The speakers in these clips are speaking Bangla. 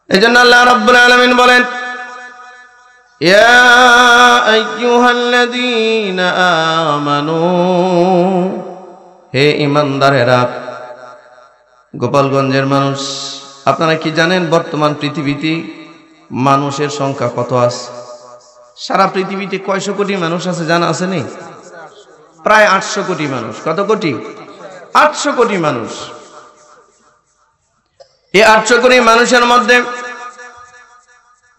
এজন্য আল্লাহ রাব্বুল আলামিন বলেন, ইয়া আইয়ুহাল্লাযীনা আমানু, হে ঈমানদারেরা। গোপালগঞ্জের মানুষ, আপনারা কি জানেন বর্তমান পৃথিবীতে মানুষের সংখ্যা কত আছে? সারা পৃথিবীতে কয়শো কোটি মানুষ আছে জানা আছে নি? প্রায় 800 কোটি মানুষ। কত কোটি? 800 কোটি মানুষ। এই 800 কোটি মানুষের মধ্যে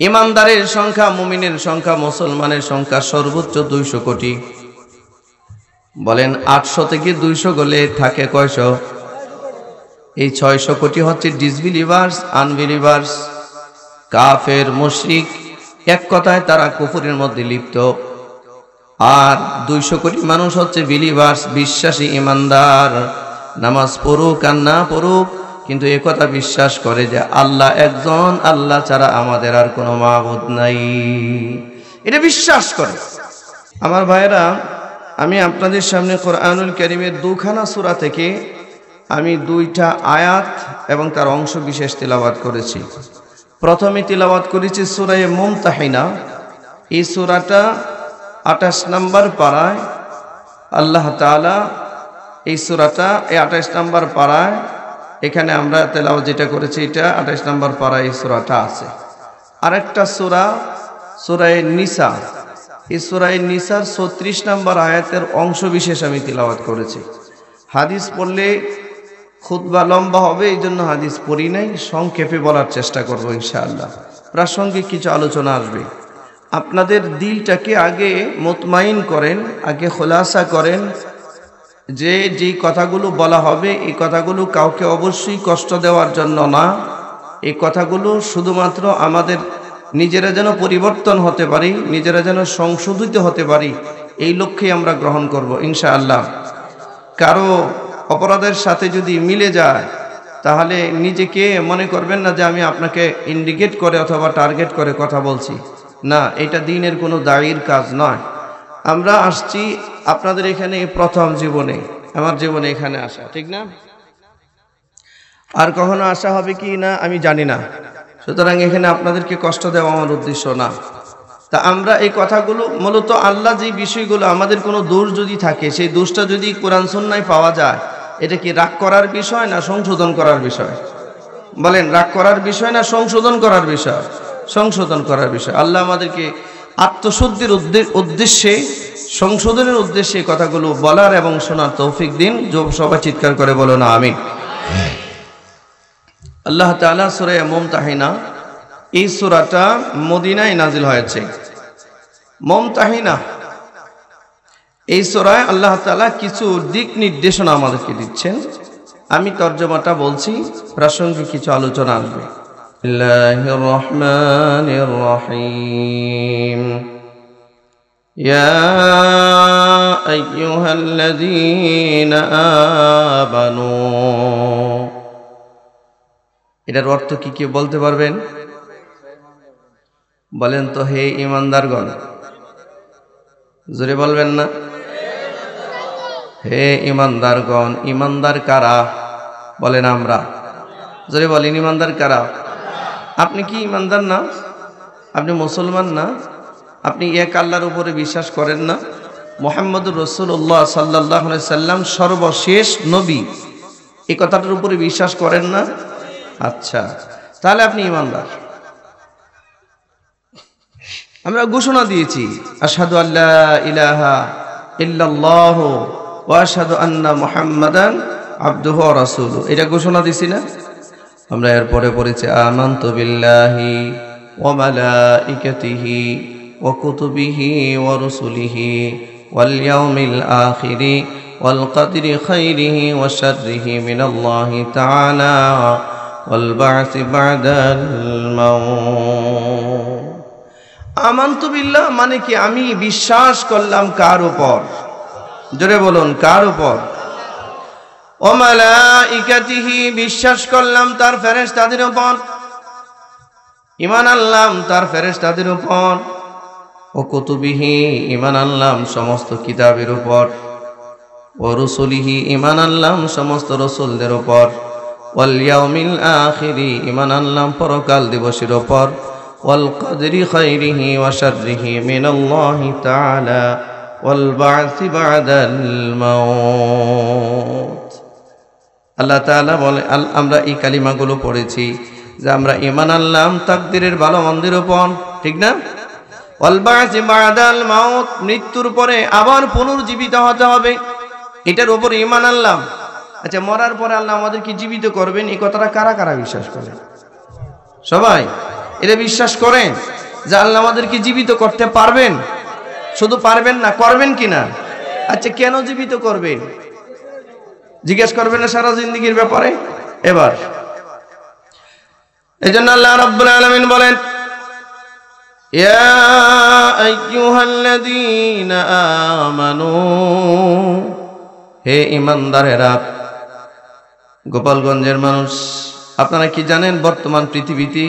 ঈমানদারের সংখ্যা, মুমিনের সংখ্যা, মুসলমানের সংখ্যা সর্বোচ্চ 200 কোটি। বলেন 800 থেকে 200 গলে থাকে কয়শো? এই 600 কোটি হচ্ছে ডিসবিলিভার্স, আনবিলিভার্স, কাফের, মুশরিক, এক কথায় তারা কুফরের মধ্যে লিপ্ত। আর 200 কোটি মানুষ হচ্ছে বিলিভার্স, বিশ্বাসী, ঈমানদার, নামাজ পড়ুক আর না পড়ুক কিন্তু একথা বিশ্বাস করে যে আল্লাহ একজন, আল্লাহ ছাড়া আমাদের আর কোনো মাবুদ নাই, এটা বিশ্বাস করে। আমার ভাইরা, আমি আপনাদের সামনে কোরআনুল কারীমের 2খানা সূরা থেকে আমি 2টা আয়াত এবং তার অংশ বিশেষ তিলাওয়াত করেছি। প্রথমে তিলাওয়াত করেছি সূরা মুমতাহিনা। এই সূরাটা 28 নম্বর পারায় আল্লাহ তাআলা, এই সূরাটা 28 নম্বর পারায়, এখানে আমরা তেলাওয়াত যেটা করেছি এটা 28 নম্বর পারায় এই সূরাটা আছে। আরেকটা সূরা সূরা নিসা, এই সূরা নিসার 36 নম্বর আয়াতের অংশ বিশেষ আমি তিলাওয়াত করেছি। হাদিস পড়লে খুতবা লম্বা হবে, এই জন্য হাদিস পড়ি নাই, সংক্ষেপে বলার চেষ্টা করব ইনশাআল্লাহ। প্রাসঙ্গিক কিছু আলোচনা আসবে। আপনাদের দিলটাকে আগে মুতমাইন করেন, আগে খোলাসা করেন যে যেই কথাগুলো বলা হবে এই কথাগুলো কাউকে অবশ্যই কষ্ট দেওয়ার জন্য না। এই কথাগুলো শুধুমাত্র আমাদের নিজেরা যেন পরিবর্তন হতে পারি, নিজেরা যেন সংশোধিত হতে পারি, এই লক্ষ্যে আমরা গ্রহণ করব ইনশাআল্লাহ। কারো অপরাধের সাথে যদি মিলে যায় তাহলে নিজেকে মনে করবেন না যে আমি আপনাকে ইন্ডিকেট করে অথবা টার্গেট করে কথা বলছি, না, এটা দ্বীনের কোনো দায়ীর কাজ নয়। আমরা আসছি আপনাদের এখানে প্রথম জীবনে, আমার জীবনে এখানে আসা, ঠিক না? আর কখনো আসা হবে কি না আমি জানি না, সুতরাং এখানে আপনাদেরকে কষ্ট দেওয়া আমার উদ্দেশ্য না। তা আমরা এই কথাগুলো মূলত আল্লাহ যে বিষয়গুলো, আমাদের কোনো দোষ যদি থাকে সেই দোষটা যদি কোরআন সুন্নাহয় পাওয়া যায়, এটা কি রাগ করার বিষয় না সংশোধন করার বিষয়? বলেন, রাগ করার বিষয় না সংশোধন করার বিষয়? সংশোধন করার বিষয়। আল্লাহ আমাদেরকে আত্মশুদ্ধির উদ্দেশ্যে, সংশোধনের উদ্দেশ্যে কথাগুলো বলার এবং শোনার তৌফিক দিন। সবাই চিৎকার করে বলো না আমিন। আল্লাহ তাআলা সূরা মুমতাহিনা, এই সূরাটা মদিনায় নাজিল হয়েছে। মুমতাহিনা এই সূরায় আল্লাহ তাআলা কিছু দিক নির্দেশনা আমাদেরকে দিচ্ছেন। আমি তর্জমাটা বলছি, প্রাসঙ্গিক কিছু আলোচনা আসবে। বিসমিল্লাহির রহমানির রহিম। ইয়া আইয়ুহাল্লাযীনা আমানু, এটার অর্থ কি কেউ বলতে পারবেন? বলেন তো, হে ঈমানদারগণ। জোরে বলবেন না? হে ঈমানদারগণ। ঈমানদার কারা? বলেন আমরা। জোরে বলেন, ঈমানদার কারা? আপনি কি ঈমানদার না? আপনি মুসলমান না? আপনি এক আল্লাহর উপরে বিশ্বাস করেন না? মুহাম্মদুর রাসূলুল্লাহ সাল্লাল্লাহু আলাইহি সাল্লাম সর্বশেষ নবী, এই কথাটার উপরে বিশ্বাস করেন না? আচ্ছা, তাহলে আপনি ঈমানদার। আমরা ঘোষণা দিয়েছি আশহাদু আল্লা ইলাহা ইল্লাল্লাহু ওয়া আশহাদু আন্না মুহাম্মাদান আবদুহু ওয়া রাসূলুহু, এটা ঘোষণা দিছি না? আমরা এরপরে পড়েছি আমানতু বিল্লাহি ওয়া মালাইকাতিহি ওয়া কুতুবিহি ওয়া রুসুলিহি ওয়াল ইয়াউমিল আখিরি ওয়াল কদরি খাইরিহি ওয়া শাররিহি মিনাল্লাহি তাআলা ওয়াল বা'সি বা'দাল মাউত। আমানতু বিল্লাহ মানে কি? আমি বিশ্বাস করলাম কার উপর? জোরে বলুন, কার উপর? ও মালাইকাতিহি, বিশ্বাস করলাম তার ফেরেশতাদের উপর, ঈমান আনলাম তার ফেরেশতাদের উপর। ও কুতুবিহি, ঈমান আনলাম সমস্ত কিতাবের উপর। ও রুসুলিহি, ঈমান আনলাম সমস্ত রাসূলদের উপর। ওয়াল ইয়াউমিল আখিরি, ঈমান আনলাম পরকাল দিবসের উপর, ওয়াল কদরি খাইরিহি ওয়া শাররিহি মিনাল্লাহি তাআলা ওয়াল বা'সি বা'দাল মাউত। আল্লাহ তাআলা বলে, আমরা এই কালিমাগুলো পড়েছি যে আমরা ঈমান আনলাম তাকদীরের ভালো মন্দের উপর, ঠিক না? ওয়াল বা'সি বা'দাল মাউত, মৃত্যুর পরে আবার পুনর্জীবিত হতে হবে, এটার উপর ঈমান আনলাম। আচ্ছা, মরার পরে আল্লাহ আমাদেরকে জীবিত করবেন, এই কথাটা কারা কারা বিশ্বাস করে? সবাই এটা বিশ্বাস করেন যে আল্লাহ আমাদেরকে জীবিত করতে পারবেন? শুধু পারবেন না, করবেন কিনা? আচ্ছা, কেন জীবিত করবেন জিজ্ঞেস করবেন না সারা জিন্দেগীর ব্যাপারে? এবার এজন্য আল্লাহ রাব্বুল আলামিন বলেন, ইয়া আইয়ুহাল্লাযীনা আমানু, হে ঈমানদারেরা। গোপালগঞ্জের মানুষ, আপনারা কি জানেন বর্তমান পৃথিবীতে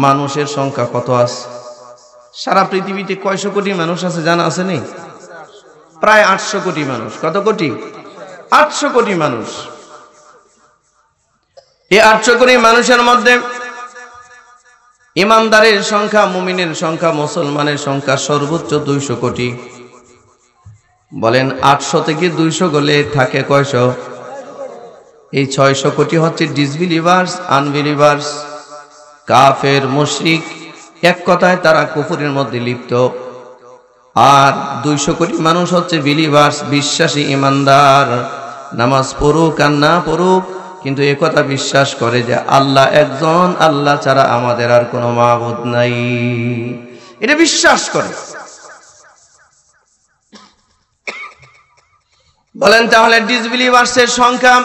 মানুষের সংখ্যা কত আছে? সারা পৃথিবীতে কয়শো কোটি মানুষ আছে জানা আছে নেই? প্রায় 800 কোটি মানুষ। কত কোটি? 800 কোটি মানুষ। এই 800 কোটি মানুষের মধ্যে ঈমানদারের সংখ্যা, মুমিনের সংখ্যা, মুসলমানের সংখ্যা সর্বোচ্চ 200 কোটি। বলেন 800 থেকে 200 গলে থাকে কয়শো? এই 600 কোটি হচ্ছে ডিসবিলিভার্স, আনবিলিভার্স, কাফের, মুশরিক, এক কথায় তারা কুফরের মধ্যে লিপ্ত। আর 200 কোটি মানুষ হচ্ছে বিলিভার্স, বিশ্বাসী, ঈমানদার, নামাজ পড়ুক আর না পড়ুক কিন্তু একথা বিশ্বাস করে যে আল্লাহ একজন, আল্লাহ ছাড়া আমাদের আর কোনো মাবুদ নাই, এটা বিশ্বাস করে। বলেন তাহলে ডিসবিলিভার্সের সংখ্যা,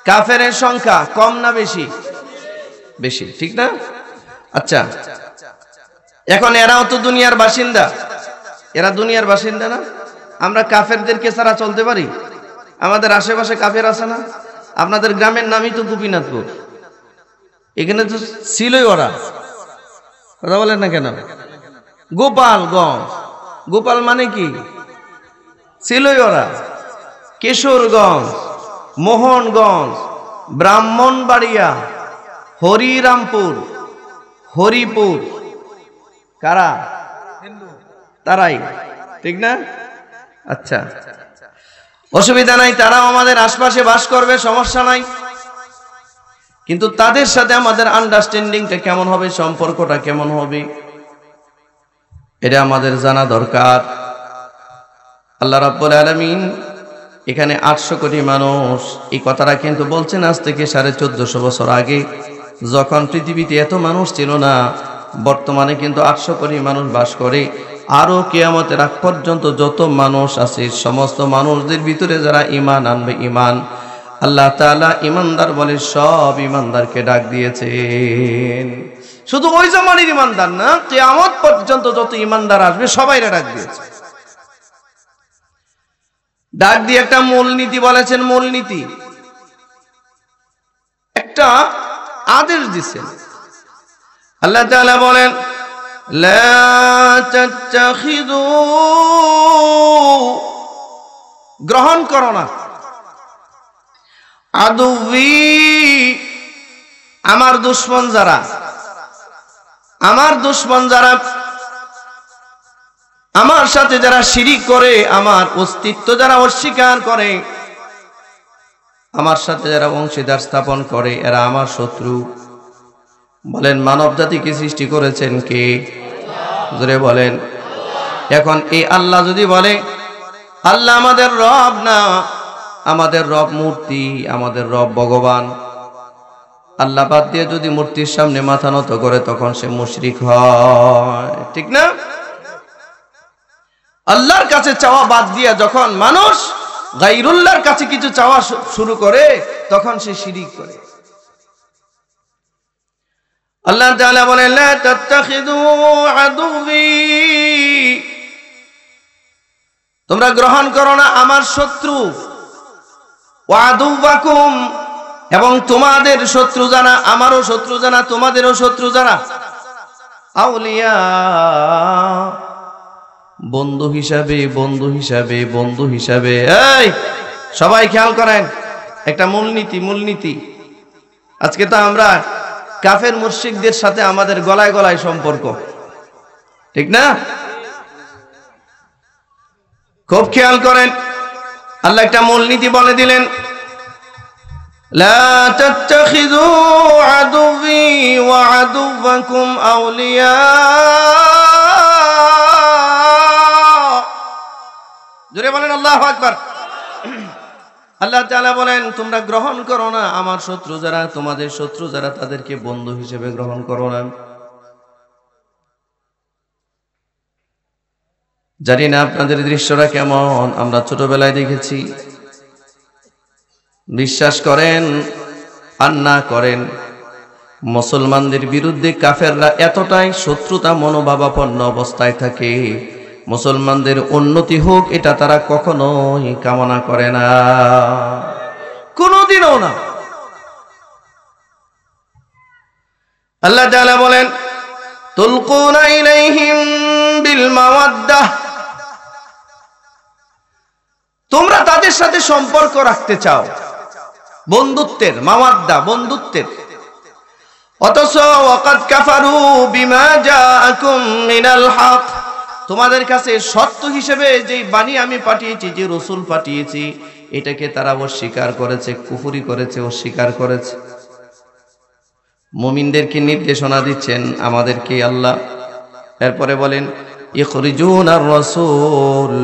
কাফেরের সংখ্যা কম না বেশি? বেশি, ঠিক না? আচ্ছা, এখন এরাও তো দুনিয়ার বাসিন্দা, এরা দুনিয়ার বাসিন্দা না? আমরা কাফেরদেরকে ছাড়া চলতে পারি? আমাদের আশেপাশে কাফের আছে না? আপনাদের গ্রামের নামই তো গোপীনাথপুর, এখানে তো ছিলই ওরা, কথা বলেন না কেন? গোপালগঞ্জ, গোপাল মানে কি? ছিলই ওরা। কিশোরগঞ্জ, মোহনগঞ্জ, ব্রাহ্মণবাড়িয়া, হরিরামপুর, হরিপুর, কারা? তারাই, ঠিক না? আচ্ছা, অসুবিধা নাই, তারাও আমাদের আশপাশে বাস করবে, সমস্যা নাই। কিন্তু তাদের সাথে আমাদের আন্ডারস্ট্যান্ডিংটা কেমন হবে, সম্পর্কটা কেমন হবে, এটা আমাদের জানা দরকার। আল্লাহ রাব্বুল আলামিন এখানে 800 কোটি মানুষ, এই কথাটা কিন্তু বলছেন আজ থেকে 1450 বছর আগে, যখন পৃথিবীতে এত মানুষ ছিল না। বর্তমানে কিন্তু 800 কোটি মানুষ বাস করে। আরো কিয়ামতের আগ পর্যন্ত যত মানুষ আছে, সমস্ত মানুষদের ভিতরে যারা ঈমান আনবে, ঈমান আল্লাহ তাআলা ঈমানদার বলে সব ঈমানদারকে ডাক দিয়েছেন। শুধু ওই জামানের ঈমানদার না, কিয়ামত পর্যন্ত যত ঈমানদার আসবে সবাইরে ডাক দিয়েছে। ডাক দিয়ে একটা মূলনীতি বলেছেন, মূলনীতি একটা আদেশ দিচ্ছেন। আল্লাহ তাআলা বলেন, লা তাত্তাখিযু, গ্রহণ করো না, আদুবি, আমার দুশমন যারা, আমার দুশমন যারা, আমার সাথে যারা শিরিক করে, আমার অস্তিত্ব যারা অস্বীকার করে, আমার সাথে যারা অংশীদার স্থাপন করে, এরা আমার শত্রু। বলেন মানব জাতিকে সৃষ্টি করেছেন কে? জোরে বলেন। এখন এই আল্লাহ যদি বলে আল্লাহ আমাদের রব না, আমাদের রব মূর্তি, আমাদের রব ভগবান, আল্লাহ বাদ দিয়ে যদি মূর্তির সামনে মাথা নত করে তখন সে মুশরিক হয়, ঠিক না? আল্লাহর কাছে চাওয়া বাদ দিয়া যখন মানুষ গায়রুল্লাহর কাছে কিছু চাওয়া শুরু করে তখন সে শিরিক করে। আল্লাহ তাআলা বলেন, লা তাত্তাখিযু আদুবি, তোমরা গ্রহণ করো না আমার শত্রু, ওয়া আদুওয়াকুম, এবং তোমাদের শত্রু যারা, আমারও শত্রু যারা, তোমাদেরও শত্রু যারা, আউলিয়া, বন্ধু হিসাবে, বন্ধু হিসাবে, বন্ধু হিসাবে। এই সবাই খেয়াল করেন, একটা মূলনীতি, মূলনীতি আজকে তো আমরা কাফের মুশরিকদের সাথে আমাদের গলায় গলায় সম্পর্ক, ঠিক না? খুব খেয়াল করেন, আল্লাহ একটা মূলনীতি বলে দিলেন, লা তাত্তাখিযু আদুওয়ি ওয়া আদুওয়াকুম আউলিয়া। জোরে বলেন আল্লাহু আকবার। আল্লাহ তাআলা বলেন, তোমরা গ্রহণ করো না আমার শত্রু যারা, তোমাদের শত্রু যারা, তাদেরকে বন্ধু হিসেবে গ্রহণ করো না। জানি না আপনাদের দৃশ্যটা কেমন, আমরা ছোটবেলায় দেখেছি। বিশ্বাস করেন আর না করেন, মুসলমানদের বিরুদ্ধে কাফেররা এতটাই শত্রুতা মনোভাবাপন্ন অবস্থায় থাকে, মুসলমানদের উন্নতি হোক এটা তারা কখনোই কামনা করে না, কোনোদিনও না। আল্লাহ তাআলা বলেন, তুলকুনা ইলাইহিম বিল মাওয়াদ্দাহ, তোমরা তাদের সাথে সম্পর্ক রাখতে চাও, বন্ধুত্বের, মাওয়াদ্দা বন্ধুত্বের, অথচ ওয়াকাদ কাফারু বিমা জাআকুম মিনাল হক, তোমাদের কাছে সত্য হিসেবে যেই বাণী আমি পাঠিয়েছি, যে রাসূল পাঠিয়েছি, এটাকে তারা অস্বীকার করেছে, কুফরি করেছে, অস্বীকার করেছে। মুমিনদেরকে নির্দেশনা দিচ্ছেন আমাদেরকে আল্লাহ। এরপরে বলেন, ইখরিজুনার রাসূল,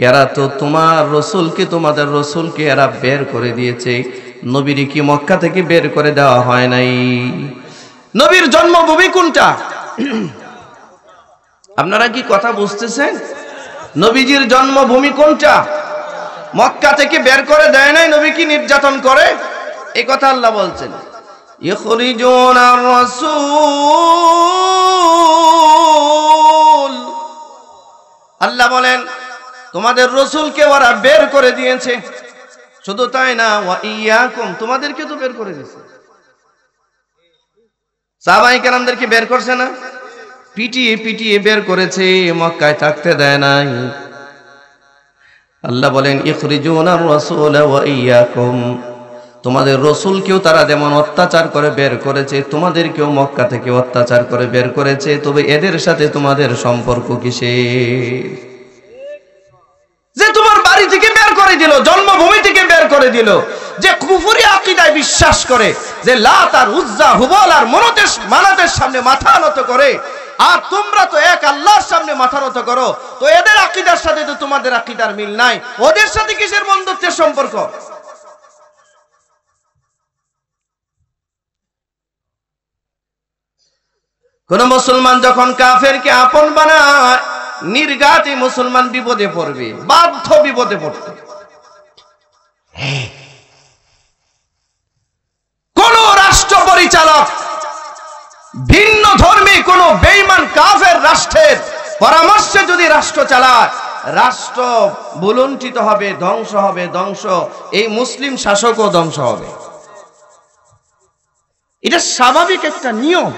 এরা তো তোমার রসুলকে, তোমাদের রসুলকে এরা বের করে দিয়েছে। নবীর কি মক্কা থেকে বের করে দেওয়া হয় নাই? নবীর জন্মভূমি কোনটা? আপনারা কি কথা বুঝতেছেন? নবীজির জন্মভূমি কোনটা? মক্কা থেকে বের করে দেয় নাই, নবী কি নির্যাতন করে? এই কথা আল্লাহ বলছেন, ইখরিজুনার রাসূল। আল্লাহ বলেন, তোমাদের রসুলকে ওরা বের করে দিয়েছে। শুধু তাই না, ওয়া ইয়াকুম, তোমাদেরকে তো বের করে দিয়েছে। সাহাবায়ে কেরামদেরকে বের করছে না? পিটিয়ে পিটিয়ে বের করেছে, মক্কায় থাকতে দেয় নাই। আল্লাহ বলেন, ইখরিজুনার রাসূল ওয়া ইয়াকুম, তোমাদের রসুলকেও তারা যেমন অত্যাচার করে বের করেছে, তোমাদেরকেও মক্কা থেকে অত্যাচার করে বের করেছে। তবে এদের সাথে তোমাদের সম্পর্ক কিসের? যে তোমার বাড়ি থেকে বের করে দিল, জন্মভূমি থেকে বের করে দিল, যে কুফরি আকীদায় বিশ্বাস করে, যে লাত আর উজ্জা, হুবল আর মানাতের সামনে মাথা নত করে, আর তোমরা তো এক আল্লাহর সামনে মাথা নত করো, তো এদের আকীদার সাথে তো তোমাদের আকীদার মিল নাই, ওদের সাথে কিসের বন্ধুত্বের সম্পর্ক? কোন মুসলমান যখন কাফেরকে আপন বানায়, নির্ঘাত মুসলমান বিপদে পড়বে, বাধ্য বিপদে পড়তে। কোন রাষ্ট্র পরিচালক ভিন্ন ধর্মী কোন বেঈমান কাফের রাষ্ট্রের পরামর্শে যদি রাষ্ট্র চালায়, রাষ্ট্র বুলুণ্ঠিত হবে, ধ্বংস হবে, ধ্বংস, এই মুসলিম শাসকও ধ্বংস হবে। এটা স্বাভাবিক একটা নিয়ম।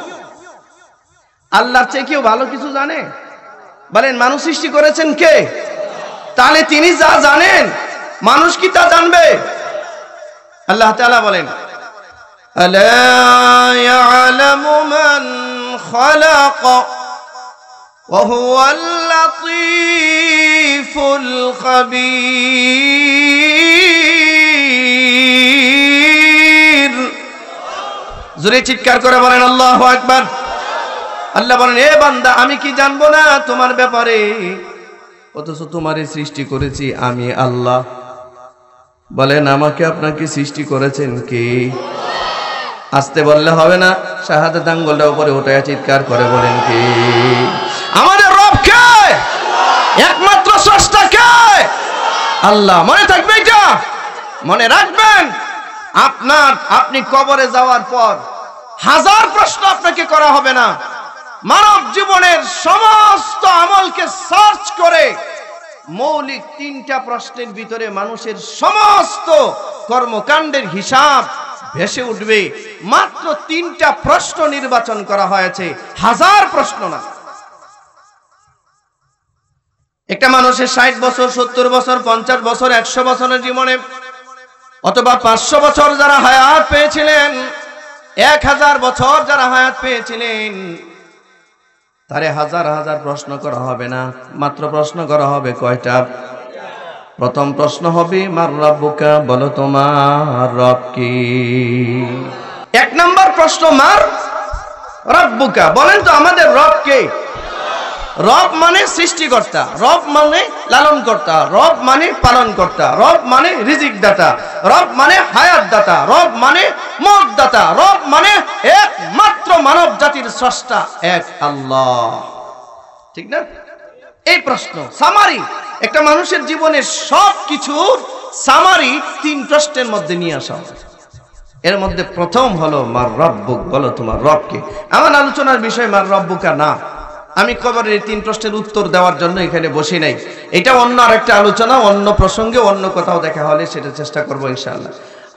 আল্লাহর চেয়ে কেউ ভালো কিছু জানে? বলেন, মানুষ সৃষ্টি করেছেন কে? তাহলে তিনি যা জানেন, মানুষ কি তা জানবে? আল্লাহ তাআলা বলেন, আলা ইয়ালামু মান খালাক ওয়া হুয়াল লাতীফুল খাবীর। জোরে চিৎকার করে বলেন আল্লাহু আকবার। আল্লাহ বলেন, এ বান্দা, আমি কি জানবো না তোমার ব্যাপারে? অথচ তোমারে সৃষ্টি করেছি আমি আল্লাহ। বলেন, আমাকে আপনাকে সৃষ্টি করেছেন কে? আসতে বললে হবে না, শাহাদাত আঙ্গুলটা উপরে উঠায়া চিৎকার করে বলেন কে? আমাদের রব কে? একমাত্র স্রষ্টা কে? আল্লাহ। মনে থাকবে এটা, মনে রাখবেন। আপনি কবরে যাওয়ার পর হাজার প্রশ্ন আপনাকে করা হবে না। মানব জীবনের সমস্ত আমলকে সার্চ করে মৌলিক 3টা প্রশ্নের ভিতরে মানুষের সমস্ত কর্মকাণ্ডের হিসাব ভেসে উঠবে। মাত্র 3টা প্রশ্ন নির্বাচন করা হয়েছে, হাজার প্রশ্ন না। একটা মানুষের 60 বছর, 70 বছর, 50 বছর, 100 বছরের জীবনে অথবা 500 বছর যারা হায়াত পেয়েছিলেন, 1000 বছর যারা হায়াত পেয়েছিলেন, তারে হাজার হাজার প্রশ্ন করা হবে না, মাত্র প্রশ্ন করা হবে কয়টা? প্রথম প্রশ্ন হবে মার রাব্বুকা, বলো তোমার রব কি? 1 নম্বর প্রশ্ন মার রাব্বুকা, বলেন তো আমাদের রব কে? রব মানে সৃষ্টিকর্তা, রব মানে লালনকর্তা, রব মানে পালনকর্তা, রব মানে রিজিক দাতা, রব মানে হায়াত দাতা, রব মানে মওত দাতা, রব মানে একমাত্র মানব জাতির স্রষ্টা এক আল্লাহ। ঠিক না? এই প্রশ্ন সামারি, একটা মানুষের জীবনের সব কিছুর সামারি 3 প্রশ্নের মধ্যে নিয়ে আসা হয়। এর মধ্যে প্রথম হলো মার রাব্বুক, বলো তোমার রব কে। আমার আলোচনার বিষয় মার রাব্বুকা না, আমি কবরের এই 3 প্রশ্নের উত্তর দেওয়ার জন্য এখানে বসি নাই। এটা অন্য আরেকটা আলোচনা, অন্য প্রসঙ্গে, অন্য কোথাও দেখা হলে সেটা চেষ্টা করব ইনশাআল্লাহ।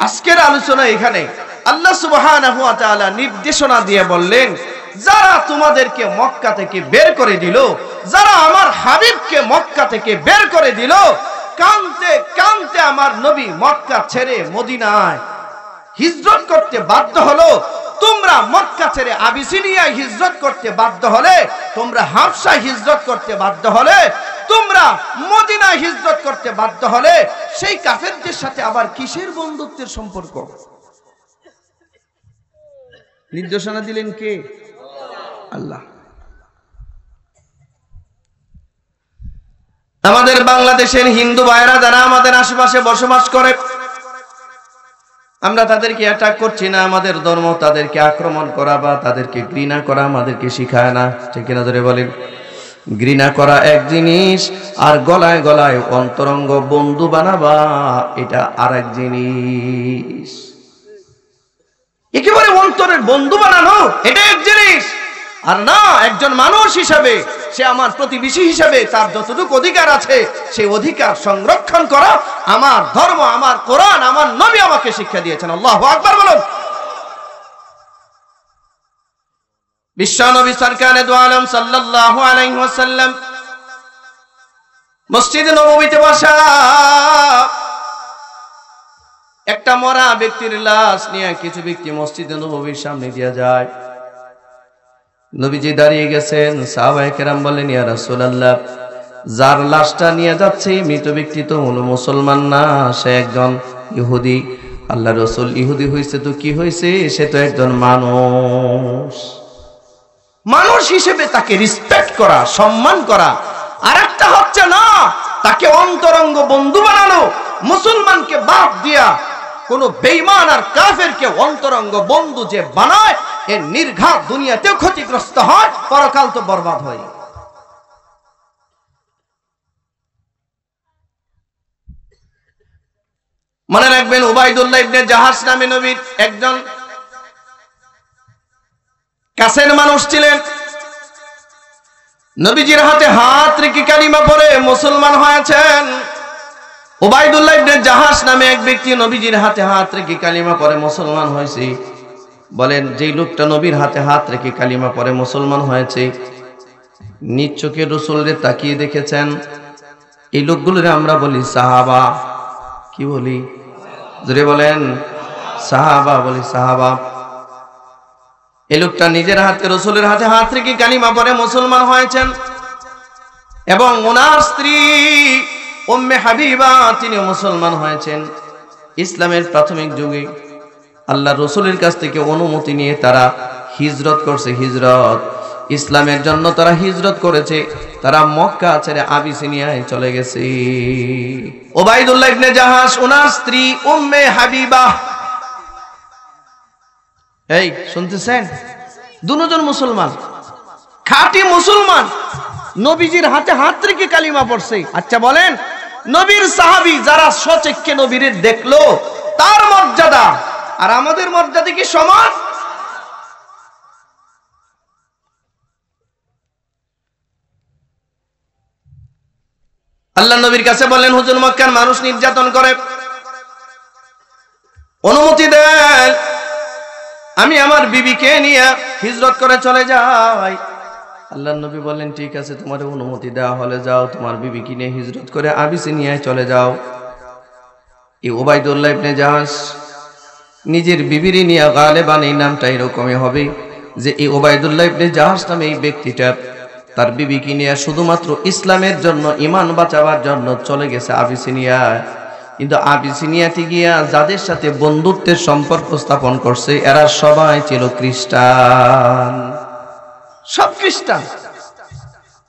আজকের আলোচনা এখানে আল্লাহ সুবহানাহু ওয়া তাআলা নির্দেশনা দিয়ে বললেন, যারা তোমাদেরকে মক্কা থেকে বের করে দিল, যারা আমার হাবিবকে মক্কা থেকে বের করে দিল, কাঁদতে কাঁদতে আমার নবী মক্কা ছেড়ে মদিনায় হিজরত করতে বাধ্য হলো। তোমরা মক্কা ছেড়ে আবিসিনিয়ায় হিজরত করতে বাধ্য হলে, তোমরা হাবশায় হিজরত করতে বাধ্য হলে, তোমরা মদিনায় হিজরত করতে বাধ্য হলে, সেই কাফেরদের সাথে আবার কিসের বন্ধুত্বের সম্পর্ক? নির্দেশনা দিলেন কে? আল্লাহ। আমাদের বাংলাদেশের হিন্দু ভাইরা যারা আমাদের আশেপাশে বসবাস করে, আমরা তাদেরকে অ্যাটাক করছি না, আমাদের ধর্ম তাদেরকে আক্রমণ করা বা তাদেরকে ঘৃণা করা আমাদেরকে শিখায় না। ঠিক কিনা ধরে বলেন? ঘৃণা করা এক জিনিস, আর গলায় গলায় অন্তরঙ্গ বন্ধু বানাবা এটা আর এক জিনিস। একেবারে অন্তরের বন্ধু বানানো এটা এক জিনিস, আর না একজন মানুষ হিসাবে, সে আমার প্রতিবেশী হিসাবে তার যতটুকু অধিকার আছে সেই অধিকার সংরক্ষণ করা আমার ধর্ম, আমার কোরআন, আমার নবী আমাকে শিক্ষা দিয়েছেন। আল্লাহু আকবার বলুন। বিশ্ব নবী সরকারে দু আলম সাল্লাল্লাহু আলাইহি ওয়াসাল্লাম মসজিদে নববীতে বসা একটা মরা ব্যক্তির লাশ নিয়ে কিছু ব্যক্তি মসজিদে নববীর সামনে দিয়ে যায়। নবীজি দাঁড়িয়ে গেছেন, সাহাবায়ে কেরাম বলেন, ইয়া রাসূলুল্লাহ, যার লাশটা নিয়ে যাচ্ছে মৃত ব্যক্তি তো হলো মুসলমান না, সে একজন ইহুদি। আল্লাহ রাসূল, ইহুদি হইছে তো কি হইছে, সে তো একজন মানুষ। মানুষ হিসেবে তাকে রেসপেক্ট করা, সম্মান করা। আর একটা হচ্ছে না তাকে অন্তরঙ্গ বন্ধু বানানো। মুসলমানকে বাদ দিয়া কোন বেঈমান আর কাফেরকে অন্তরঙ্গ বন্ধু যে বানায়, এর নির্ঘাত দুনিয়াতেও ক্ষতিগ্রস্ত হয়, পরকাল তো বরবাদ হয়। মনে রাখবেন, উবাইদুল্লাহ ইবনে জাহাশ নামে নবীর একজন কাছের মানুষ ছিলেন। নবীজির হাতে হাত রেখে কালিমা পড়ে মুসলমান হয়েছেন। উবাইদুল্লাহ ইবনে জাহাশ নামে এক ব্যক্তি নবীজির হাতে হাত রেখে কালিমা পড়ে মুসলমান হয়েছে। বলেন, যেই লোকটা নবীর হাতে হাত রেখে কালিমা পড়ে মুসলমান হয়েছে, নিজ চোখে রাসূলকে তাকিয়ে দেখেছেন। এই লোকগুলোরে আমরা বলি সাহাবা। কি বলি? জোরে বলেন। সাহাবা বলি, সাহাবা। এই লোকটা নিজের হাতে রাসূলের হাতে হাত রেখে কালিমা পড়ে মুসলমান হয়েছেন, এবং ওনার স্ত্রী উম্মে হাবিবা তিনি মুসলমান হয়েছেন। ইসলামের প্রাথমিক যুগে আল্লাহ রাসূলের কাছ থেকে অনুমতি নিয়ে তারা হিজরত করছে। হিজরত, ইসলামের জন্য তারা হিজরত করেছে। তারা মক্কা ছেড়ে আবিসিনিয়ায় চলে গেছে। উবাইদুল্লাহ ইবনে জাহাশ, ওনার স্ত্রী উম্মে হাবিবা, এই শুনতেছেন, দুজন মুসলমান, খাঁটি মুসলমান, নবীজির হাতে হাত রেখে কালিমা পড়ছে। আচ্ছা বলেন, নবীর সাহাবী যারা সচক্ষে নবীর দেখলো, তার মর্যাদা আর আমাদের মর্যাদা কি সমান? আল্লাহ নবীর কাছে বললেন, হুজুর মক্কার মানুষ নির্যাতন করে, অনুমতি দেন আমি আমার বিবিকে নিয়ে হিজরত করে চলে যাই। আল্লাহ নবী বললেন, ঠিক আছে, তোমার অনুমতি দেওয়া হলে যাও, তোমার বিবিকে নিয়ে হিজরত করে আবিসিনিয়ায় চলে যাও। এই উবাইদুল্লাহ ইবনে জাহাশ নিজের বিবিরি নিয়ে গালেবান এই নামটা এরকমই হবে যে এই উবাইদুল্লাহ ইবনে জাহাশ নামে এই ব্যক্তিটা তার বিবিকে নিয়ে শুধুমাত্র ইসলামের জন্য, ঈমান বাঁচাবার জন্য চলে গেছে আবিসিনিয়া। কিন্তু আবিসিনিয়াতে গিয়া যাদের সাথে বন্ধুত্বের সম্পর্ক স্থাপন করছে এরা সবাই ছিল খ্রিস্টান, সব খ্রিস্টান।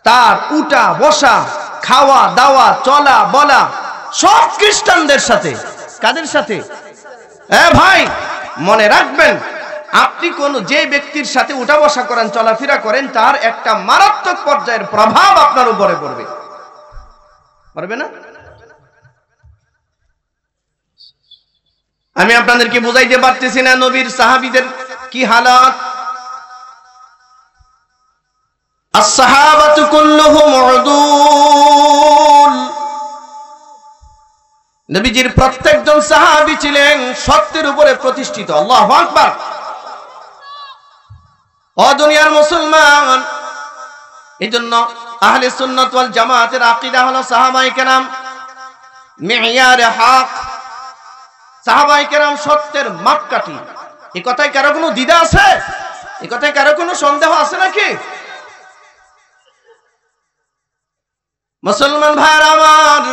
তার উঠা বসা, খাওয়া দাওয়া, চলা বলা সব খ্রিস্টানদের সাথে। কাদের সাথে? ভাই মনে রাখবেন, আপনি কোন যে ব্যক্তির সাথে উঠা বসা করেন, চলাফেরা করেন, তার একটা মারাত্মক পর্যায়ের প্রভাব আপনার উপরে পড়বে, পারবে না? আমি আপনাদেরকে বুঝাইতে পারতেছি না নবীর সাহাবীদের কি হালাত। as-sahabatu kulluhum udul, নবীজির প্রত্যেকজন সাহাবী ছিলেন সত্যের উপরে প্রতিষ্ঠিত। আল্লাহু আকবার। ও দুনিয়ার মুসলমান, এজন্য আহলে সুন্নাত ওয়াল জামাতের আকীদা হলো সাহাবায়ে কেরাম মিয়ারে হক, সাহাবায়ে কেরাম সত্যের মাপকাঠি। এই কথায় কারো কোনো দ্বিধা আছে? এই কথায় কারো কোনো সন্দেহ আছে নাকি? মুসলমান ভাইরা আমার,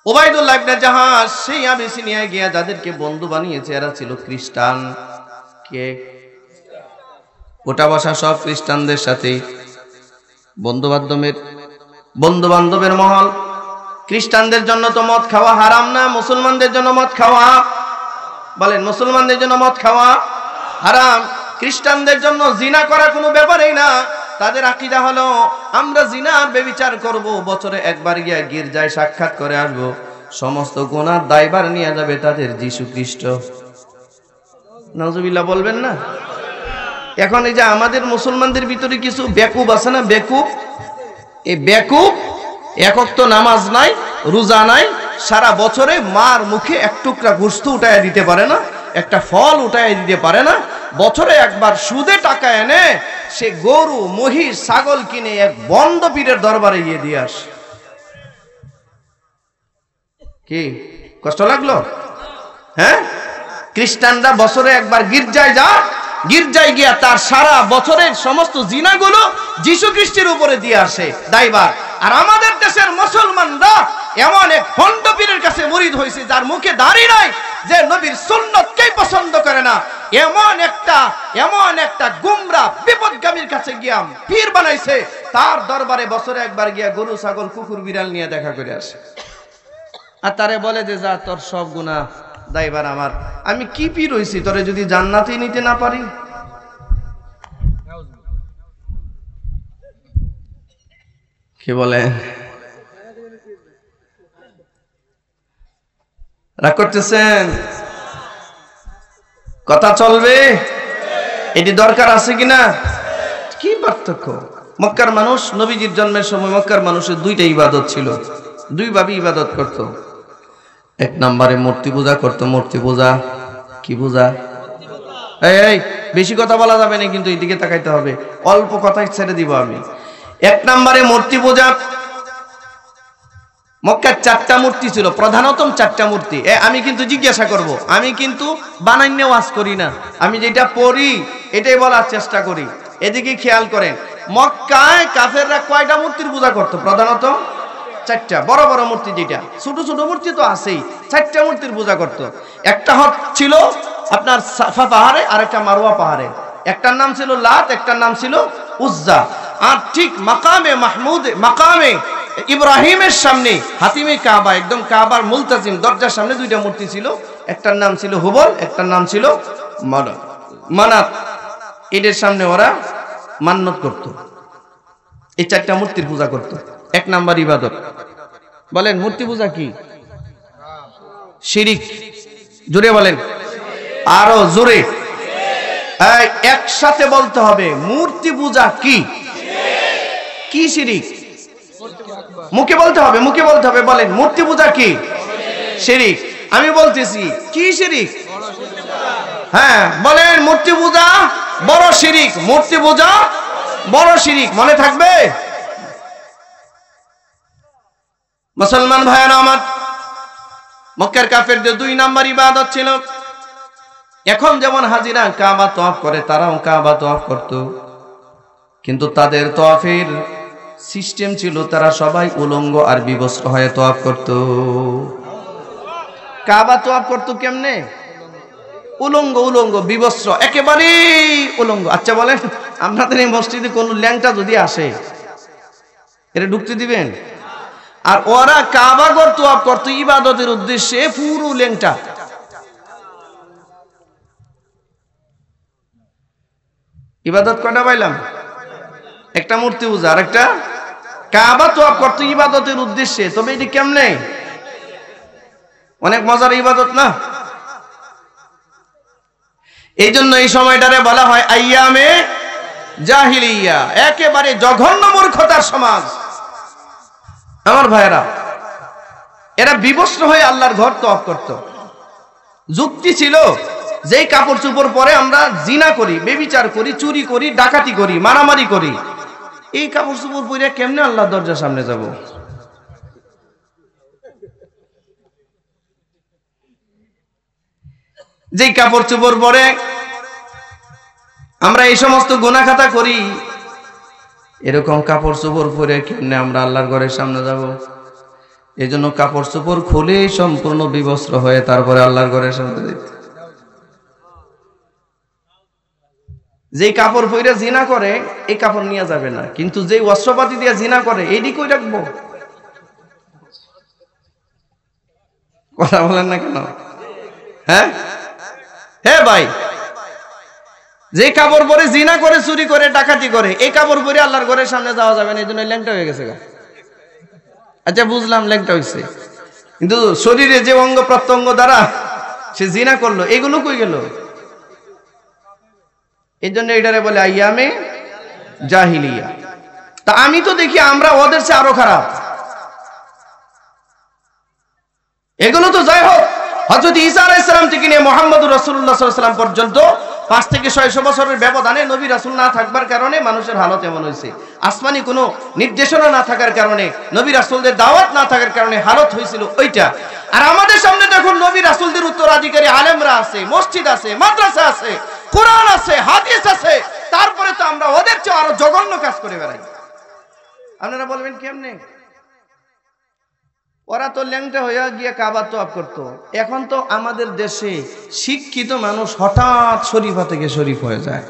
উবাইদুল্লাহ ইবনে জাহাশ সেই আবিসিনিয়ায় গিয়া যাদেরকে বন্ধু বানিয়েছে এরা ছিল খ্রিস্টান। কে? ওটা বসা সব খ্রিস্টানদের সাথে, বন্ধু বান্ধবের মহল। খ্রিস্টানদের জন্য তো মদ খাওয়া হারাম না? মুসলমানদের জন্য মদ খাওয়া, বলেন মুসলমানদের জন্য মদ খাওয়া হারাম। খ্রিস্টানদের জন্য জিনা করা কোনো ব্যাপারই না। তাদের আকীদা হলো আমরা জিনা আর ব্যভিচার করব, বছরে একবার গিয়া গির্জায় সাক্ষাৎ করে আসবো, সমস্ত গুনার দায়ভার নিয়ে যাবে তাদের যীশু খ্রিস্ট। নাউজুবিল্লাহ বলবেন না? এখন এই যে আমাদের মুসলমানদের ভিতরে কিছু বেকুব আছে না, বেকুব, এই বেকুব এক ওয়াক্ত নামাজ নাই, রোজা নাই, সারা বছরে মার মুখে এক টুকরা গোশত উঠাইয়া দিতে পারে না, একটা ফল উঠাইয়া দিতে পারে না। বছরে একবার সুদে টাকা এনে সে গরু মহিষ ছাগল কিনে এক বন্ধ পীরের দরবারে গিয়ে দিয়ে আসে। কি কষ্ট লাগলো? হ্যাঁ, খ্রিস্টানরা বছরে একবার গির্জায় যা, গির্জায় গিয়া তার সারা বছরের সমস্ত জিনাগুলো যীশু খ্রিস্টের উপরে দিয়ে আসে দায়ভার। আর আমাদের দেশের মুসলমানরা এমন এক ভণ্ড পীরের কাছে মুরিদ হয়েছে যার মুখে দাড়ি নাই, যে নবীর সুন্নতকেই পছন্দ করে না, এমন একটা গুমরা বিপদগামীর কাছে গিয়া পীর বানাইছে। তার দরবারে বছরে একবার গিয়া গরু ছাগল কুকুর বিড়াল নিয়ে দেখা করে আসে, আর তারে বলে যে যা তোর সব গুনাহ দায়ভার আমার। আমি কি পীর হইছি তোরে যদি জান্নাতে নিতে না পারি? কি বলে? রাগ করতেছেন? কথা চলবে? এটি দরকার আছে কিনা? কি পার্থক্য? মক্কার মানুষ নবীজির জন্মের সময় মক্কার মানুষের দুইটা ইবাদত ছিল, দুইভাবে ইবাদত করত। এক নম্বরে মূর্তি পূজা করতো। মূর্তি পূজা কি পূজা? এই বেশি কথা বলা যাবে না, কিন্তু এইদিকে তাকাইতে হবে, অল্প কথাই ছেড়ে দিব আমি। এক নম্বরে মূর্তি পূজা। মক্কার 4টা মূর্তি ছিল, প্রধানতম 4টা মূর্তি। আমি কিন্তু জিজ্ঞাসা করব, আমি কিন্তু বানাইনে ওয়াজ করি না, আমি যেটা পড়ি এটাই বলার চেষ্টা করি। এদিকে খেয়াল করেন, মক্কায় কাফেররা কয়টা মূর্তির পূজা করতো? প্রধানত 4টা। বড় বড় মূর্তি, যেটা ছোট ছোট মূর্তি তো আছেই, 4টা মূর্তির পূজা করতো। একটা ছিল আপনার সাফা পাহাড়ে, আর একটা মারওয়া পাহাড়ে। একটার নাম ছিল লাত, একটার নাম ছিল উজ্জা। আর ঠিক মাকামে মাহমুদ, মাকামে ইব্রাহিমের সামনে হাতিমে কাবা, একদম কাবার মুলতাজিম দরজার সামনে 2টা মূর্তি ছিল। একটার নাম ছিল হুবল, একটার নাম ছিল মানাত। এদের সামনে ওরা মান্নত করত। এই 4টা মূর্তির পূজা করত। 1 নাম্বার ইবাদত। বলেন মূর্তি পূজা কি? শিরিক। জোরে বলেন, আরো জোরে, একসাথে বলতে হবে, মূর্তি পূজা কি? কি শিরিক? মুখে বলতে হবে, মুখে বলতে হবে। বলেন মূর্তি পূজা কি? শিরিক। আমি বলতেছি কি শিরিক? হ্যাঁ বলেন, মূর্তি পূজা বড় শিরিক, মূর্তি পূজা বড় শিরিক। মনে থাকবে? মুসলমান ভাইয়েরা আমার, মক্কার কাফেরদের 2 নাম্বার ইবাদত ছিল। এখন যেমন হাজিরা কাবা তওয়াফ করে, তারাও কাবা তওয়াফ করত, কিন্তু তাদের তওয়াফের সিস্টেম ছিল তারা সবাই উলঙ্গ আর বিবস্ত্র হয়ে তওয়াফ করত। কাবা তওয়াফ করত কেমনে? উলঙ্গ, উলঙ্গ বিবস্ত্র, একেবারে উলঙ্গ। আচ্ছা বলেন, আপনাদের এই মসজিদে কোন ল্যাংটা যদি আসে, এটা ঢুকতে দিবেন? আর ওরা কাবা ঘর তওয়াফ করত ইবাদতের উদ্দেশ্যে, পুরো ল্যাংটা। ইবাদত কয়টা পাইলাম? একটা মূর্তি পূজা আর একটা কাবা তওয়াফ করত ইবাদতের উদ্দেশ্যে। তবে এটি কেমনে? অনেক মজার ইবাদত না? এই জন্য এই সময়টারে বলা হয় আইয়ামে জাহিলিয়া, একেবারে জঘন্য মূর্খতার সমাজ। আমার ভাইয়েরা, এরা বিবস্ত্র হয়ে আল্লাহর ঘর তওয়াফ করত। যুক্তি ছিল, যেই কাপড় চোপড় পরে আমরা জিনা করি, বেবিচার করি, চুরি করি, ডাকাতি করি, মারামারি করি, এই কাপড় চোপড় পরে কেমনে আল্লাহর দরজার সামনে যাব? যেই কাপড় চোপড় পরে আমরা এই সমস্ত গুনাহ খাতা করি, এরকম কাপড় চোপড় পরে কেমনে আমরা আল্লাহর ঘরের সামনে যাব? এই জন্য কাপড় চোপড় খুলে সম্পূর্ণ বিবস্ত্র হয়ে তারপরে আল্লাহর ঘরের সামনে যেতে। যেই কাপড় পরে জিনা করে এই কাপড় নিয়ে যাবে না, কিন্তু যেই অস্ত্রপাতি দিয়ে জিনা করে এইটি কই রাখবো? কথা বলেন না কেন? হ্যাঁ হ্যাঁ ভাই, যে কাপড় পরে জিনা করে, চুরি করে, ডাকাতি করে, এই কাপড় পরে আল্লাহর ঘরের সামনে যাওয়া যাবে না। এই জন্য ল্যাংটা হয়ে গেছে। আচ্ছা বুঝলাম ল্যাংটা হয়েছে, কিন্তু শরীরে যে অঙ্গ প্রত্যঙ্গ দ্বারা সে জিনা করলো, এগুলো কই গেল? এই জন্য এটারে বলে আইয়ামে জাহিলিয়া। তা আমি তো দেখি আমরা ওদের চেয়ে আরো খারাপ। এগুলো তো যাই হোক, হযরত ঈসা আলাইহিস সালাম থেকে নিয়ে মুহাম্মদুর রাসূলুল্লাহ সাল্লাল্লাহু আলাইহি ওয়াসাল্লাম পর্যন্ত 5 থেকে 600 বছরের ব্যবধানে নবী রাসূল না থাকবার কারণে মানুষের হালত এমন হয়েছে। আসমানি কোনো নির্দেশনা না থাকার কারণে, নবী রাসূলদের দাওয়াত না থাকার কারণে হালত হয়েছিল ওইটা। আর আমাদের সামনে দেখুন নবী রাসূলদের উত্তরাধিকারী আলেমরা আছে, মসজিদ আছে, মাদ্রাসা আছে, কোরআন আছে, হাদিস আছে, তারপরে তো আমরা ওদের চেয়ে আরো জঘন্য কাজ করে বেড়াই। আপনারা বলবেন কেমনে? ওরা তো ল্যাংটা হইয়া গিয়ে কাবা তওয়াফ করতো। এখন তো আমাদের দেশে শিক্ষিত মানুষ হঠাৎ শরীফা থেকে শরীফ হয়ে যায়,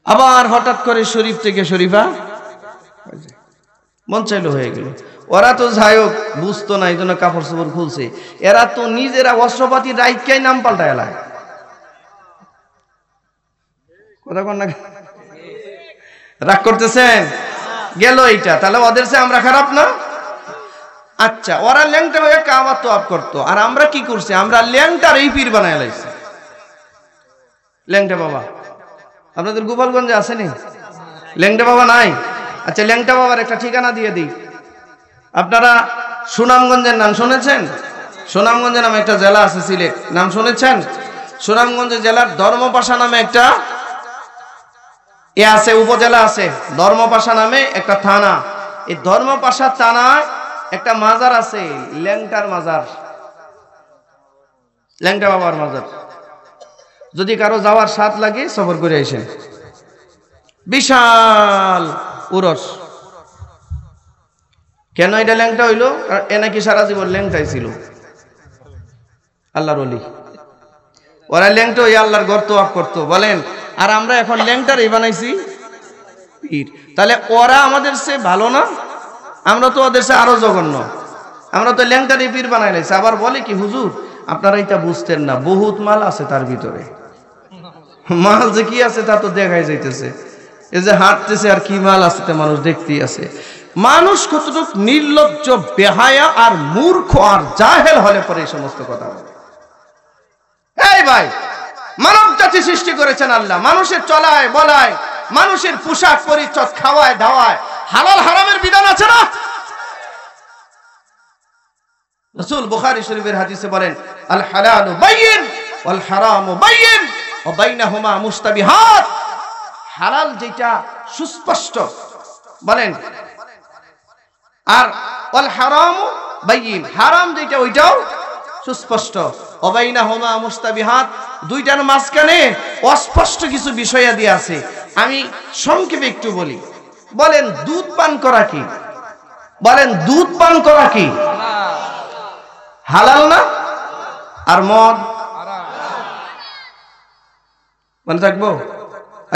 আবার হঠাৎ করে শরীফ থেকে শরীফা মন চাইলো হয়ে গেল। ওরা তো যাই হোক বুঝতো না, এই জন্য কাপড় চোপড় খুলছে। এরা তো নিজেরা অস্ত্রপাতি রাইকাই নাম পাল্টা এলায়। কথা কন না? রাগ করতেছেন? গেল এইটা, তাহলে ওদের চেয়ে আমরা খারাপ না? আচ্ছা, ওরা ল্যাংটা হয়ে কাবা তওয়াফ করতো, আর আমরা কি করছি? আমরা ল্যাংটার এই পীর বানায় লাইছি। ল্যাংটা বাবা আপনাদের গোপালগঞ্জে আসেনি? ল্যাংটা বাবা নাই? আচ্ছা, ল্যাংটা বাবার একটা ঠিকানা দিয়ে দিই। আপনারা সুনামগঞ্জের নাম শুনেছেন? সুনামগঞ্জে নামে একটা জেলা আছে সিলেট, নাম শুনেছেন? সুনামগঞ্জ জেলার ধর্মপাশা নামে একটা আছে, উপজেলা আছে। ধর্মপাশা নামে একটা থানা। এই ধর্মপাশা থানায় একটা মাজার আছে, ল্যাংটার মাজার, ল্যাংটা বাবার মাজার। যদি কারো যাওয়ার স্বাদ লাগে সফর করে আসেন, বিশাল উরস। কেন এটা ল্যাংটা হইলো? এ নাকি সারা জীবন ল্যাংটাই ছিল, আল্লাহর ওলি। ওরা ল্যাংটা হইয়া আল্লাহর ঘর তওয়াফ করতো, বলেন। আর আমরা এখন ল্যাংটারই বানাইছি পীর। তাহলে ওরা আমাদের চেয়ে ভালো না? আমরা তো ওদের চেয়ে আরো জঘন্য। আমরা তো ল্যাংটারই পীর বানাই লাইছি। আবার বলে কি, হুজুর আপনারা এটা বুঝতেন না, বহুত মাল আছে তার ভিতরে। মাল যে কি আছে তা তো দেখাই যাইতেছে। এই যে হাঁটতেছে আর কি মাল আছে তা মানুষ দেখতেই আছে। মানুষ কতটুক নির্লজ্জ, বেহায়া আর মূর্খ আর জাহেল হলে পরে এই সমস্ত কথা বলে। এই ভাই, মানব জাতি সৃষ্টি করেছেন আল্লাহ, মানুষের চলায় বলায়, মানুষের পোশাক পরিচ্ছদ, খাওয়ায় দাওয়ায় হালাল হারামের বিধান আছে না? রাসূল বুখারী শরীফের হাদিসে বলেন, আল হালালু বাইয়িন ওয়াল হারামু বাইয়িন ওয়া বাইনাহুমা মুস্তাবিহাত। হালাল যেটা সুস্পষ্ট, বলেন, আর ওয়াল হারামু বাইয়িন, হারাম যেটা ওইটাও সুস্পষ্ট। অবাইনাহুমা মুস্তাবিহাত, দুইটার মাঝখানে অস্পষ্ট কিছু বিষয়াদি আছে। আমি সংক্ষেপে একটু বলি। বলেন দুধ পান করা কি? বলেন দুধ পান করা কি? হালাল না? আর মদ মনে থাকবো?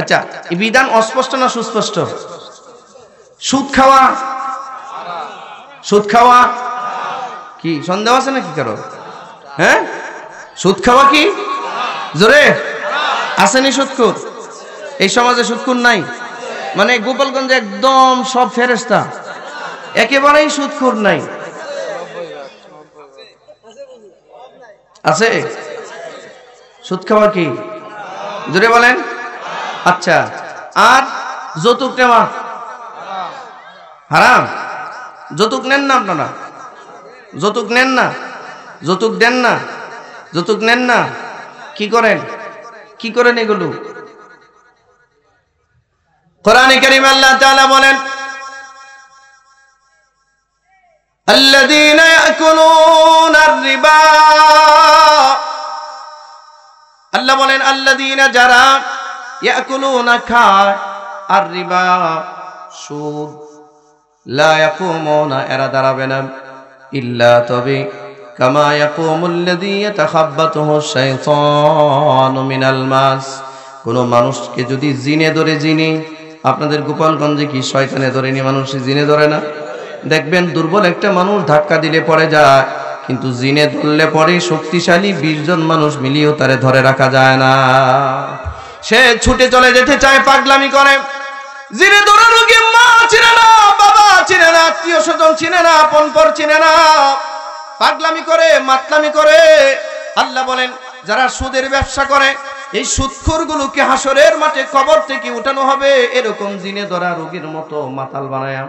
আচ্ছা, এই বিধান অস্পষ্ট না সুস্পষ্ট? সুদ খাওয়া, সুদ খাওয়া কি সন্দেহ আছে নাকি কারো? হ্যাঁ, সুদ খাওয়া কি জোরে আসেনি? সুদখোর এই সমাজে সুদখোর নাই? মানে গোপালগঞ্জে একদম সব ফেরেশতা, একেবারেই সুদখোর নাই? আছে? সুদ খাওয়া কি জোরে বলেন? আচ্ছা, আর যৌতুক নেওয়া হারাম? যৌতুক নেন না আপনারা? যৌতুক নেন না? যৌতুক দেন না? যৌতুক নেন না? কি করেন? কি করেন এগুলো? কোরআনে কারীমে আল্লাহ তাআলা বলেন, আল্লাযীনা ইয়াকুলুনার রিবা, আল্লাহ বলেন আল্লাযীনা, যারা ইয়াকুলুনা খায়, আর রিবা সুদ, লা ইয়াকুমুনা এরা দাঁড়াবে না, ইল্লা তবে কামা ইয়াকুমুল্লাযী ইয়াতাখাব্বাতুহু শাইতানু মিনাল মাস, কোন মানুষকে যদি জিনে ধরে, জিনে আপনাদের গোপালগঞ্জে কি শয়তানে ধরেনি? মানুষ জিনে ধরে না? দেখবেন দুর্বল একটা মানুষ ধাক্কা দিলে পড়ে যায়, কিন্তু জিনে ধরলে পরে শক্তিশালী 20 জন মানুষ মিলিয়েও তারে ধরে রাখা যায় না। সে ছুটে চলে যেতে চায়, পাগলামি করে। জিনে ধরা রোগী মা চিনে না, বাবা চিনে না, আত্মীয় স্বজন চিনে না, আপনপর চিনে না, পাগলামি করে, মাতলামি করে। আল্লাহ বলেন যারা সুদের ব্যবসা করে, এই সুদখোরগুলোকে হাসরের মাঠে কবর থেকে উঠানো হবে এরকম জিনে ধরা রোগীর মতো মাতাল বানায়া।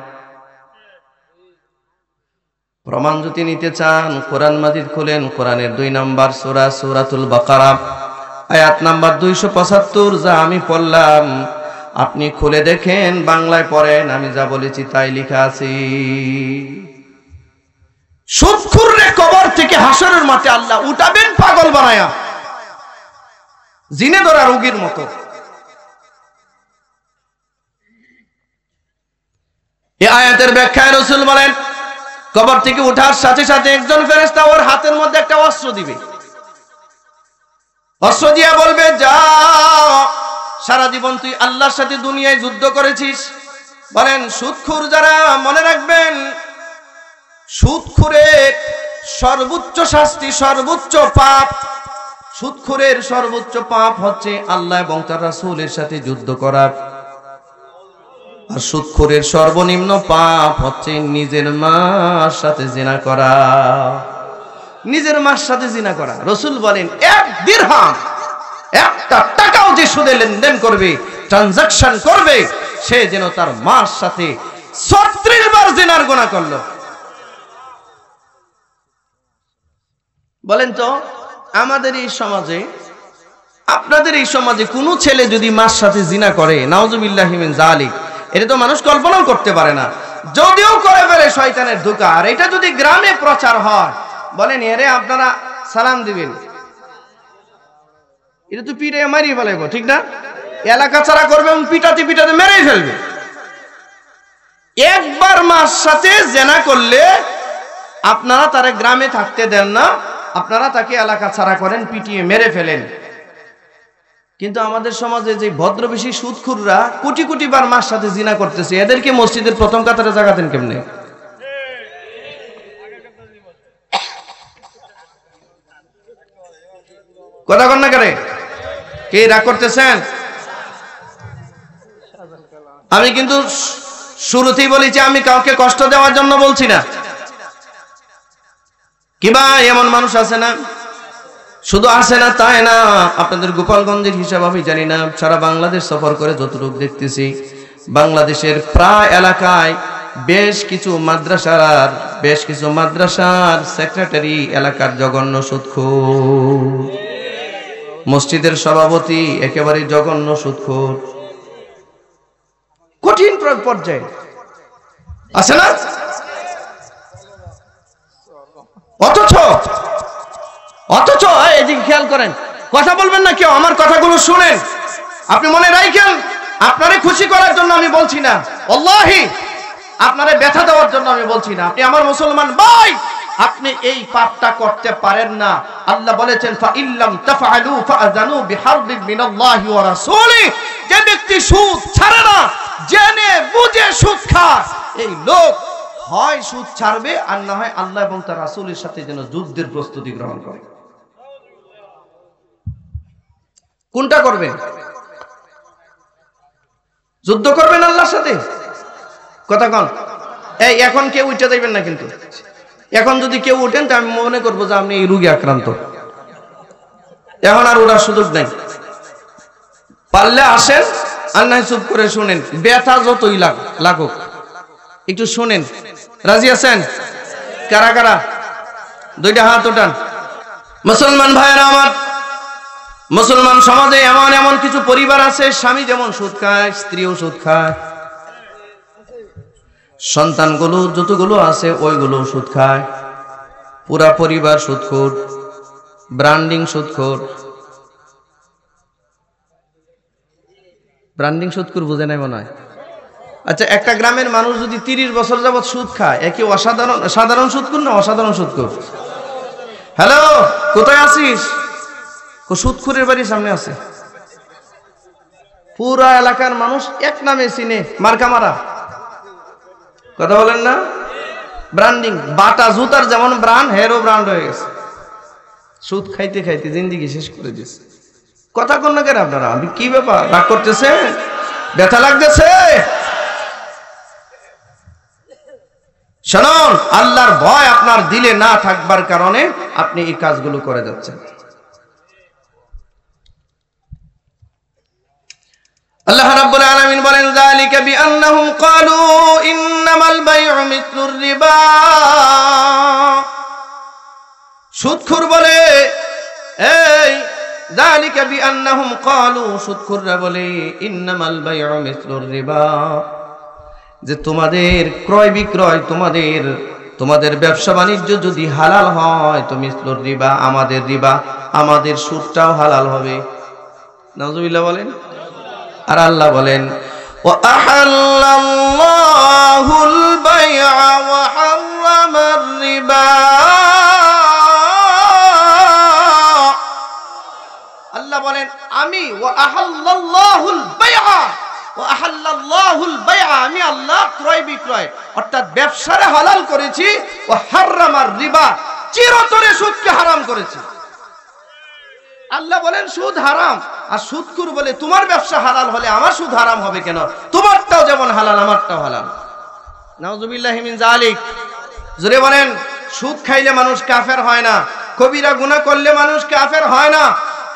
প্রমাণ যদি নিতে চান, কোরআন মাজিদ খুলেন, কোরআনের 2 নম্বর সূরা, সূরাতুল বাকারা, আয়াত নাম্বার 275, যা আমি পড়লাম আপনি খুলে দেখেন, বাংলায় পড়েন, আমি যা বলেছি তাই লেখা আছে। সুদখোররে কবর থেকে হাসরের মাঠে আল্লাহ উঠাবেন পাগল বানায়া, জিনে ধরা রোগীর মতো। এই আয়াতের ব্যাখ্যায় রাসূল বলেন, কবর থেকে ওঠার সাথে সাথে একজন ফেরেশতা ওর হাতের মধ্যে একটা অস্ত্র দিবে। অস্ত্র দিয়া বলবে, যা সারা জীবন তুই আল্লাহর সাথে দুনিয়ায় যুদ্ধ করেছিস। বলেন সুদখোর যারা, মনে রাখবেন সুদখোরের সর্বোচ্চ শাস্তি, সর্বোচ্চ পাপ, সুদখোরের সর্বোচ্চ পাপ হচ্ছে আল্লাহ এবং তার রাসূলের সাথে যুদ্ধ করা। আর সুদখোরের সর্বনিম্ন পাপ হচ্ছে নিজের মার সাথে জিনা করা। নিজের মার সাথে জিনা করা। রাসূল বলেন 1 দিরহাম, 1 টাকাও যে সুদে লেনদেন করবে, ট্রানজাকশন করবে, সে যেন তার মার সাথে 36 বার জিনার গুনাহ করলো। বলেন তো আমাদের এই সমাজে, আপনাদের এই সমাজে কোন ছেলে যদি মার সাথে জিনা করে, নাউজুবিল্লাহি মিন যালিক, এটা তো মানুষ কল্পনাও করতে পারে না। যদিও করে ফেলে শয়তানের ধোঁকা। আর এটা যদি গ্রামে প্রচার হয়, বলেন এরে আপনারা সালাম দিবেন, এটা তো পিটে মারিয়ে ফেলাইব, ঠিক না? এলাকা ছাড়া করবে এবং পিটাতে পিটাতে মেরেই ফেলবে। একবার মার সাথে জেনা করলে আপনারা তারা গ্রামে থাকতে দেন না, আপনারা তাকে এলাকা ছাড়া করেন, পিটিয়ে মেরে ফেলেন। কিন্তু আমাদের সমাজে যে ভদ্রবেশী সুদখোররা কোটি কোটি বার মার সাথে জিনা করতেছে, এদেরকে মসজিদের প্রথম কাতারে জাগাতেন কেমনে? কথা কন না করে, কে রাগ করতেছেন? আমি কিন্তু শুরুতেই বলেছি, আমি কাউকে কষ্ট দেওয়ার জন্য বলছি না। কিবা এমন মানুষ আছে না, শুধু আসে না তাই না, আপনাদের গোপালগঞ্জের হিসাব আমি জানি না, সারা বাংলাদেশ সফর করে যতটুকু দেখতেছি, বাংলাদেশের প্রায় এলাকায় বেশ কিছু মাদ্রাসার সেক্রেটারি এলাকার জঘন্য সুদখোর, মসজিদের সভাপতি একেবারে জঘন্য সুদখোর, কঠিন পর্যায়ে আছে না? অথচ এদিকে খেয়াল করেন, কথা বলবেন না কেউ, আমার কথাগুলো শুনেন, আপনি মনে রাখেন, আপনারে খুশি করার জন্য আমি বলছি না, আল্লাহি আপনারে ব্যথা দেওয়ার জন্য আমি বলছি না। আপনি আমার মুসলমান ভাই, আপনি এই পাপটা করতে পারেন না। আল্লাহ বলেছেন ফা ইল্লাম তাফআলু ফাআযানু বিহারবিন মিনাল্লাহি ওয়া রাসূলিহি, যে ব্যক্তি সুদ ছাড়ে না, জেনে বুঝে সুদ খায়, এই লোক হয় সুদ ছাড়বে আর না হয় আল্লাহ এবং তার রাসূলের সাথে যেন যুদ্ধের প্রস্তুতি গ্রহণ করে। কোনটা করবেন? যুদ্ধ করবেন আল্লাহর সাথে? কথা কন। এই এখন কেউ উঠে যাইবেন না কিন্তু। এখন যদি কেউ উঠেন তো আমি মনে করবো যে আপনি এই রোগে আক্রান্ত। এখন আর ওরা সুযোগ নাই। পারলে আসেন আর নাই চুপ করে শুনেন, ব্যথা যতই লাগুক একটু শুনেন। রাজি আছেন? কারা কারা? দুইটা হাত ওঠান। মুসলমান ভাইয়েরা আমার, মুসলমান সমাজে এমন এমন কিছু পরিবার আছে, স্বামী যেমন সুদ খায়, স্ত্রীও সুদ খায়, সন্তানগুলো যতগুলো আছে ওইগুলো সুদ খায়, পুরা পরিবার সুদখোর, ব্র্যান্ডিং সুদখোর। ব্র্যান্ডিং সুদখোর বুঝে নাই মনে হয়? আচ্ছা, একটা গ্রামের মানুষ যদি 30 বছর যাবত সুদ খায়, একে সাধারণ সুদখোর না অসাধারণ সুদখোর? হ্যালো, কোথায় আছিস? সুদখোরের বাড়ির সামনে আছে। পুরা এলাকার মানুষ এক নামে চিনে, মার্কা মারা। কথা বলেন না? ব্র্যান্ডিং, বাটা জুতার যেমন ব্র্যান্ড, হেরও ব্র্যান্ড হয়ে গেছে। সুদ খাইতে খাইতে জিন্দিগি শেষ করে দিয়েছে। কথা কোন না কেন আপনারা? আমি কি ব্যাপার, রাগ করতেছে? ব্যথা লাগতেছে? শুনুন, আল্লাহর ভয় আপনার দিলে না থাকবার কারণে আপনি এই কাজগুলো করে যাচ্ছেন। আল্লাহ রাব্বুল আলামিন বলেন যালিকা বিআন্নাহুম ক্বালু ইন্নামাল বাইউ মিসলুর রিবা। সুদখোর বলে, এই যালিকা বিআন্নাহুম ক্বালু, সুদখোররা বলে ইন্নামাল বাইউ মিসলুর রিবা, যে তোমাদের ক্রয় বিক্রয়, তোমাদের ব্যবসা বাণিজ্য যদি হালাল হয় তো মিসলুর রিবা, আমাদের রিবা, আমাদের সুদটাও হালাল হবে। নাউজুবিল্লাহ বলেন। আর আল্লাহ বলেন ওয়া আহাল্লাল্লাহুল বাই'a ওয়া হারামার রিবা। আল্লাহ বলেন আমি ওয়া আহাল্লাল্লাহুল বাই'a ওয়া আহাল্লাল্লাহুল বাই'a, আমি আল্লাহ ক্রয় বিক্রয় অর্থাৎ ব্যবসারে হালাল করেছি, ওয়া হারামার রিবা, চিরতরে সুদকে হারাম করেছি। আল্লাহ বলেন সুদ হারাম, আর সুদখোর বলে তোমার ব্যবসা হালাল হলে আমার সুদ হারাম হবে কেন? তোমারটাও যেমন হালাল আমারটাও হালাল। নাউজুবিল্লাহি মিন যালিক। জোরে বলেন। সুদ খাইলে মানুষ কাফের হয় না, কবিরা গুনাহ করলে মানুষ কাফের হয় না,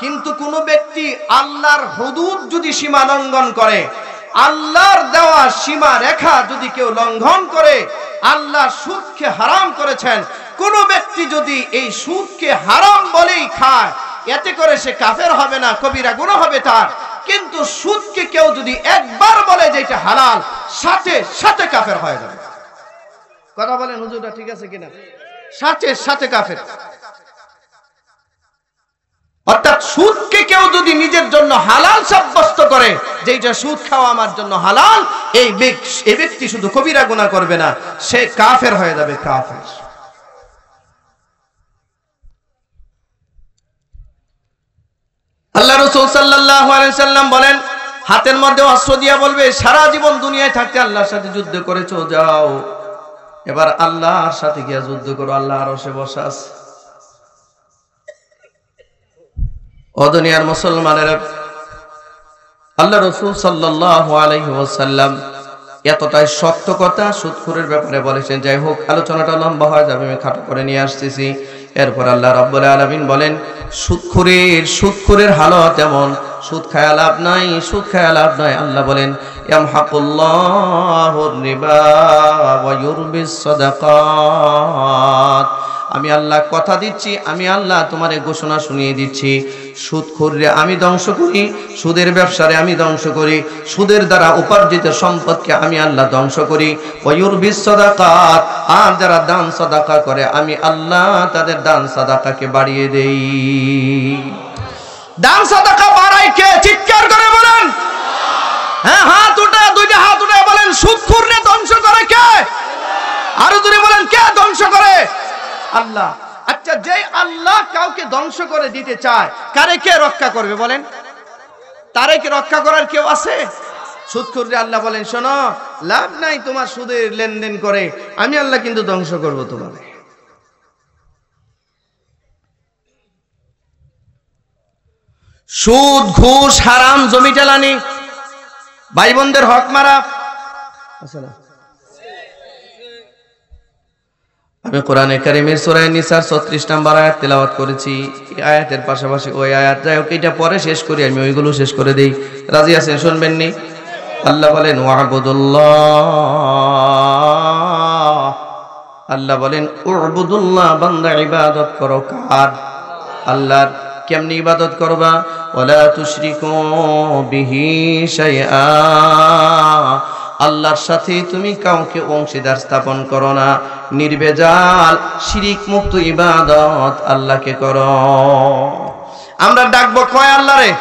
কিন্তু কোন ব্যক্তি আল্লাহর হুদুদ যদি সীমা লঙ্ঘন করে, আল্লাহর দেওয়া সীমা রেখা যদি কেউ লঙ্ঘন করে, আল্লাহ সুদকে হারাম করেছেন, কোন ব্যক্তি যদি এই সুদকে হারাম বলেই খায়, এতে করে সে কাফের হবে না, কবিরা গুনাহ হবে তার। কিন্তু সুদকে কেউ যদি একবার বলে যে এটা হালাল, সাথে সাথে কাফের হয়ে যাবে। কথা বলেন হুজুরটা ঠিক আছে কিনা? সাথে সাথে কাফের। অর্থাৎ সুদকে কেউ যদি নিজের জন্য হালাল সাব্যস্ত করে যে এটা সুদ খাওয়া আমার জন্য হালাল, এই ব্যক্তি শুধু কবিরা গুনাহ করবে না, সে কাফের হয়ে যাবে, কাফের। আল্লাহ রাসূল সাল্লাল্লাহু আলাইহি সাল্লাম বলেন, হাতের মধ্যে অস্ত্র দিয়া বলবে সারা জীবন দুনিয়ায় থাকতে আল্লাহর সাথে যুদ্ধ করেছো, যাও এবার আল্লাহর সাথে গিয়া যুদ্ধ করো, আল্লাহ আরশে বসা আছে। ও দুনিয়ার মুসলমানেরা, আল্লাহ রাসূল সাল্লাল্লাহু আলাইহি ওয়াসাল্লাম এতটাই শক্ত কথা সুদখোরের ব্যাপারে বলেছেন। যাই হোক, আলোচনাটা লম্বা হয়ে যাবে, আমি খাটো করে নিয়ে আসতেছি। এরপর আল্লাহ রাব্বুল আলামিন বলেন সুদখোরের হালত এমন, সুদ খায়া লাভ নাই, সুদ খায়া লাভ নাই। আল্লাহ বলেন ইয়ামহাকুল্লাহুর রিবা ওয়া ইউরবিস সাদাকাত, আমি আল্লাহ কথা দিচ্ছি, আমি আল্লাহ তোমারে ঘোষণা শুনিয়ে দিচ্ছি, সুদখোররে আমি ধ্বংস করি, সুদের ব্যবসারে আমি ধ্বংস করি, সুদের দ্বারা উপার্জিত সম্পদকে আমি আল্লাহ ধ্বংস করি। ওয়ুরবিস সাদাকাত, আর যারা দান সাদাকা করে আমি আল্লাহ তাদের দান সাদাকাকে বাড়িয়ে দেই। দান সাদাকা বাড়ায় কে? চিৎকার করে বলেন। হ্যাঁ, হাত উঠে, দুইটা হাত উঠে বলেন, সুদখোররে ধ্বংস করে কে? আরো জোরে বলেন, কে ধ্বংস করে? আল্লাহ। আচ্ছা, যে আল্লাহ কাউকে ধ্বংস করে দিতে চায়, কারে কে রক্ষা করবে বলেন? তারে কি রক্ষা করার কেউ আছে? সুদখোররে আল্লাহ বলেন, শোনো, লাভ নাই তোমার সুদের লেনদেন করে, আমি আল্লাহ কিন্তু ধ্বংস করব তোমারে। সুদ, ঘুষ, হারাম, জমি টেলানি, ভাই বোনদের হক মারা। আমি কোরআনে কারিমের সূরা নিসার 36 নম্বর আয়াত তেলাওয়াত করেছি। এই আয়াতের পাশাপাশি ওই আয়াত, যাই হোক এটা পরে শেষ করি, আমি ওইগুলো শেষ করে দেই। রাজি আছেন? শুনবেন নি? আল্লাহ বলেন ওয়াবুদুল্লাহ, আল্লাহ বলেন উবুদুল্লাহ, বান্দা ইবাদত করো কার? আল্লাহর। কেমনি ইবাদত করবা? ওয়ালা তুশরিকু বিহি শাইআ, আল্লাহর সাথে তুমি কাউকে অংশীদার স্থাপন করো না, নির্ভেজাল শিরিক মুক্ত ইবাদত আল্লাহকে করো। আমরা ডাকবো কয় আল্লাহরে?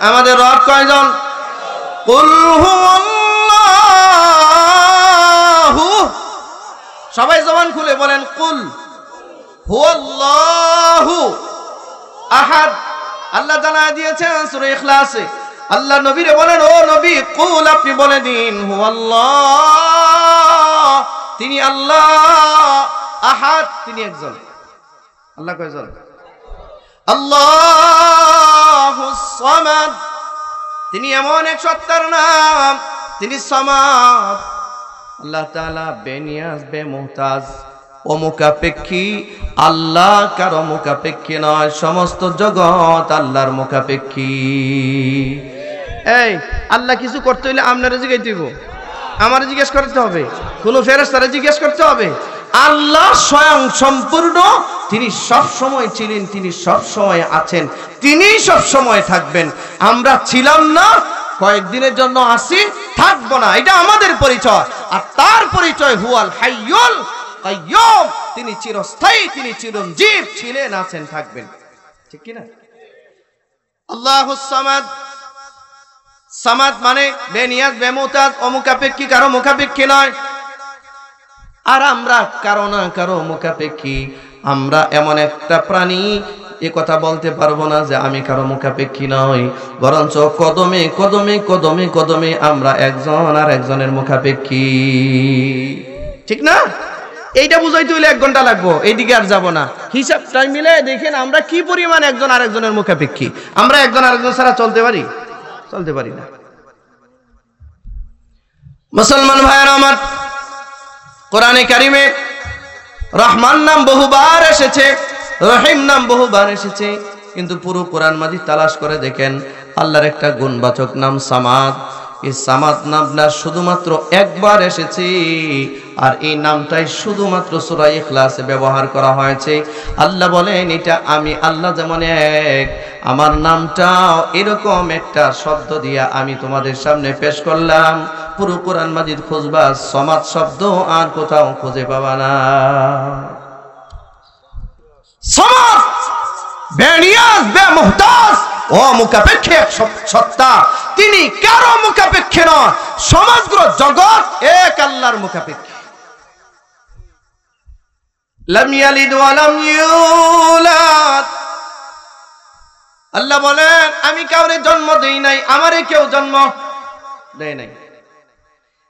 আমাদের রব কয়জন? কুল হুয়াল্লাহু, সবাই জবান খুলে বলেন কুল হুয়াল্লাহু আহাদ। আল্লাহ জানায় দিয়েছেন সূরা ইখলাসে, আল্লাহ নবীরে বলেন, ও নবী, কুল, আপনি বলে দিন, হুয়াল্লাহ, তিনি আল্লাহ, আহাদ, তিনি একজন। আল্লাহ কয়জন? আল্লাহুস সামাদ, তিনি এমন এক সত্তার নাম, তিনি সামাদ। আল্লাহ তাআলা বেনিয়াজ, বেমুহতাজ, অমুখাপেক্ষী। আল্লাহ কারো মুখাপেক্ষী নয়, সমস্ত জগৎ আল্লাহর মুখাপেক্ষী। এই আল্লাহ কিছু করতে হইলে আপনারা জিজ্ঞেস দিব, আমার জিজ্ঞেস করতে হবে, কোন ফেরেশতারে জিজ্ঞেস করতে হবে? আল্লাহ স্বয়ং সম্পূর্ণ, তিনি সব সময় ছিলেন, তিনি সব সময় আছেন, তিনি সব সময় থাকবেন। আমরা ছিলাম না, কয়েকদিনের জন্য আসি, থাকবো না, এটা আমাদের পরিচয়। আর তার পরিচয় হুয়াল হাইয়ুল কাইয়্যুম, তিনি চিরস্থায়ী, তিনি চিরঞ্জীব, ছিলেন, আছেন, থাকবেন। ঠিক কি না? আল্লাহুস সামাদ, সামাদ মানে বেনিয়াজ, বেমুহতাজ, অমুখাপেক্ষী, কারো মুখাপেক্ষী নয়। আর আমরা কারো না কারো মুখাপেক্ষী। আমরা এমন একটা প্রাণী, এ কথা বলতে পারবো না যে আমি কারো মুখাপেক্ষী নই, বরঞ্চ কদমে কদমে কদমে কদমে আমরা একজন আর একজনের মুখাপেক্ষী। ঠিক না? এইটা বুঝাইতে হইলে 1 ঘন্টা লাগবো, এইদিকে আর যাব না। হিসাবটা মিলে দেখেন আমরা কি পরিমাণ একজন আরেকজনের মুখাপেক্ষী। আমরা একজন আরেকজন ছাড়া চলতে পারি? চলতে পারি না। মুসলমান ভাইয়েরা আমার, কোরআনে কারিমে রহমান নাম বহুবার এসেছে, রহিম নাম বহুবার এসেছে, কিন্তু পুরো কোরআন মাজিদ তালাশ করে দেখেন আল্লাহর একটা গুণবাচক নাম সামাদ। এই সামাদ নামটা শুধুমাত্র একবার এসেছে, আর এই নামটাই শুধুমাত্র সূরা ইখলাসে ব্যবহার করা হয়েছে। আল্লাহ বলেন, এটা আমি আল্লাহ যেমন এক, আমার নামটাও এরকম একটা শব্দ দিয়া আমি তোমাদের সামনে পেশ করলাম। পুরো কোরআন মাজিদ খুঁজবা, সামাদ শব্দ আর কোথাও খুঁজে পাবা না। সামাদ বেনিয়াজ, বেমুহতাজ, অমুখাপেক্ষী এক সত্তা, তিনি কারো মুখাপেক্ষী নয়, সমগ্র জগৎ এক আল্লাহর মুখাপেক্ষী। লাম ইয়ালিদ ওয়া লাম ইউলাদ, আল্লাহ বলেন আমি কাউরে জন্ম দেই নাই, আমারে কেউ জন্ম দেয় নাই।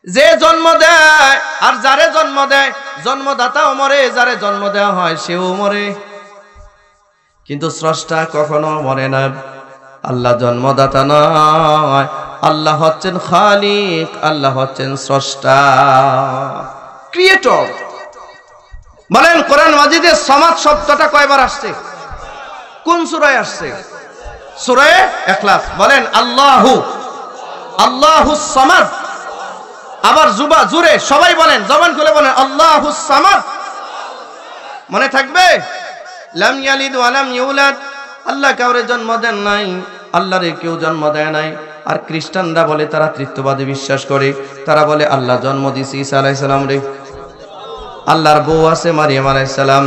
যে জন্ম দেয় আর যারে জন্ম দেয়, জন্মদাতাও মরে, যারে জন্ম দেওয়া হয় সেও মরে, কিন্তু স্রষ্টা কখনো মরে না। আল্লাহ জন্মদাতা নয়, আল্লাহ হচ্ছেন খালিক, আল্লাহ হচ্ছেন স্রষ্টা, ক্রিয়েটর। বলেন কোরআন মাজিদে সামাদ শব্দটা কয়বার আসছে? কোন সূরায় আসছে? সূরা ইখলাস। বলেন আল্লাহু, আল্লাহুস সামাদ। আবার জুবা জুরে সবাই বলেন, জবান খুলে বলেন আল্লাহুস সামাদ। মনে থাকবে? লাম ইয়ালিদ ওয়া লাম ইউলাদ, আল্লাহ কাউরে জন্ম দেন নাই, আল্লাহরে কেউ জন্ম দেয় নাই। আর খ্রিস্টানরা বলে তারা তৃতীয়বাদে বিশ্বাস করে, তারা বলে আল্লাহ জন্ম দিয়েছে ঈসা আলাইহিস সালাম রে, আল্লাহর বউ আছে মারিয়াম আলাইহিস সালাম।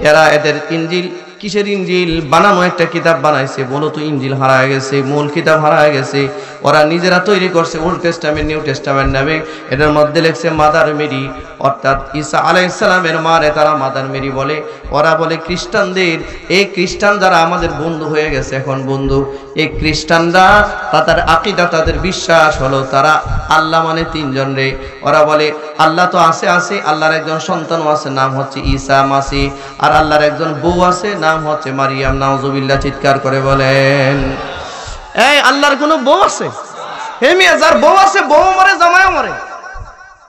এরা এদের ইনজিল, কিসের ইনজিল? বানানো একটা কিতাব বানাইছে, বলো তো ইনজিল হারায় গেছে, মূল কিতাব হারায় গেছে। ওরা নিজেরা তৈরি করছে ওল্ড টেস্টামেন্ট নিউ টেস্টামেন্ট নামে। এটার মধ্যে লেখছে মাদার মেরি, অর্থাৎ ঈসা আলাইহিস সালামের মারে তারা মাদার মেরি বলে। ওরা বলে খ্রিস্টানদের, এই খ্রিস্টান যারা আমাদের বন্ধু হয়ে গেছে এখন বন্ধু, এই খ্রিস্টানরা তাদের আকীদা, তাদের বিশ্বাস হলো তারা আল্লাহ মানে তিনজন রে। ওরা বলে আল্লাহ তো আছে, আল্লাহর একজন সন্তানও আছে, নাম হচ্ছে ঈসা মাসিহ, আর আল্লাহর একজন বউ আছে, নাম হচ্ছে মারিয়াম। নাউজুবিল্লাহ, চিৎকার করে বলেন এই আল্লাহর কোনো বউ আছে? হে মিয়া, যার বউ আছে বউ মরে, জামাইও মরে,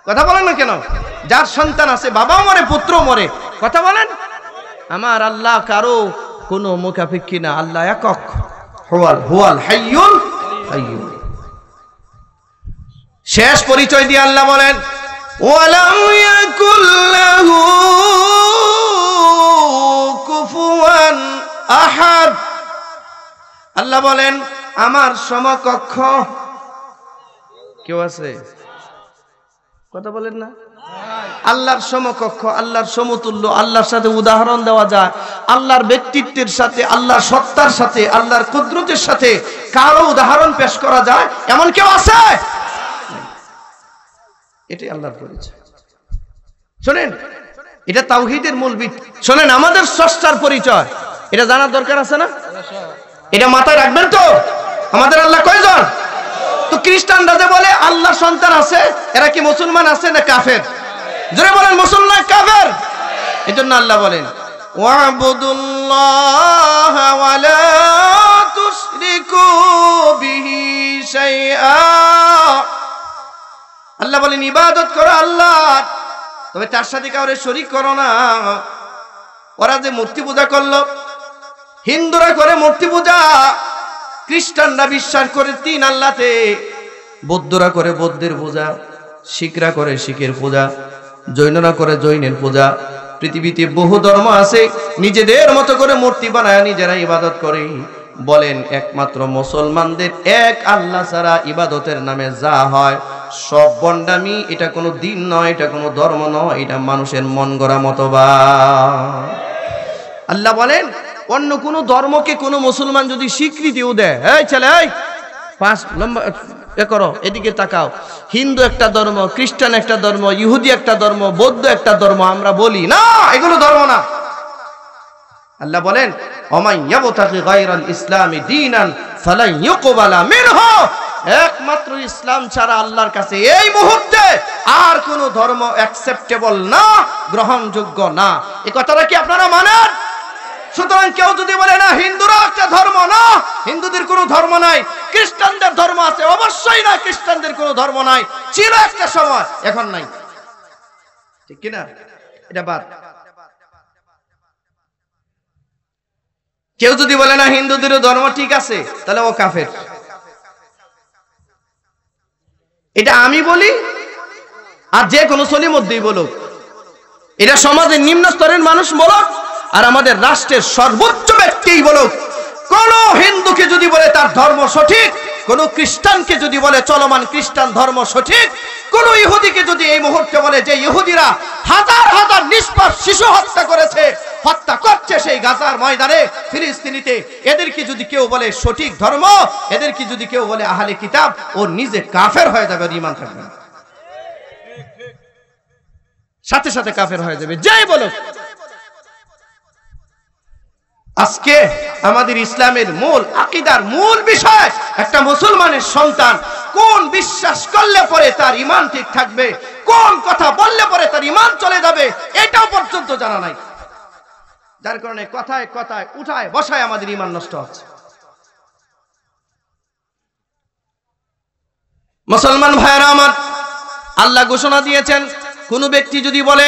কথা বলেন না কেন? যার সন্তান আছে বাবাও মরে, পুত্রও মরে, কথা বলেন। আমার আল্লাহ কারো কোনো মুখাপেক্ষী না, আল্লাহ একক, হুয়াল হাইয়ুল কাইয়্যুম। শেষ পরিচয় দিয়ে আল্লাহ বলেন ওয়ালাম ইয়াকুল লাহু কুফুয়ান আহাদ। আল্লাহ বলেন আমার সমকক্ষ কেউ আছে? কথা বলেন না। আল্লাহর সমকক্ষ, আল্লাহর সমতুল্য, আল্লাহর সাথে উদাহরণ দেওয়া যায়, আল্লাহর ব্যক্তিত্বের সাথে, আল্লাহর সত্তার সাথে, আল্লাহর কুদরতের সাথে কারো উদাহরণ পেশ করা যায় এমন কেউ আছে? এটাই আল্লাহর পরিচয়। শোনেন, এটা তাওহীদের মূল ভিত্তি। শোনেন, আমাদের স্রষ্টার পরিচয় এটা জানার দরকার আছে না? এটা মাথায় রাখবেন তো। আমাদের আল্লাহ কয়জন? তো খ্রিস্টানরা যে বলে আল্লাহর সন্তান আছে, এরা কি মুসলমান আছে না কাফের? জোরে বলেন, মুসলমান কাফের। এজন্য আল্লাহ বলেন ওয়াবুদুল্লাহ ওয়া লা তুশরিকু বিহি শাইআ। আল্লাহ বলেন ইবাদত করো আল্লাহর, তবে তার সাথে কাউরে শরীক করো না। ওরা যে মূর্তি পূজা করলো, হিন্দুরা করে মূর্তি পূজা, খ্রিস্টানরা বিশ্বাস করে তিন আল্লাহতে, বৌদ্ধরা করে বৌদ্ধের পূজা, শিখরা করে শিখের পূজা, জৈনরা করে জৈনের পূজা। পৃথিবীতে বহু ধর্ম আছে, নিজেদের মতো করে মূর্তি বানায় নিজেরা ইবাদত করে। বলেন একমাত্র মুসলমানদের এক আল্লাহ ছাড়া ইবাদতের নামে যা হয় সব বন্ডামি। এটা কোনো দিন নয়, এটা কোনো ধর্ম নয়, এটা মানুষের মন গড়া মতবাদ। আল্লাহ বলেন অন্য কোনো ধর্মকে কোনো মুসলমান যদি স্বীকৃতিও দেয়, এই ছেলে এই পাঁচ লম্বা করো, এদিকে তাকাও, হিন্দু একটা ধর্ম, খ্রিস্টান একটা ধর্ম, ইহুদি একটা ধর্ম, বৌদ্ধ একটা ধর্ম, আমরা বলি না এগুলো ধর্ম না। আল্লাহ বলেন ওমাই ইয়াবতাগি গায়রাল ইসলামি দীনান ফালান ইউকবালা মিনহু। একমাত্র ইসলাম ছাড়া আল্লাহর কাছে এই মুহূর্তে আর কোন ধর্ম অ্যাকসেপ্টেবল না, গ্রহণযোগ্য না। এই কথাটা কি আপনারা মানেন? সুতরাং কেউ যদি বলে না হিন্দুরা একটা ধর্ম, না, হিন্দুদের কোনো ধর্ম নাই, খ্রিস্টানদের ধর্ম আছে, অবশ্যই না, খ্রিস্টানদের কোনো ধর্ম নাই, ছিল একটা সময়, এখন নাই, ঠিক কিনা? এটা বাদ। কেউ যদি বলে না হিন্দুদের ধর্ম ঠিক আছে, তাহলে ও কাফের। এটা আমি বলি আর যে কোনো সলির মধ্যেই বলুক, এটা সমাজের নিম্ন স্তরের মানুষ বলুক আর আমাদের রাষ্ট্রের সর্বোচ্চ ব্যক্তিই বলুক, কোন হিন্দুকে যদি বলে তার ধর্ম সঠিক, কোন খ্রিস্টানকে যদি বলে চলমান খ্রিস্টান ধর্ম সঠিক, কোন ইহুদিকে যদি এই মুহূর্তে বলে যে ইহুদিরা হাজার হাজার নিষ্পাপ শিশু হত্যা করেছে, হত্যা করছে সেই গাজার ময়দানে ফিলিস্তিনিতে, এদেরকে যদি কেউ বলে সঠিক ধর্ম, এদেরকে যদি কেউ বলে আহলে কিতাব, ও নিজে কাফের হয়ে যাবে, ঈমান থাকবে না, সাথে সাথে কাফের হয়ে যাবে, যাই বলো। আজকে আমাদের ইসলামের মূল আকীদার মূল বিষয়, একটা মুসলমানের সন্তান কোন বিশ্বাস করলে পরে তার ঈমান ঠিক থাকবে, কোন কথা বললে পরে তার ঈমান চলে যাবে, এটাও পর্যন্ত জানা নাই। যার কারণে কথায় কথায় উঠায় বসায় আমাদের ঈমান নষ্ট হচ্ছে। মুসলমান ভাইরা আমার, আল্লাহ ঘোষণা দিয়েছেন, কোন ব্যক্তি যদি বলে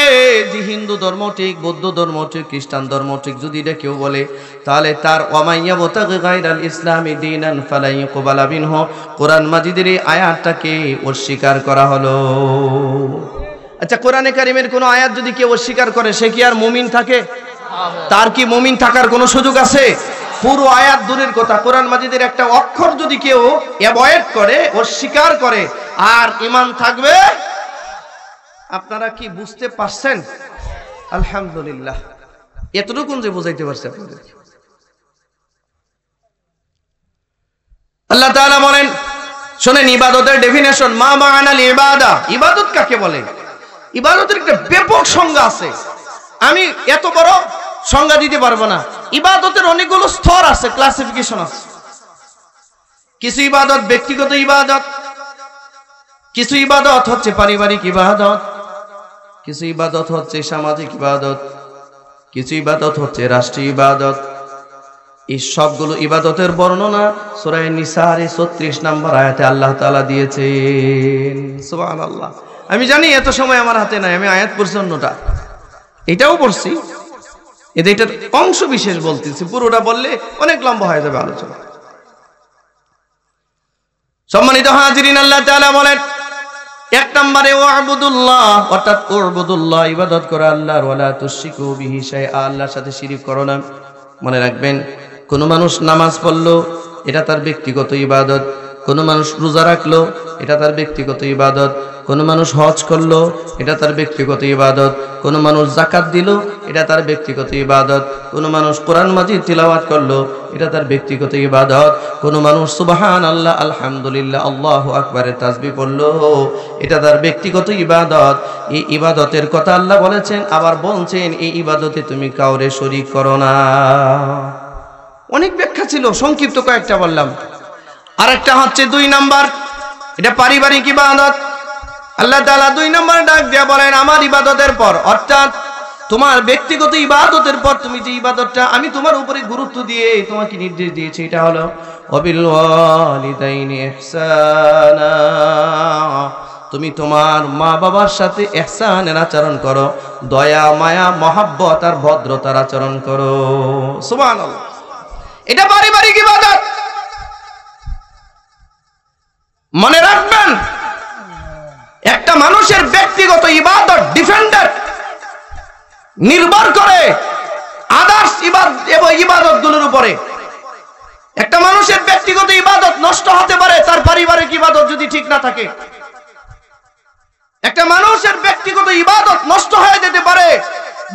যে হিন্দু ধর্ম ঠিক, বৌদ্ধ ধর্ম ঠিক, খ্রিস্টান ধর্ম ঠিক, যদি এটা কেউ বলে, তাহলে তার ওয়ামাইয়া বতাগি গায়রাল ইসলামি দীনান ফালা ইউকবালা মিনহু, কোরআন মাজিদের এই আয়াতটাকে অস্বীকার করা হলো। আচ্ছা, কোরআনে কারিমের কোনো আয়াত যদি কেউ অস্বীকার করে সে কি আর মুমিন থাকে? তার কি মুমিন থাকার কোনো সুযোগ আছে? পুরো আয়াত দূরের কথা, কোরআন মাজিদের একটা অক্ষর যদি কেউ অ্যাভয়েড করে, অস্বীকার করে, আর ঈমান থাকবে। আপনারা কি বুঝতে পারছেন? আলহামদুলিল্লাহ, এতটুকু যে বুঝাইতে পারছে আপনাদের। আল্লাহ তাআলা বলেন, শুনেন ইবাদতের ডেফিনেশন, মা মা'নাল ইবাদা, ইবাদত কাকে বলে? ইবাদতের একটা ব্যাপক সংজ্ঞা আছে, আমি এত বড় সংজ্ঞা দিতে পারবো না। ইবাদতের অনেকগুলো স্তর আছে, ক্লাসিফিকেশন আছে। কিছু ইবাদত ব্যক্তিগত ইবাদত, কিছু ইবাদত হচ্ছে পারিবারিক ইবাদত, কিছু ইবাদত হচ্ছে সামাজিক ইবাদত, কিছু ইবাদত হচ্ছে রাষ্ট্রীয় ইবাদত। এই সবগুলো ইবাদতের বর্ণনা সূরা নিসার 36 নম্বর আয়াতে আল্লাহ তাআলা দিয়েছেন। সুবহানাল্লাহ। আমি জানি এত সময় আমার হাতে নাই, আমি আয়াত পড়ছি অন্যটা, এটাও পড়ছি, এটার অংশ বিশেষ বলতেছি, পুরোটা বললে অনেক লম্বা হয়ে যাবে আলোচনা। সম্মানিত হাজিরিন, আল্লাহ তাআলা বলেন 1 নম্বরে ওয়াবুদুল্লাহ, অর্থাৎ উবুদুল্লাহ, ইবাদত করো আল্লাহর, ওয়ালা তুশরিকু বিহি শাইআ, আল্লাহর সাথে শিরক করো না। মনে রাখবেন, কোন মানুষ নামাজ পড়লো এটা তার ব্যক্তিগত ইবাদত, কোন মানুষ রোজা রাখলো এটা তার ব্যক্তিগত ইবাদত, কোন মানুষ হজ করলো এটা তার ব্যক্তিগত ইবাদত, কোন মানুষ যাকাত দিল এটা তার ব্যক্তিগত ইবাদত, কোন মানুষ কোরআন মাজিদ তিলাওয়াত করলো এটা তার ব্যক্তিগত ইবাদত, কোন মানুষ সুবহানাল্লাহ, আলহামদুলিল্লাহ, আল্লাহু আকবারের তাসবিহ পড়লো এটা তার ব্যক্তিগত ইবাদত। এই ইবাদতের কথা আল্লাহ বলেছেন, আবার বলছেন এই ইবাদতে তুমি কাউরে শরীক করো না। অনেক ব্যাখ্যা ছিল, সংক্ষিপ্ত কয়েকটা বললাম। আরেকটা হচ্ছে 2 নাম্বার, এটা পারিবারিক ইবাদত। আল্লাহ তাআলা 2 নম্বরে ডাক দিয়া বলেন, আমার ইবাদতের পর, অর্থাৎ তোমার ব্যক্তিগত ইবাদতের পর তুমি যে ইবাদতটা আমি তোমার উপরে গুরুত্ব দিয়ে তোমাকে নির্দেশ দিয়েছি, এটা হলো ওয়াবিল ওয়ালিদাইনি ইহসানা, তুমি তোমার মা বাবার সাথে ইহসানের আচরণ করো, দয়া মায়া মহব্বত আর ভদ্রতার আচরণ করো। সুবহানাল্লাহ, এটা পারিবারিক ইবাদত। মনে রাখবেন, একটা মানুষের ব্যক্তিগত ইবাদত ডিফেন্ডেড নির্ভর করে আদার্স ইবাদত গুলোর উপরে। একটা মানুষের ব্যক্তিগত ইবাদত নষ্ট হতে পারে তার পারিবারিক ইবাদত যদি ঠিক না থাকে। একটা মানুষের ব্যক্তিগত ইবাদত নষ্ট হয়ে যেতে পারে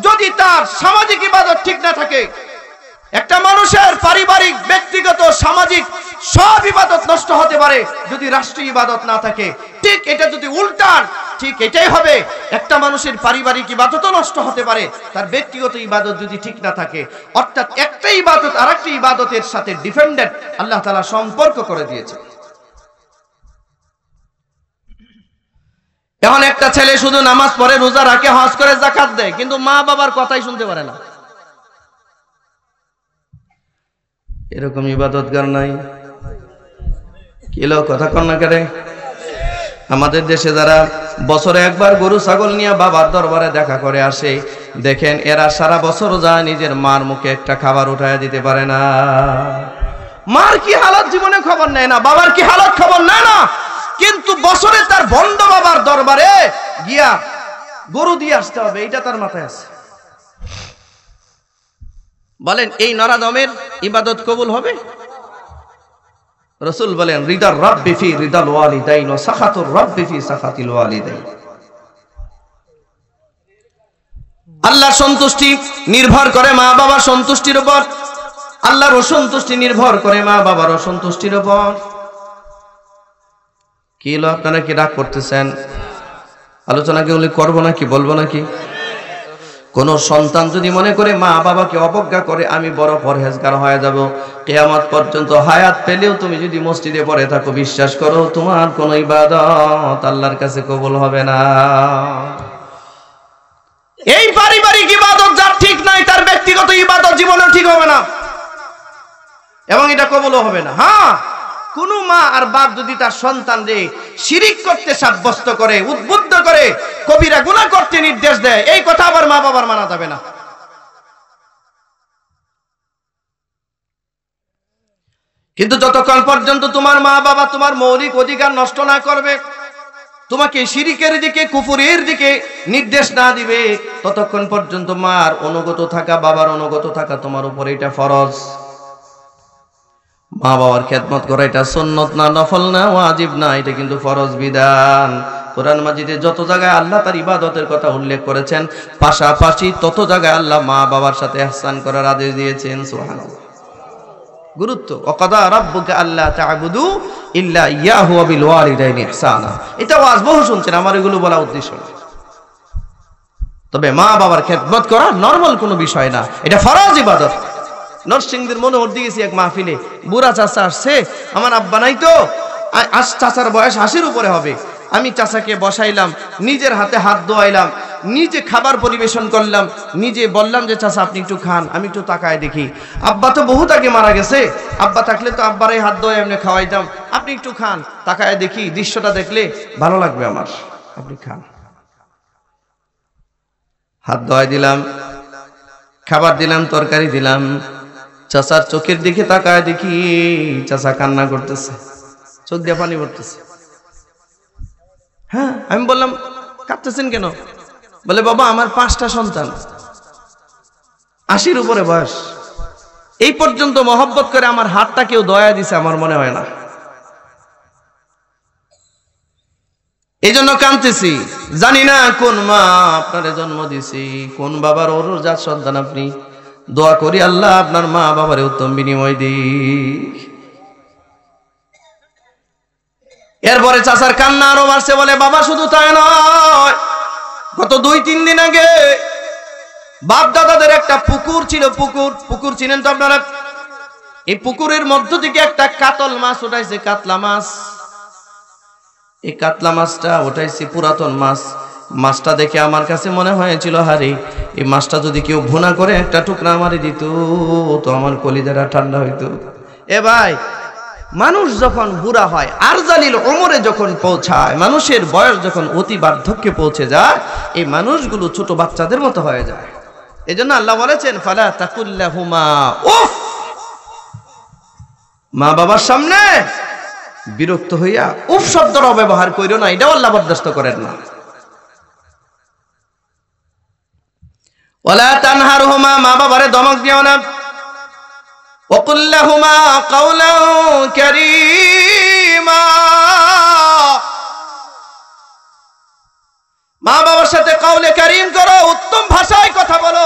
যদি তার সামাজিক ইবাদত ঠিক না থাকে। একটা মানুষের পারিবারিক, ব্যক্তিগত, সামাজিক সব ইবাদত নষ্ট হতে পারে যদি রাষ্ট্রীয় ইবাদত না থাকে। ঠিক এটা যদি উল্টান, ঠিক এটাই হবে। একটা মানুষের পারিবারিক ইবাদতও নষ্ট হতে পারে তার ব্যক্তিগত ইবাদত যদি ঠিক না থাকে। অর্থাৎ একটা ইবাদত আরেকটা ইবাদতের সাথে ডিফেন্ডেড আল্লাহ তাআলা সম্পর্ক করে দিয়েছে। এখন একটা ছেলে শুধু নামাজ পড়ে, রোজা রাখে, হজ করে, যাকাত দেয়, কিন্তু মা বাবার কথাই শুনতে পারে না, এরকম ইবাদতগার নাই। কিলো কথা কন না করে। আমাদের দেশে যারা বছরে একবার গরু ছাগল নিয়ে বাবার দরবারে দেখা করে আসে, দেখেন এরা সারা বছর যায় নিজের মার মুখে একটা খাবার উঠায় দিতে পারে না। মার কি হালত জীবনে খবর নেয় না, বাবার কি হালত খবর নেয় না, কিন্তু বছরে তার বন্ধ বাবার দরবারে গিয়া গরু দিয়ে আসতে হবে, এটা তার মাথায় আছে। বলেন এই নরাদমের ইবাদত কবুল হবে? রাসূল বলেন, রিদার রাব্বি ফি রিদাল ওয়ালিদাইন ওয়া সাখাতুর রাব্বি ফি সাখাতিল ওয়ালিদাইন। আল্লাহর সন্তুষ্টি নির্ভর করে মা বাবার সন্তুষ্টির উপর, আল্লাহর অসন্তুষ্টি নির্ভর করে মা বাবার অসন্তুষ্টির উপর। কি হলো, আপনারা কি রাগ করতেছেন? আলোচনা কি করবো নাকি বলবো নাকি? কোন সন্তান যদি মনে করে মা বাবাকে অবজ্ঞা করে আমি বড় পরহেজগার হয়ে যাব, কিয়ামত পর্যন্ত হায়াত পেলেও তুমি যদি মসজিদে পড়ে থাকো, বিশ্বাস করো তোমার কোন ইবাদত আল্লাহর কাছে কবুল হবে না। এই পারিবারিক ইবাদত যার ঠিক নাই তার ব্যক্তিগত ইবাদত জীবনেও ঠিক হবে না এবং এটা কবুলও হবে না। হ্যাঁ, কোন মা আর বাপ যদি তার সন্তানকে শিরিক করতে সাব্যস্ত করে, উদ্বুদ্ধ করে, কবিরা গুনাহ করতে নির্দেশ দেয়, এই কথা আবার মা বাবার মানা যাবে না। কিন্তু যতক্ষণ পর্যন্ত তোমার মা বাবা তোমার মৌলিক অধিকার নষ্ট না করবে, তোমাকে শিরিকের দিকে, কুফুরের দিকে নির্দেশ না দিবে, ততক্ষণ পর্যন্ত মার অনুগত থাকা, বাবার অনুগত থাকা তোমার উপর এটা ফরজ। মা বাবার খেদমত করা এটা সুন্নত না, নফল না, ওয়াজিব না, এটা কিন্তু ফরজ বিধান। কোরআন মাজিদে যত জায়গায় আল্লাহ তার ইবাদতের কথা উল্লেখ করেছেন, পাশাপাশি তত জায়গায় আল্লাহ মা বাবার সাথে ইহসান করার আদেশ দিয়েছেন। সুবহানাল্লাহ। গুরুত্ব, ওয়াকাদা রাব্বুকা আল্লা তা'বুদু ইল্লা ইয়াহু ওয়া বিল ওয়ালিদাইনি ইহসানা। এটা ওয়াজ বহু শুনছেন, আমার এগুলো বলা উদ্দেশ্য না। তবে মা বাবার খেদমত করা নরমাল কোনো বিষয় না, এটা ফরজ ইবাদত। নরসিংদীর মনোহর দিয়েছি এক মাহফিলে, বুড়া চাচা আসছে, আমার আব্বা নাই তো, চাচার বয়স 80-র উপরে হবে। আমি চাচাকে বসাইলাম, নিজের হাতে হাত ধোয়াইলাম, নিজে খাবার পরিবেশন করলাম, নিজে বললাম যে চাচা আপনি একটু খান। আমি একটু তাকায় দেখি, আব্বা তো বহুত আগে মারা গেছে, আব্বা থাকলে তো আব্বারে হাত ধোয়া এমনি খাওয়াইতাম, আপনি একটু খান। তাকায় দেখি, দৃশ্যটা দেখলে ভালো লাগবে আমার, আপনি খান। হাত ধোয়াই দিলাম, খাবার দিলাম, তরকারি দিলাম। চাচার চোখের দিকে তাকায় দেখি চাচা কান্না করতেছে, চোখ দিয়ে পানি পড়তেছে। হ্যাঁ, আমি বললাম কাঁদতেছেন কেন? বলে বাবা আমার 5টা সন্তান, 80-র উপরে বয়স, এই পর্যন্ত মহব্বত করে আমার হাতটা কেউ দয়া দিছে আমার মনে হয় না, এই জন্য কাঁদতেছি। জানি না কোন মা আপনারে জন্ম দিছি, কোন বাবার অরুজাত সন্তান আপনি। দোয়া করি আল্লাহ আপনার মা বাবারে উত্তম বিনিময় দিক। এরপরে চাচার কান্না আরো বাড়ছে, বলে বাবা শুধু তাই নয়, গত 2-3 দিন আগে বাপ দাদাদের একটা পুকুর ছিল, পুকুর চিনেন তো আপনারা? এই পুকুরের মধ্য থেকে একটা কাতল মাছ উঠাইছে, কাতলা মাছ। এই কাতলা মাছটা উঠাইছে, পুরাতন মাছ। মাছটা দেখে আমার কাছে মনে হয়েছিল, হারে এই মাছটা যদি কেউ ভুনা করে একটা টুকরা আমারে দিত তো আমার কলিজাটা ঠান্ডা হইতো। এ ভাই, মানুষ যখন বুড়া হয়, আরজালিল ওমরে যখন পৌঁছায়, মানুষের বয়স যখন অতি বার্ধক্যে পৌঁছে যায়, এই মানুষগুলো ছোট বাচ্চাদের মতো হয়ে যায়। এই জন্য আল্লাহ বলেছেন, ফালা তাকুল্লাহুমা উফ, মা বাবার সামনে বিরক্ত হইয়া উফ শব্দটা ব্যবহার করিও না, এটাও আল্লাহ বরদাস্ত করেন না। ওয়ালা তানহারহুমা, মা বাবারে ধমক দিও না। ওয়াকুল লাহুমা কাওলান কারীমা, মা বাবার সাথে কাউলে কারীম করো, উত্তম ভাষায় কথা বলো,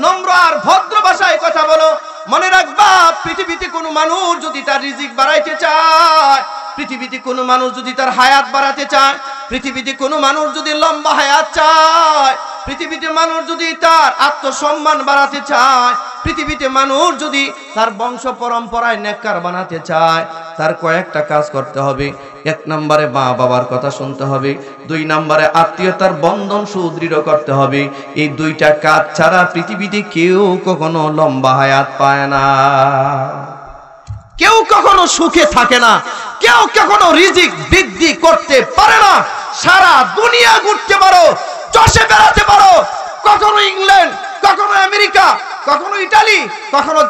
নম্র আর ভদ্র ভাষায় কথা বলো। মনে রাখবা, পৃথিবীতে কোনো মানুষ যদি তার রিজিক বাড়াইতে চায়, পৃথিবীতে কোনো মানুষ যদি তার হায়াত বাড়াতে চায়, পৃথিবীতে কোনো মানুষ যদি লম্বা হায়াত চায়, পৃথিবীতে মানুষ যদি তার আত্মসম্মান বাড়াতে চায়, পৃথিবীতে মানুষ যদি তার বংশ পরম্পরায় নেককার বানাতে চায়, তার কয়েকটা কাজ করতে হবে। 1 নম্বরে মা বাবার কথা শুনতে হবে, 2 নম্বরে আত্মীয়তার বন্ধন সুদৃঢ় করতে হবে। এই 2টা কাজ ছাড়া পৃথিবীতে কেউ কখনো লম্বা হায়াত পায় না, কেউ কখনো সুখে থাকে না, কেউ কখনো রিজিক বৃদ্ধি করতে পারে না। সারা দুনিয়া ঘুরতে পারো, চষে বেড়াতে পারো, কখনো ইংল্যান্ড, কখনো আমেরিকা, কখনো ইটালি, কখনো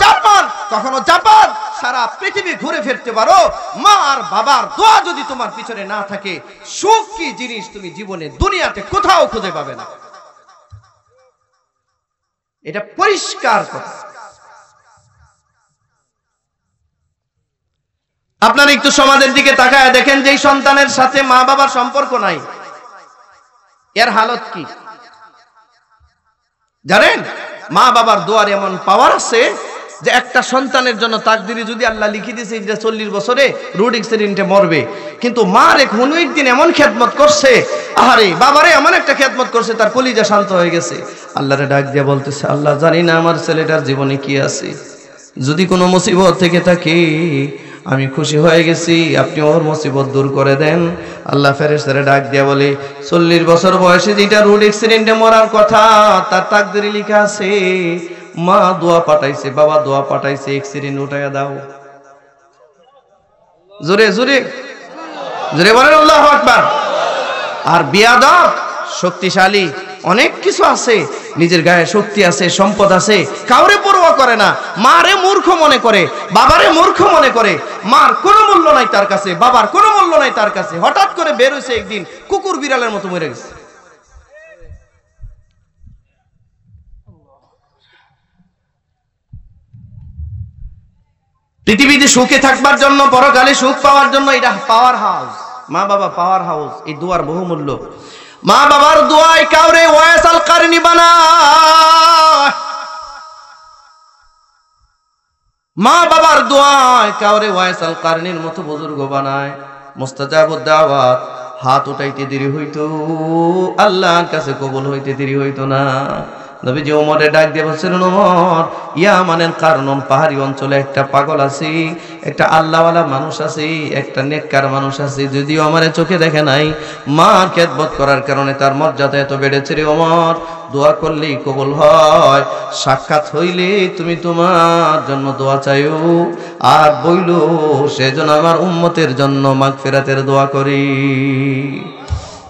জাপান, সারা পৃথিবী ঘুরে ফিরতে পারো। মা আর বাবার দোয়া যদি তোমার পিছনে না থাকে, সুখ কি জিনিস তুমি জীবনে দুনিয়াতে কোথাও খুঁজে পাবে না। এটা পরিষ্কার কথা। আপনারা একটু সমাজের দিকে তাকায় দেখেন, যেই সন্তানের সাথে মা বাবার সম্পর্ক নাই, এর হালত কি জানেন? মা বাবার দোয়ার এমন পাওয়ার আছে যে একটা সন্তানের জন্য তাকদিরে যদি আল্লাহ লিখে দিয়েছে যে 40 বছরে রোড অ্যাক্সিডেন্টে মরবে, কিন্তু মা রে 19 দিন এমন খেদমত করছে, আহারে বাবারে এমন একটা খেদমত করছে, তার কলিজা শান্ত হয়ে গেছে। আল্লাহরে ডাক দিয়ে বলতেছে, আল্লাহ জানি না আমার ছেলেটার জীবনে কি আছে, যদি কোনো মুসিবত থেকে থাকে আমি খুশি হয়ে গেছি, আপনি ওর মুসিবত দূর করে দেন। আল্লাহ ফেরেশতারে ডাক দিয়া বলে, 40 বছর বয়সে যেটা রোড অ্যাক্সিডেন্টে মরার কথা তার তাকদীরে লেখা আছে, মা দোয়া পাঠাইছে, বাবা দোয়া পাঠাইছে, অ্যাক্সিডেন্ট উঠাইয়া দাও। জোরে জোরে জোরে বলেন আল্লাহু আকবার। আর বিয়াদব শক্তিশালী অনেক কিছু আছে, নিজের গায়ে শক্তি আছে, সম্পদ আছে, কাউরে পরোয়া করে না। মারে মূর্খ মনে করে, বাবারে মূর্খ মনে করে। মার কোনো মূল্য নাই তার কাছে, বাবার কোনো মূল্য নাই তার কাছে। হঠাৎ করে বের হইছে একদিন, কুকুর বিড়ালের মতো মরে গেছে। পৃথিবীতে সুখে থাকবার জন্য, পরকালে সুখ পাওয়ার জন্য, এটা পাওয়ার হাউস। মা বাবা পাওয়ার হাউস, এই দুয়ার বহুমূল্য। মা বাবার দোয়ায় কাউরে ওয়াইস আল কারনি বানায়, মা বাবার দোয়ায় কাউরে ওয়াইস আল কারনির মতো বুজুর্গ বানায়। মুস্তাজাবুদ দাওয়াত, হাত উঠাইতে দেরি হইতো, আল্লাহর কাছে কবুল হইতে দেরি হইতো না। নবীজি ওমরে ডাক দিয়ে বলছিলেন, ওমর, ইয়ামানের কারণ পাহাড়ি অঞ্চলে একটা পাগল আছে, একটা আল্লাহওয়ালা মানুষ আছে, একটা নেককার মানুষ আছে, যদিও আমারে চোখে দেখে নাই, মার খেদমত করার কারণে তার মর্যাদা এত বেড়েছে রে ওমর। দোয়া করলেই কবুল হয়, সাক্ষাৎ হইলে তুমি তোমার জন্য দোয়া চাইও, আর বইলো সেজন্য আমার উম্মতের জন্য মাগফিরাতের দোয়া করি।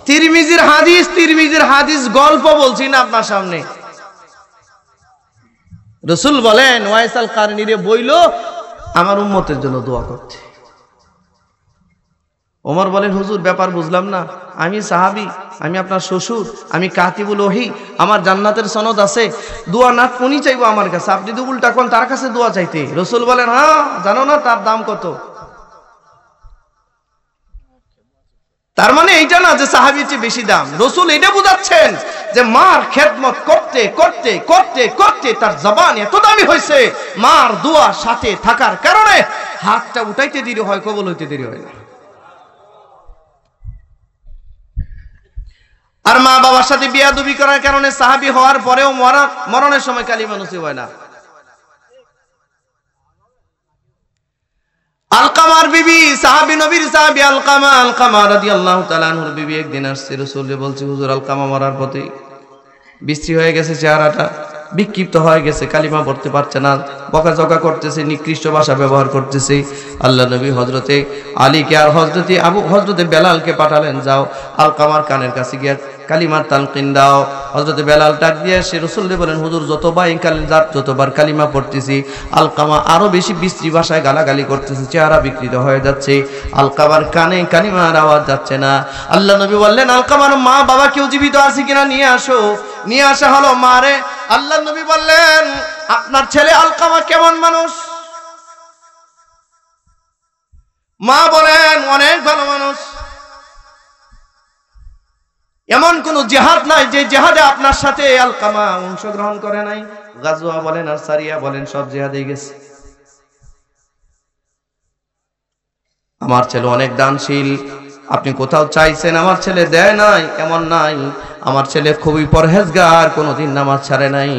তিরমিজির হাদিস, তিরমিজির হাদিস গল্প বলছি না আপনার সামনে। রাসূল বলেন, ওয়াইস আল কারনি রে বইলো আমার উম্মতের জন্য দোয়া করতে। ওমর বলেন, হুজুর ব্যাপার বুঝলাম না, আমি সাহাবী, আমি আপনার শ্বশুর, আমি কাতিবুল ওহী, আমার জান্নাতের সনদ আছে, দোয়া না কোনি চাইবো আমার কাছে, আপনি তো উল্টা কোন তার কাছে দোয়া চাইতে। রাসূল বলেন, হ্যাঁ জানো না তার দাম কত? তার মানে এইটা না যে সাহাবীর চেয়ে বেশি দাম। রাসূল এটা বুঝাচ্ছেন যে মার খেদমত করতে করতে করতে করতে তার জবান এত দামি হয়েছে, মার দোয়া সাথে থাকার কারণে হাতটা উঠাইতে দেরি হয়, কবুল হইতে দেরি হয় না। আর মা বাবার সাথে বিয়াদবি করার কারণে সাহাবী হওয়ার পরেও মরণের সময় কালিমা নসিব হয় না। আলকামার বিবি, সাহাবী, নবীর সাহাবী আলকামা, আলকামা রাদিয়াল্লাহু তাআলা আনহুর বিবি একদিন আসছে রাসূলকে বলছে, হুজুর আলকামা মরার পথে, বিশ্রী হয়ে গেছে চেহারাটা, বিক্ষিপ্ত হয়ে গেছে, কালিমা পড়তে পারছে না, বকাঝকা করতেছে, নিকৃষ্ট ভাষা ব্যবহার করতেছে। আল্লাহ নবী হযরতে আলীকে আর হযরতে বেলালকে পাঠালেন, যাও আলকামার কানের কাছে গিয়ে কালিমার তালকিন দাও। হযরতে বেলাল ডাক দিয়ে সে রাসূলকে বলেন, হুজুর যতবার কালিমা পড়তেছি আলকামা আরো বেশি বিশ্রী ভাষায় গালাগালি করতেছে, চেহারা বিকৃত হয়ে যাচ্ছে, আলকামার কানে কালিমার আওয়াজ যাচ্ছে না। আল্লাহ নবী বললেন, আলকামার মা বাবা কেউ জীবিত আছে কিনা নিয়ে আসো। নিয়ে আসা হলো মারে। আল্লাহ নবী বললেন, আপনার ছেলে আলকামা কেমন মানুষ? মা বলেন, অনেক ভালো মানুষ। এমন কোন জিহাদ নাই যে জিহাদে আপনার সাথে আলকামা অংশগ্রহণ করে নাই। গাজওয়া বলেন আর সারিয়া বলেন, সব জিহাদে গেছে। আমার ছেলে অনেক দানশীল, আপনি কোথাও চাইছেন আমার ছেলে দেয় নাই এমন নাই, আমার ছেলে খুবই পরহেজগার, কোনোদিন নামাজ ছাড়ে নাই।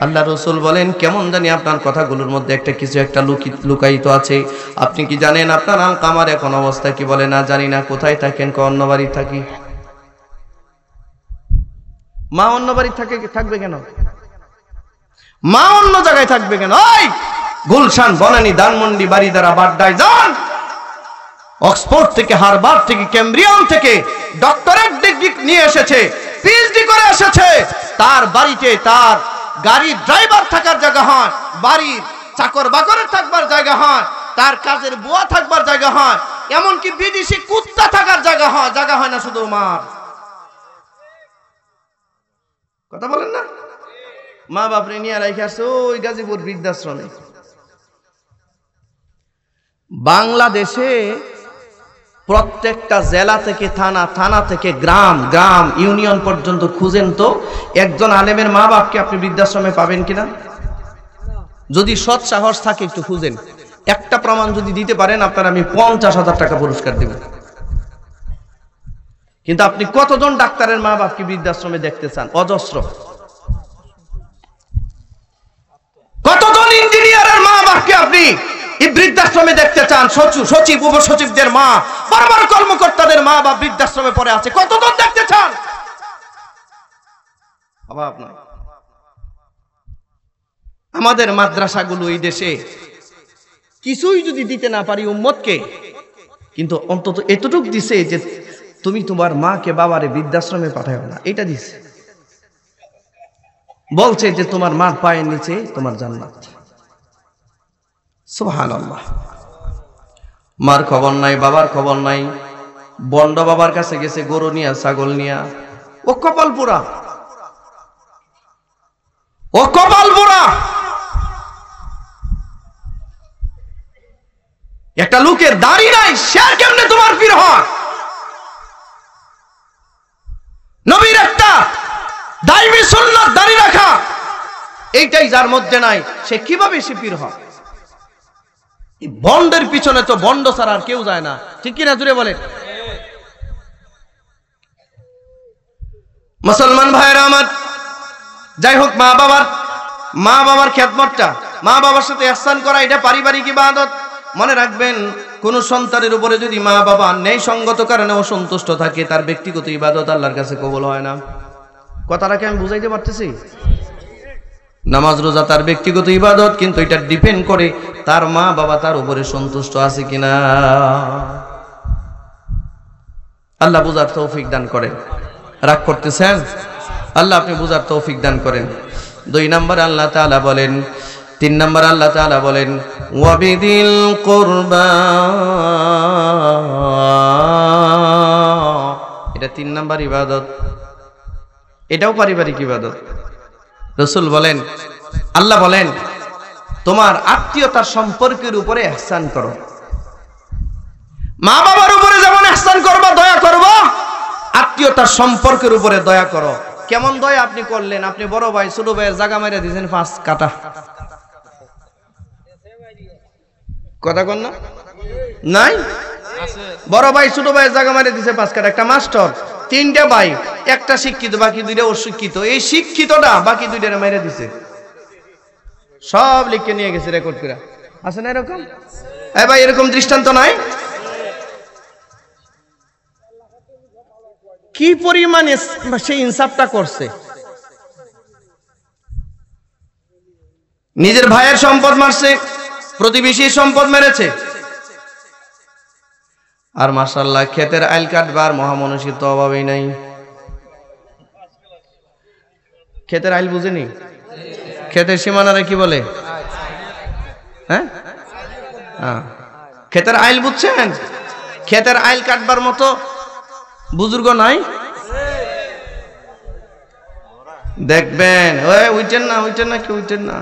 আল্লাহ রাসূল বলেন, কেমন জানি আপনার কথাগুলোর মধ্যে কিছু একটা লুকায়িত আছে। আপনি কি জানেন আপনার আলকামার এখন অবস্থা কি? বলে না জানি না। কোথায় থাকেন? অন্য বাড়ি থাকি। মা অন্য বাড়ি থাকবে কেন? মা অন্য জায়গায় থাকবে কেন? ওই গুলশান, বনানী, ধানমন্ডি, বাড়িদারা, বাড্ডায় যান। অক্সফোর্ড থেকে, হার্ভার্ড থেকে, ক্যামব্রিয়ান থেকে ডক্টরেট ডিগ্রি নিয়ে এসেছে, পিএইচডি করে এসেছে। তার বাড়িতে তার গাড়ির ড্রাইভার থাকার জায়গা হয়, বাড়ির চাকর বাকরের থাকবার জায়গা হয়, তার কাজের বুয়া থাকবার জায়গা হয়, এমনকি বিদেশি কুত্তা থাকার জায়গা হয়। জায়গা হয় না শুধু মার। কথা বলেন না? মা বাপরে নিয়ে রেখে আসছে ওই গাজীপুর বৃদ্ধাশ্রমে। বাংলাদেশে প্রত্যেকটা জেলা থেকে থানা, থানা থেকে গ্রাম, গ্রাম ইউনিয়ন পর্যন্ত খুঁজেন তো একজন আলেমের মা বাপকে আপনি বৃদ্ধাশ্রমে পাবেন কিনা? যদি সৎ সাহস থাকে একটু খুঁজেন। একটা প্রমাণ যদি দিতে পারেন আপনার আমি 50,000 টাকা পুরস্কার দেব। কিন্তু আপনি কতজন ডাক্তারের মা বাপকে বৃদ্ধাশ্রমে দেখতে চান? অজস্র। কতজন ইঞ্জিনিয়ারের মা বাপকে আপনি এই বৃদ্ধাশ্রমে দেখতে চান? সচিব, উপসচিবদের মা, বড় বড় কর্মকর্তাদের মা বাপ বৃদ্ধাশ্রমে পড়ে আছে, কতজন দেখতে চান? অভাব নয়। আমাদের মাদ্রাসাগুলো এই দেশে কিছুই যদি দিতে না পারি উম্মতকে, কিন্তু অন্তত এতটুক দিছে যে তুমি তোমার মাকে বাবারে বৃদ্ধাশ্রমে পাঠাও না, এটা দিছে। বলছে যে তোমার মার পায়ের নিচে তোমার জান্নাত। সুবহানাল্লাহ। মার খবর নাই, বাবার খবর নাই, বন্ড বাবার কাছে গেছে গরু নিয়া, ছাগল নিয়া। ও কপাল পোড়া, ও কপাল পোড়া। একটা লোকের দাড়ি নাই, সে কেমনে তোমার পীর হয়? নবীর একটা দাইমি সুন্নাত দাড়ি রাখা, এইটাই যার মধ্যে নাই, সে কিভাবে সে পীর হয়? বন্ডের পিছনে তো বন্ড ছাড়া আর কেউ যায় না, ঠিক কিনা জুড়ে বলে? মুসলমান ভাইরা আমার, যাই হোক, মা বাবার খেদমতটা, মা বাবার সাথে ইহসান করা, এটা পারিবারিক ইবাদত। মনে রাখবেন, কোন সন্তানের উপরে যদি মা বাবা ন্যায় সঙ্গত কারণে অসন্তুষ্ট থাকে, তার ব্যক্তিগত ইবাদত আল্লাহর কাছে কবুল হয় না। কথাটাকে আমি বুঝাইতে পারতেছি? নামাজ রোজা তার ব্যক্তিগত ইবাদত, কিন্তু এটা ডিপেন্ড করে তার মা বাবা তার উপরে সন্তুষ্ট আছে কিনা। আল্লাহ বুঝার তৌফিক দান করেন। রাগ করতেছেন? আল্লাহ আপনি বুঝার তৌফিক দান করেন। 2 নম্বর আল্লাহ তাআলা বলেন, 3 নম্বর আল্লাহ তাআলা বলেন ওয়াবিদিল কুরবা, এটা 3 নম্বর ইবাদত, এটাও পারিবারিক ইবাদত। রাসূল বলেন, আল্লাহ বলেন, তোমার আত্মীয়তার সম্পর্কের উপরে ইহসান করো। মা বাবার উপরে যেমন ইহসান করবা, দয়া করবা, আত্মীয়তার সম্পর্কের উপরে দয়া করো। কেমন দয়া আপনি করলেন? আপনি বড় ভাই ছোট ভাইয়ের জায়গা মেরে দিয়েছেন 5 কাটা। কথা কন না? নাই? বড় ভাই ছোট ভাইয়ের জায়গা মেরে দিয়েছে 5 কাটা। একটা মাস্টার, 3টা ভাই, একটা শিক্ষিত, বাকি 2টা অশিক্ষিত। এই শিক্ষিতটা বাকি 2টা মেরে দিছে, সব লিখে নিয়ে গেছে রেকর্ড করে। আছে না এরকম? এই ভাই, এরকম দৃষ্টান্ত নাই? কি পরিমাণে সেই ইনসাফটা করছে! নিজের ভাইয়ের সম্পদ মারছে, প্রতিবেশীর সম্পদ মেরেছে। আর মাশাআল্লাহ, ক্ষেতের আইল কাটবার মহামনসির তো অভাবই নাই। ক্ষেতের আইল বুঝেনি? ক্ষেতের সীমানারে কি বলে? হ্যাঁ, ক্ষেতের আইল বুঝছেন? ক্ষেতের আইল কাটবার মতো বুজুর্গ নাই? দেখবেন, ওই উইটেন না কেউ উইটেন না।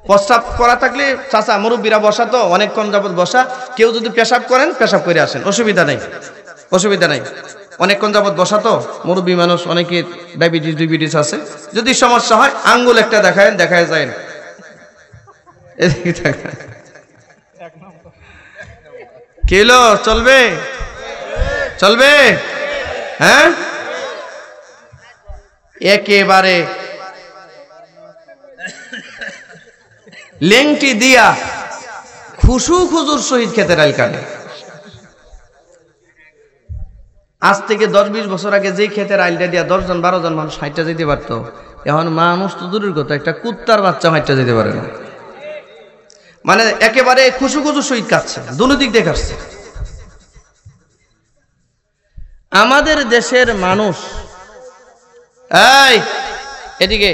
প্রস্রাব করা থাকলে চাচা মুরব্বীরা বসা, তো অনেকক্ষণ যাবত বসা, কেউ যদি পেশাব করেন পেশাব করে আসেন, অসুবিধা নেই, অসুবিধা নেই। অনেকক্ষণ যাবত বসা তো, মুরব্বী মানুষ, অনেকে ডায়াবেটিস আছে। যদি সমস্যা হয় আঙ্গুল একটা দেখায় যায়, কিলো চলবে? চলবে? হ্যাঁ, একেবারে লেংটি দিয়া খুশু খুজুর সহিত ক্ষেতের আইল কাটে। আজ থেকে 10-20 বছর আগে যে ক্ষেতের আইলটা দিয়া 10-12 জন মানুষ হাঁটতে যেতে পারতো, এখন মানুষ তো দূরের কথা, একটা কুত্তার বাচ্চা হাঁটতে যেতে পারে না। মানে একেবারে খুশু খুজুর সহিত কাটছে, দুনো দিক দিয়ে কাটছে। আমাদের দেশের মানুষ, এই এদিকে,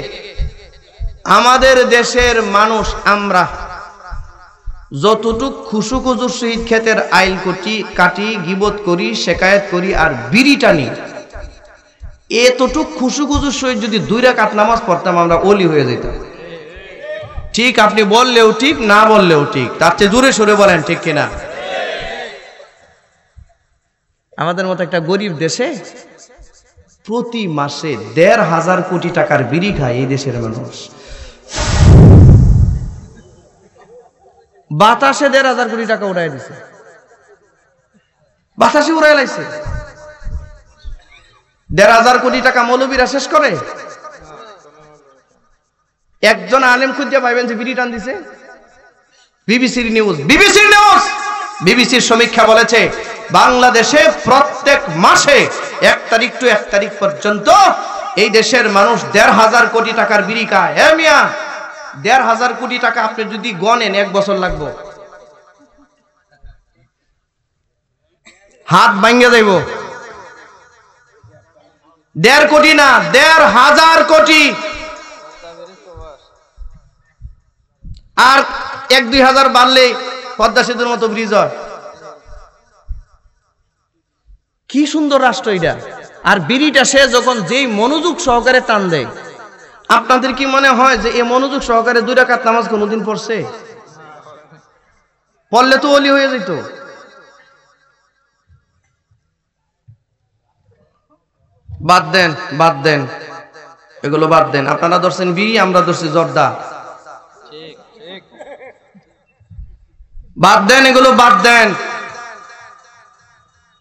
আমাদের দেশের মানুষ আমরা যতটুক খুশু খুজুর সহিত ক্ষেতের আইল কাটি, গিবত করি, শেকায়েত করি আর বিড়ি টানি, এতটুক খুশু খুজুর সহিত যদি 2 রাকাত নামাজ পড়তাম, আমরা ওলি হয়ে যেতাম। ঠিক, আপনি বললেও ঠিক, না বললেও ঠিক। তার চেয়ে জোরে সরে বলেন ঠিক কিনা? আমাদের মতো একটা গরিব দেশে প্রতি মাসে 1,500 কোটি টাকার বিড়ি খায় এই দেশের মানুষ। বাতাসে 1,500 কোটি টাকা উড়াই দিছে, বাতাসে উড়াই লাইছে। 1,500 কোটি টাকা মৌলবীরা শেষ করে? একজন আলেম খুঁজে পাইবেন যে বিড়ি টান দিছে? বিবিসির সমীক্ষা বলেছে, বাংলাদেশে প্রত্যেক মাসে 1 তারিখ টু 1 তারিখ পর্যন্ত এই দেশের মানুষ 1,500 কোটি টাকার বিড়ি খায়। হ্যাঁ মিয়া, 1,500 কোটি টাকা আপনি যদি গণেন 1 বছর লাগবে, হাত ভাঙ্গে যাইব। 1.5 কোটি না, 1,500 কোটি। আর 1-2 হাজার বাড়লে পদ্মা সেতুর মতো ব্রিজ হয়। কি সুন্দর রাষ্ট্র এটা। আর বিড়িটা সে যখন যেই মনোযোগ সহকারে টান দেয়, আপনাদের কি মনে হয় যে এই মনোযোগ সহকারে 2 রাকাত নামাজ কোনোদিন পড়ছে? পড়লে তো ওলি হয়ে যেত। বাদ দেন, বাদ দেন, এগুলো বাদ দেন। আপনারা ধরছেন বিড়ি, আমরা ধরছি জর্দা। বাদ দেন, এগুলো বাদ দেন।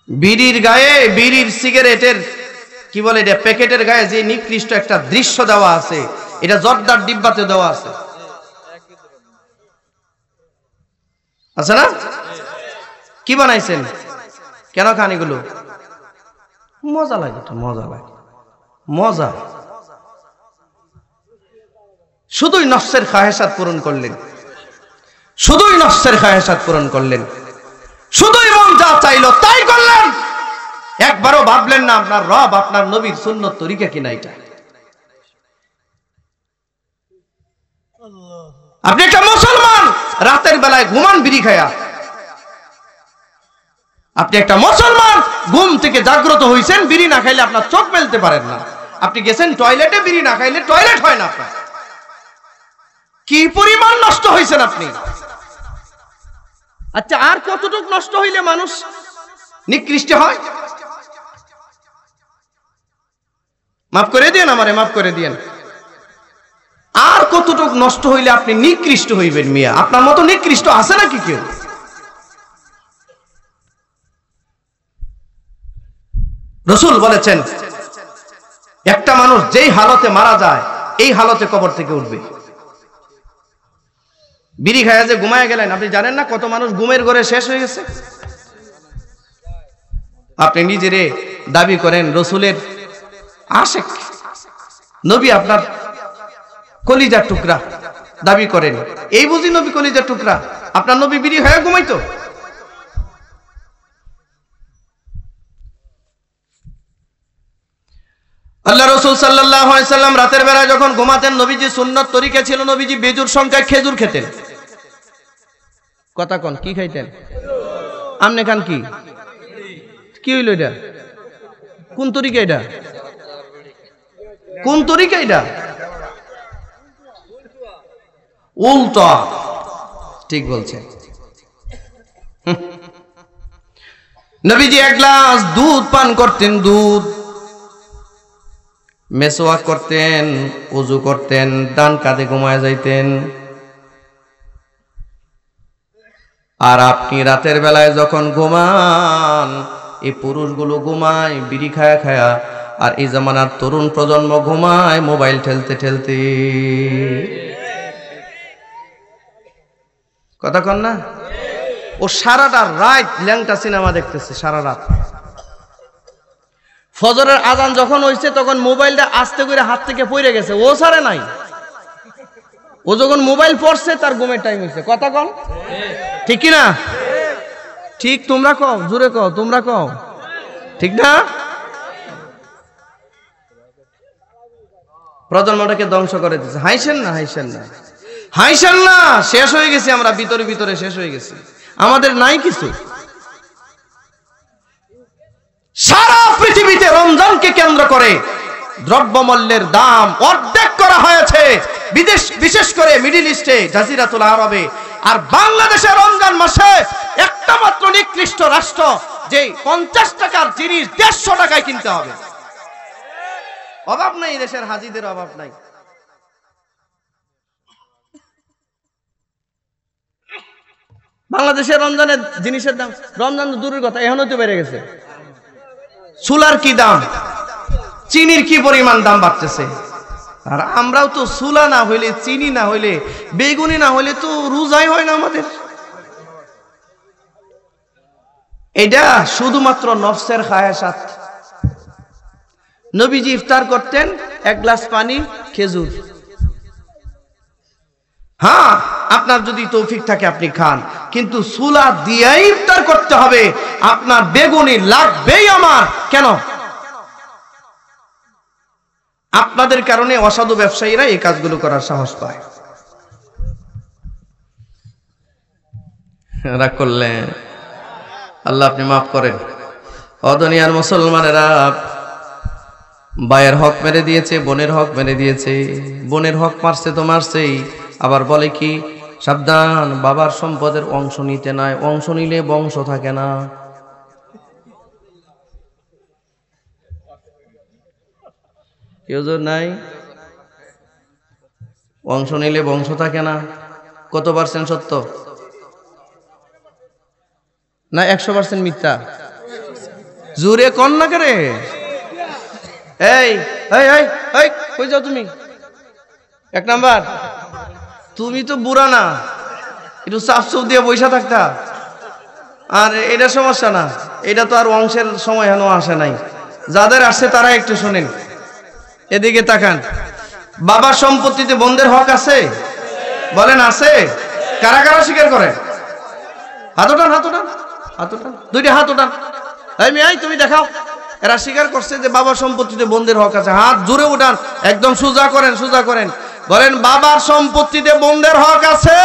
বিড়ির গায়ে, বিড়ির সিগারেটের কি বলে এটা, প্যাকেটের গায়ে যে নিকৃষ্ট একটা দৃশ্য দেওয়া আছে, এটা জর্দার ডিব্বাতে দেওয়া আছে, আছে না? কি বানাইছেন? কেন খান এগুলো? মজা লাগে, মজা লাগে, মজা। শুধুই নফসের খাহেসাত পূরণ করলেন, শুধুই নফসের খাহেসাত পূরণ করলেন, শুধুই মন যা চাইলো তাই করলেন। একবারও ভাবলেন না আপনার রব, আপনার নবীর সুন্নত তরিকা কিনা এটা। আপনি একটা মুসলমান, রাতের বেলায় ঘুমান বিড়ি খায়া। আপনি একটা মুসলমান, ঘুম থেকে জাগ্রত হইছেন, বিড়ি না খাইলে আপনার চোখ মেলতে পারেন না। আপনি গেছেন টয়লেটে, বিড়ি না খাইলে টয়লেট হয় না আপনার। কি পরিমাণ নষ্ট হয়েছেন আপনি। আচ্ছা, আর কতটুকু নষ্ট হইলে মানুষ নিকৃষ্ট হয়? মাফ করে দিয়েন আমারে, মাফ করে দিয়েন। আর কতটুকু নষ্ট হইলে আপনি নিকৃষ্ট হইবেন? মিয়া, আপনার মতো নিকৃষ্ট আছে নাকি কেউ? রাসূল বলেছেন, একটা মানুষ যেই হালতে মারা যায়, এই হালতে কবর থেকে উঠবে। বিড়ি খায়া যে ঘুমায় গেলেন, আপনি জানেন না কত মানুষ ঘুমের ঘরে শেষ হয়ে গেছে? আপনি নিজেরে দাবি করেন রাসূলের আশিক, নবী আপনার কলিজার টুকরা দাবি করেন। এই বুঝি নবী কলিজার টুকরা? আপনার নবী বিড়ি খায়া ঘুমাইতো? আল্লাহ রাসূল সাল্লাল্লাহু আলাইহি সাল্লাম রাতের বেলায় যখন ঘুমাতেন, নবীজি সুন্নত তরিকা ছিল, নবীজি বেজুর সংখ্যায় খেজুর খেতেন। কথা কোন, কি খাইতেন? আমনে খান কি? কি হইল এটা? কোন তরিকা এটা? কোন তরিকা এটা? উল্টা। ঠিক বলছেন। নবীজি 1 গ্লাস দুধ পান করতেন, দুধ। মেসওয়াক করতেন, ওযু করতেন, ডান কাঁধে ঘুমায় যাইতেন। আর আপনি রাতের বেলায় যখন ঘুমান, এই পুরুষগুলো ঘুমায় বিড়ি খায়া খায়া, আর এই জামানার তরুণ প্রজন্ম ঘুমায় মোবাইল ঠেলতে ঠেলতে। কথা কন না? ও সারাটা রাত ল্যাংটা সিনেমা দেখতেছে, সারা রাত। ফজরের আজান যখন হইছে, তখন মোবাইলটা আস্তে করে হাত থেকে পড়ে গেছে, ও ছাড়ে নাই। ও যখন মোবাইল পড়ছে, তার ঘুমের টাইম হইছে। কথা কন, ঠিক কি না? ঠিক, তোমরা কও, জোরে কও, তোমরা কও, ঠিক না? প্রজন্মটাকে ধ্বংস করে দিচ্ছে। হাইছেন না, হাইছেন না, হাইছেন না। শেষ হয়ে গেছি আমরা, ভিতরে ভিতরে শেষ হয়ে গেছি, আমাদের নাই কিছু। সারা পৃথিবীতে রমজানকে কেন্দ্র করে দ্রব্যমূল্যের দাম অর্ধেক করা হয়েছে, বিশেষ করে মিডল ইস্টে, জাজিরাতুল আরবে। আর বাংলাদেশে রমজান মাসে একটা মাত্র নিকৃষ্ট রাষ্ট্র, যে 50 টাকার জিনিস 150 টাকায় কিনতে হবে। অভাব নাই, দেশের হাজিদের অভাব নাই। বাংলাদেশের রমজানের জিনিসের দাম, রমজান তো দূরের কথা, এখনো তো বেড়ে গেছে। চুলার কি দাম, চিনির কি পরিমাণ দাম বাড়তেছে। আর আমরাও তো চুলা না হইলে, চিনি না হইলে, বেগুনি না হইলে তো রোজাই হয় না আমাদের। এটা শুধুমাত্র নফসের খায়াসাত। নবীজি ইফতার করতেন 1 গ্লাস পানি, খেজুর। হ্যাঁ, আপনার যদি তৌফিক থাকে আপনি খান, কিন্তু চুলা দিয়েই ইফতার করতে হবে। আপনার বেগুনি লাগবেই আমার। কেন? আপনাদের কারণে অসাধু ব্যবসায়ীরা এই কাজগুলো করার সাহস পায়। রাগ করলেন, আল্লাহ আপনি মাফ করেন। অদুনিয়ার মুসলমানেরা ভাইয়ের হক মেরে দিয়েছে, বোনের হক মেরে দিয়েছে। বোনের হক মারছে তো মারছেই, আবার বলে কি সাবধান বাবার সম্পদের অংশ নিতে নাই, অংশ নিলে বংশ থাকে না। কেউ নাই, অংশ নিলে বংশ থাকে না। কত পার্সেন্ট সত্য না 100% মিথ্যা? জোরে কন না করে। এই এই এই এই কই যাও তুমি? এক নাম্বার, তুমি তো বুড়া না, একটু চাপ চুপ দিয়ে বৈশা থাকতা। আর এটা সমস্যা না, এটা তো আর অংশের সময় হেন আসে নাই। যাদের আসছে তারা একটু শোনেন, এদিকে তাকান। বাবার সম্পত্তিতে বোনদের হক আছে? বলেন আছে? কারা কারা স্বীকার করে? হাত ওঠান, হাত ওঠান, হাত ওঠান, দুইটা হাত ওঠান। এই মেয়ে তুমি দেখাও, এরা স্বীকার করছে যে বাবার সম্পত্তিতে বোনদের হক আছে। হাত জোরে উঠান, একদম সোজা করেন, সোজা করেন। বলেন বাবার সম্পত্তিতে বোনদের হক আছে?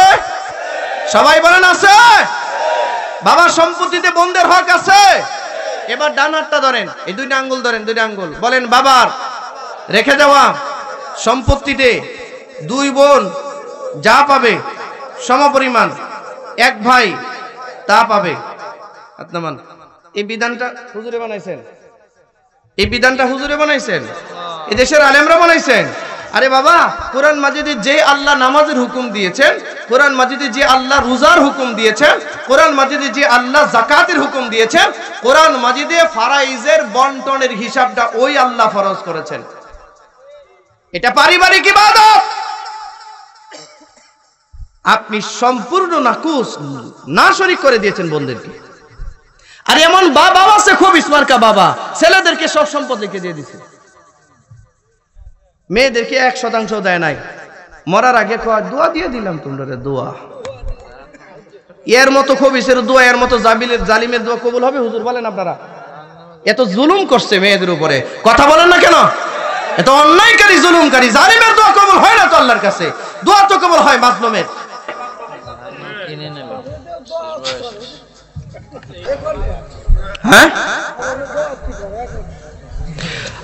সবাই বলেন আছে। বাবার সম্পত্তিতে বোনদের হক আছে। এবার ডান হাতটা ধরেন, এই দুইটা আঙ্গুল ধরেন, দুইটা আঙ্গুল। বলেন বাবার রেখে দেওয়া সম্পত্তিতে দুই বোন যা পাবে সমপরিমাণ, এক ভাই তা পাবে। আপনামান এই বিধানটা হুজুরে বানাইছেন, এই বিধানটা হুজুরে বানাইছেন, এই দেশের আলেমরা বানাইছেন। আরে বাবা, কোরআন মাজিদে যে আল্লাহ নামাজের হুকুম দিয়েছেন, কোরআন মাজিদে যে আল্লাহ রোজার হুকুম দিয়েছেন, কোরআন মাজিদে যে আল্লাহ যাকাতের হুকুম দিয়েছেন, কোরআন মাজিদে ফারাইজের বন্টনের হিসাবটা ওই আল্লাহ ফরজ করেছেন। এটা পারিবারিক ইবাদত। আপনি সম্পূর্ণ নাকুস না শরীক করে দিয়েছেন বোনদেরকে। আর এমন বাবা আছে খুব স্মার্কা বাবা, ছেলেদেরকে সব সম্পদ লিখে দিয়ে দিছে, মেয়েদেরকে 1% দেয় নাই। মরার আগে কয় দোয়া দিয়ে দিলাম তোমরা, দোয়া। এর মতো খবিসের দোয়া, এর মতো জালিমের দোয়া কবুল হবে হুজুর বলেন? আপনারা এত জুলুম করছে মেয়েদের উপরে, কথা বলেন না কেন? এত অন্যায়কারী, জুলুমকারী, জালিমের দোয়া কবুল হয় না তো আল্লাহর কাছে। দোয়া তো কবুল হয় মাজলুমের। হ্যাঁ,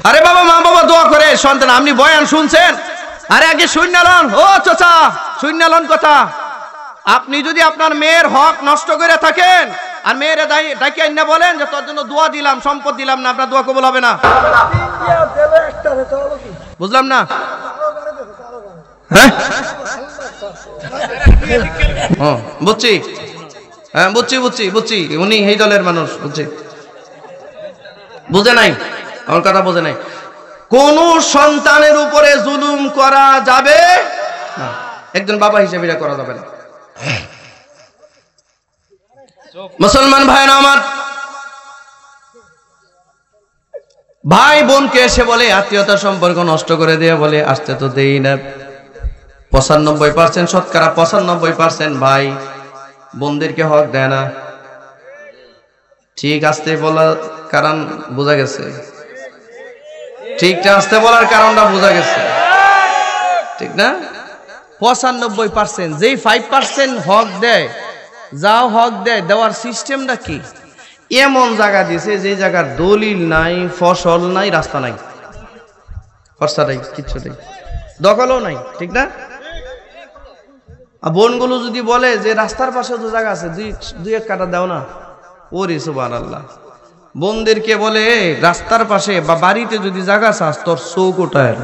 আরে বাবা, মা বাবা দোয়া করে সন্তান। আপনি বয়ান শুনছেন, আরে আগে শুনলেন, ও চাচা শুনলেন কথা। আপনি যদি আপনার মেয়ের হক নষ্ট করে থাকেন আর মেয়ের ডাকে না বলেন যে তোর জন্য দোয়া দিলাম, সম্পদ দিলাম না, আপনার দোয়া কবুল হবে না। বুঝলাম না? হ্যাঁ বুঝছি, হ্যাঁ বুঝছি বুঝছি বুঝছি, উনি এই দলের মানুষ, বুঝছি। বুঝে নাই আমার কথা, বোঝে নাই। কোন সন্তানের উপরে জুলুম করা যাবে না, একজন বাবা হিসেবে এটা করা যাবে না। মুসলমান ভাইরা আমার, ভাই বোনকে এসে বলে আত্মীয়তার সম্পর্ক নষ্ট করে দিয়ে বলে আসতে তো দেই না। 95% শতকরা 95% ভাই বোনদেরকে হক দেয় না। ঠিক আসতে বলার কারণ বোঝা গেছে, ঠিকটা আসতে বলার কারণটা বোঝা গেছে, ঠিক না? 95%, যেই 5% হক দেয়, যাও হক দেয়, দেওয়ার সিস্টেমটা কি? এমন জায়গা দিয়েছে যে জায়গার দলিল নাই, ফসল নাই, রাস্তা নাই, খরচা নাই, কিচ্ছু নেই, দখলও নাই, ঠিক না? আর বোনগুলো যদি বলে যে রাস্তার পাশে তো জায়গা আছে, দুই এক কাটা দাও না, ওরে সুবহানাল্লাহ। বোনদেরকে বলে রাস্তার পাশে বা বাড়িতে যদি জায়গা চাস তোর চৌকোটায়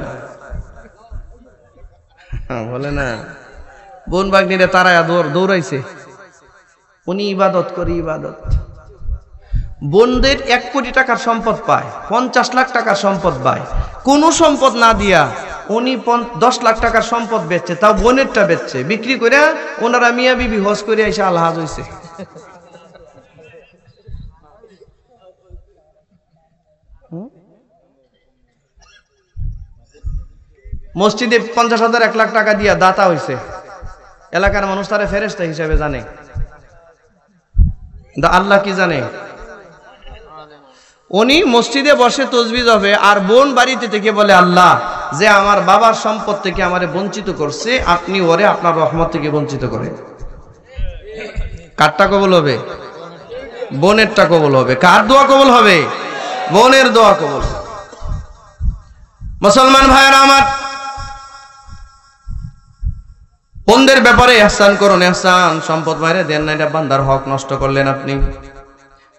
বলে না। বোন বাগনিরা তারায়া দৌড়াইছে, উনি ইবাদত করি ইবাদত। বোনদের 1 কোটি টাকার সম্পদ পায়, 50 লাখ টাকার সম্পদ পায়, কোন সম্পদ না দিয়া উনি 10 লাখ টাকার সম্পদ বেচছে, তাও বোনেরটা বেচছে, বিক্রি করে ওনারা মিয়া বিবি হজ করে এসে আলহাজ হয়েছে। মসজিদে 50,000 1 লাখ টাকা দিয়া দাতা হয়েছে, এলাকার মানুষ তারা ফেরেশতা হিসেবে জানে, আল্লাহ কি জানে? উনি মসজিদে বসে তসবিহ হবে আর বোন বাড়িতে থেকে বলে আল্লাহ যে আমার বাবার সম্পদ থেকে আমারে বঞ্চিত করছে, আপনি ওরে আপনার রহমত থেকে বঞ্চিত করেন। কারটা কবুল হবে? বোনেরটা কবুল হবে। কার দোয়া কবুল হবে? বোনের দোয়া কবুল। মুসলমান ভাইয়েরা আমার, বোনদের ব্যাপারে ইহসান করুন। ইহসান, সম্পদ মেরে দেন না, এটা বান্দার হক নষ্ট করলেন আপনি।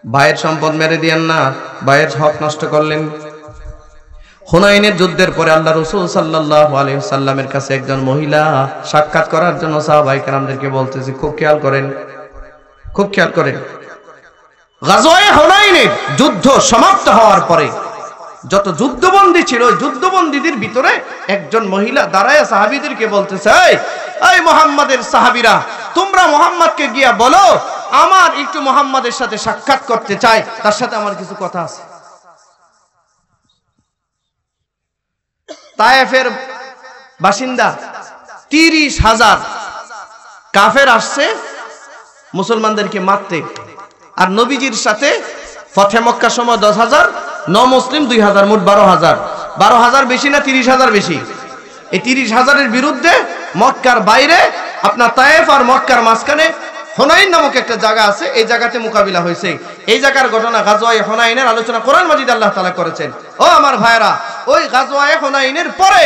ভাইয়ের সম্পদ মেরে দিয়েন না, ভাইয়ের হক নষ্ট করলেন। হুনাইনের যুদ্ধের পরে আল্লাহ রাসূল সাল্লাল্লাহু আলাইহি ওয়াসাল্লামের কাছে একজন মহিলা সাক্ষাৎ করার জন্য সাহাবায়ে কেরামদেরকে বলতেছে, খুব খেয়াল করেন, খুব খেয়াল করেন। গাজওয়ায়ে হুনাইনের যুদ্ধ সমাপ্ত হওয়ার পরে যত যুদ্ধবন্দী ছিল, ওই যুদ্ধবন্দীদের ভিতরে একজন মহিলা দাঁড়ায় সাহাবীদেরকে বলতেছে, এই মুহাম্মাদের সাহাবীরা, তোমরা মুহাম্মদকে গিয়া বলো আমার একটু মুহাম্মাদের সাথে সাক্ষাৎ করতে চাই, তার সাথে আমার কিছু কথা আছে। তায়েফের বাসিন্দা 30,000 কাফের আসছে মুসলমানদেরকে মারতে, আর নবীজির সাথে ফতে মক্কার সময় 10,000, মুসলিম 2,000, মোট 12,000। 12,000 বেশি না 30,000 বেশি? এই 30,000-এর বিরুদ্ধে মক্কার বাইরে আপনার তায়েফ আর মক্কার মাঝখানে হুনাইন নামক একটা জায়গা আছে, এই জায়গাতে মোকাবিলা হয়েছে। এই জায়গার ঘটনা গাজওয়ায়ে হুনাইনের আলোচনা কোরআন মাজিদে আল্লাহ তাআলা করেছেন। ও আমার ভাইরা, ওই গাজওয়ায়ে হুনাইনের পরে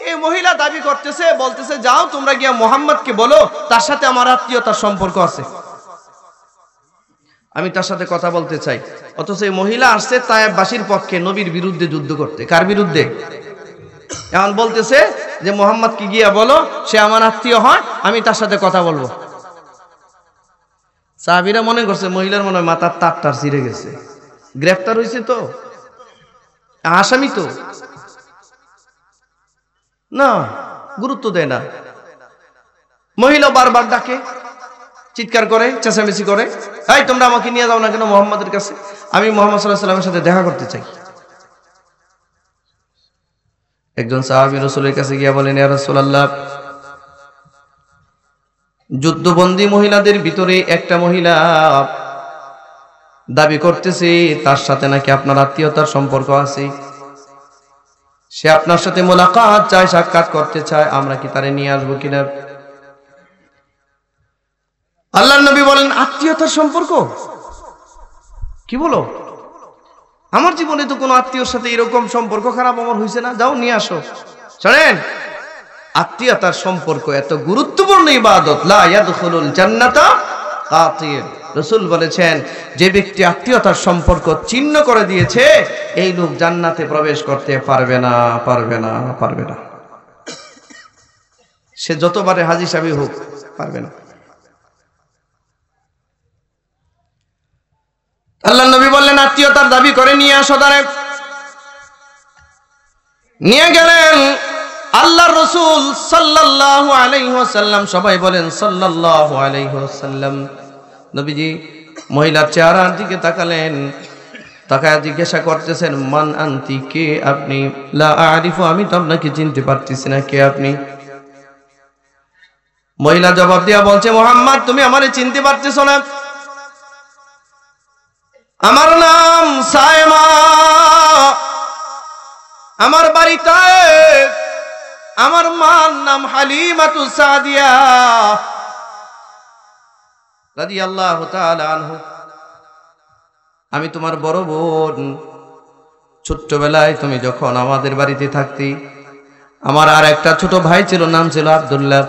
এই মহিলা দাবি করতেছে, বলতেছে, যাও তোমরা গিয়া মুহাম্মদকে বলো তার সাথে আমার আত্মীয়তার সম্পর্ক আছে, আমি তার সাথে কথা বলতে চাই। অথচ এই মহিলা আসছে তায়েফবাসীর পক্ষে, নবীর বিরুদ্ধে যুদ্ধ করতে। কার বিরুদ্ধে? এখন বলতেছে যে মুহাম্মদকে গিয়া বলো সে আমার আত্মীয় হয়, আমি তার সাথে কথা বলবো। সাহাবীরা মনে করছে মহিলার মনে হয় মাথার তারটার ছিঁড়ে গেছে, গ্রেফতার হয়েছে তো, আসামি তো না, গুরুত্ব দেয় না। মহিলা বারবার ডাকে, চিৎকার করে, চেঁচামেচি করে, এই তোমরা আমাকে নিয়ে যাও না কেন মুহাম্মাদের কাছে, আমি মুহাম্মদ সাল্লাল্লাহু আলাইহি ওয়াসাল্লামের সাথে দেখা করতে চাই। একজন সাহাবী রাসূলের কাছে গিয়া বলেন, ইয়া রাসূলুল্লাহ, যুদ্ধবন্দী মহিলাদের ভিতরে একটা মহিলা দাবি করতেছে তার সাথে নাকি আপনার আত্মীয়তার সম্পর্ক আছে, সে আপনার সাথে মোলাকাত চায়, সাক্ষাৎ করতে চায়, আমরা কি তারে নিয়ে আসবো কিনা? আল্লাহর নবী বলেন, আত্মীয়তার সম্পর্ক? কি বলো? আমার জীবনে তো কোনো আত্মীয়র সাথে এরকম সম্পর্ক খারাপ আমার হয়েছে না, যাও নিয়ে আসো। শোনেন, আত্মীয়তার সম্পর্ক এত গুরুত্বপূর্ণ ইবাদত, লা ইয়াদখুলুল জান্নাতা কাতি'। রাসূল বলেছেন, যে ব্যক্তি আত্মীয়তার সম্পর্ক ছিন্ন করে দিয়েছে, এই লোক জান্নাতে প্রবেশ করতে পারবে না, পারবে না, পারবে না। সে যতবারে হাজী সাহেব হোক, পারবে না। আল্লাহর নবী বললেন, আত্মীয়তার দাবি করে নিয়ে আসো তারে। নিয়ে গেলেন আল্লাহর রাসূল সাল্লাল্লাহু আলাইহি ওয়াসাল্লাম, সবাই বলেন সাল্লাল্লাহু আলাইহি ওয়াসাল্লাম। নবীজি মহিলার চেহারার দিকে তাকালেন, তাকায় জিজ্ঞাসা করতেছেন, মান আনতি, কে আপনি? লা আরিফু, আমি তো আপনাকে চিনতে পারতেছি না, কে আপনি? মহিলা জবাব দিয়া বলছে, মুহাম্মদ, তুমি আমারে চিনতে পারতেছো না? আমার নাম সায়মা, আমার বাড়ি তায়েফ, আমার মার নাম হালিমাতু সাদিয়া রাদিয়াল্লাহু তাআলা আনহু। আমি তোমার বড় বোন। ছোট্টবেলায় তুমি যখন আমাদের বাড়িতে থাকতি, আমার আর একটা ছোট ভাই ছিল, নাম ছিল আব্দুল্লাহ।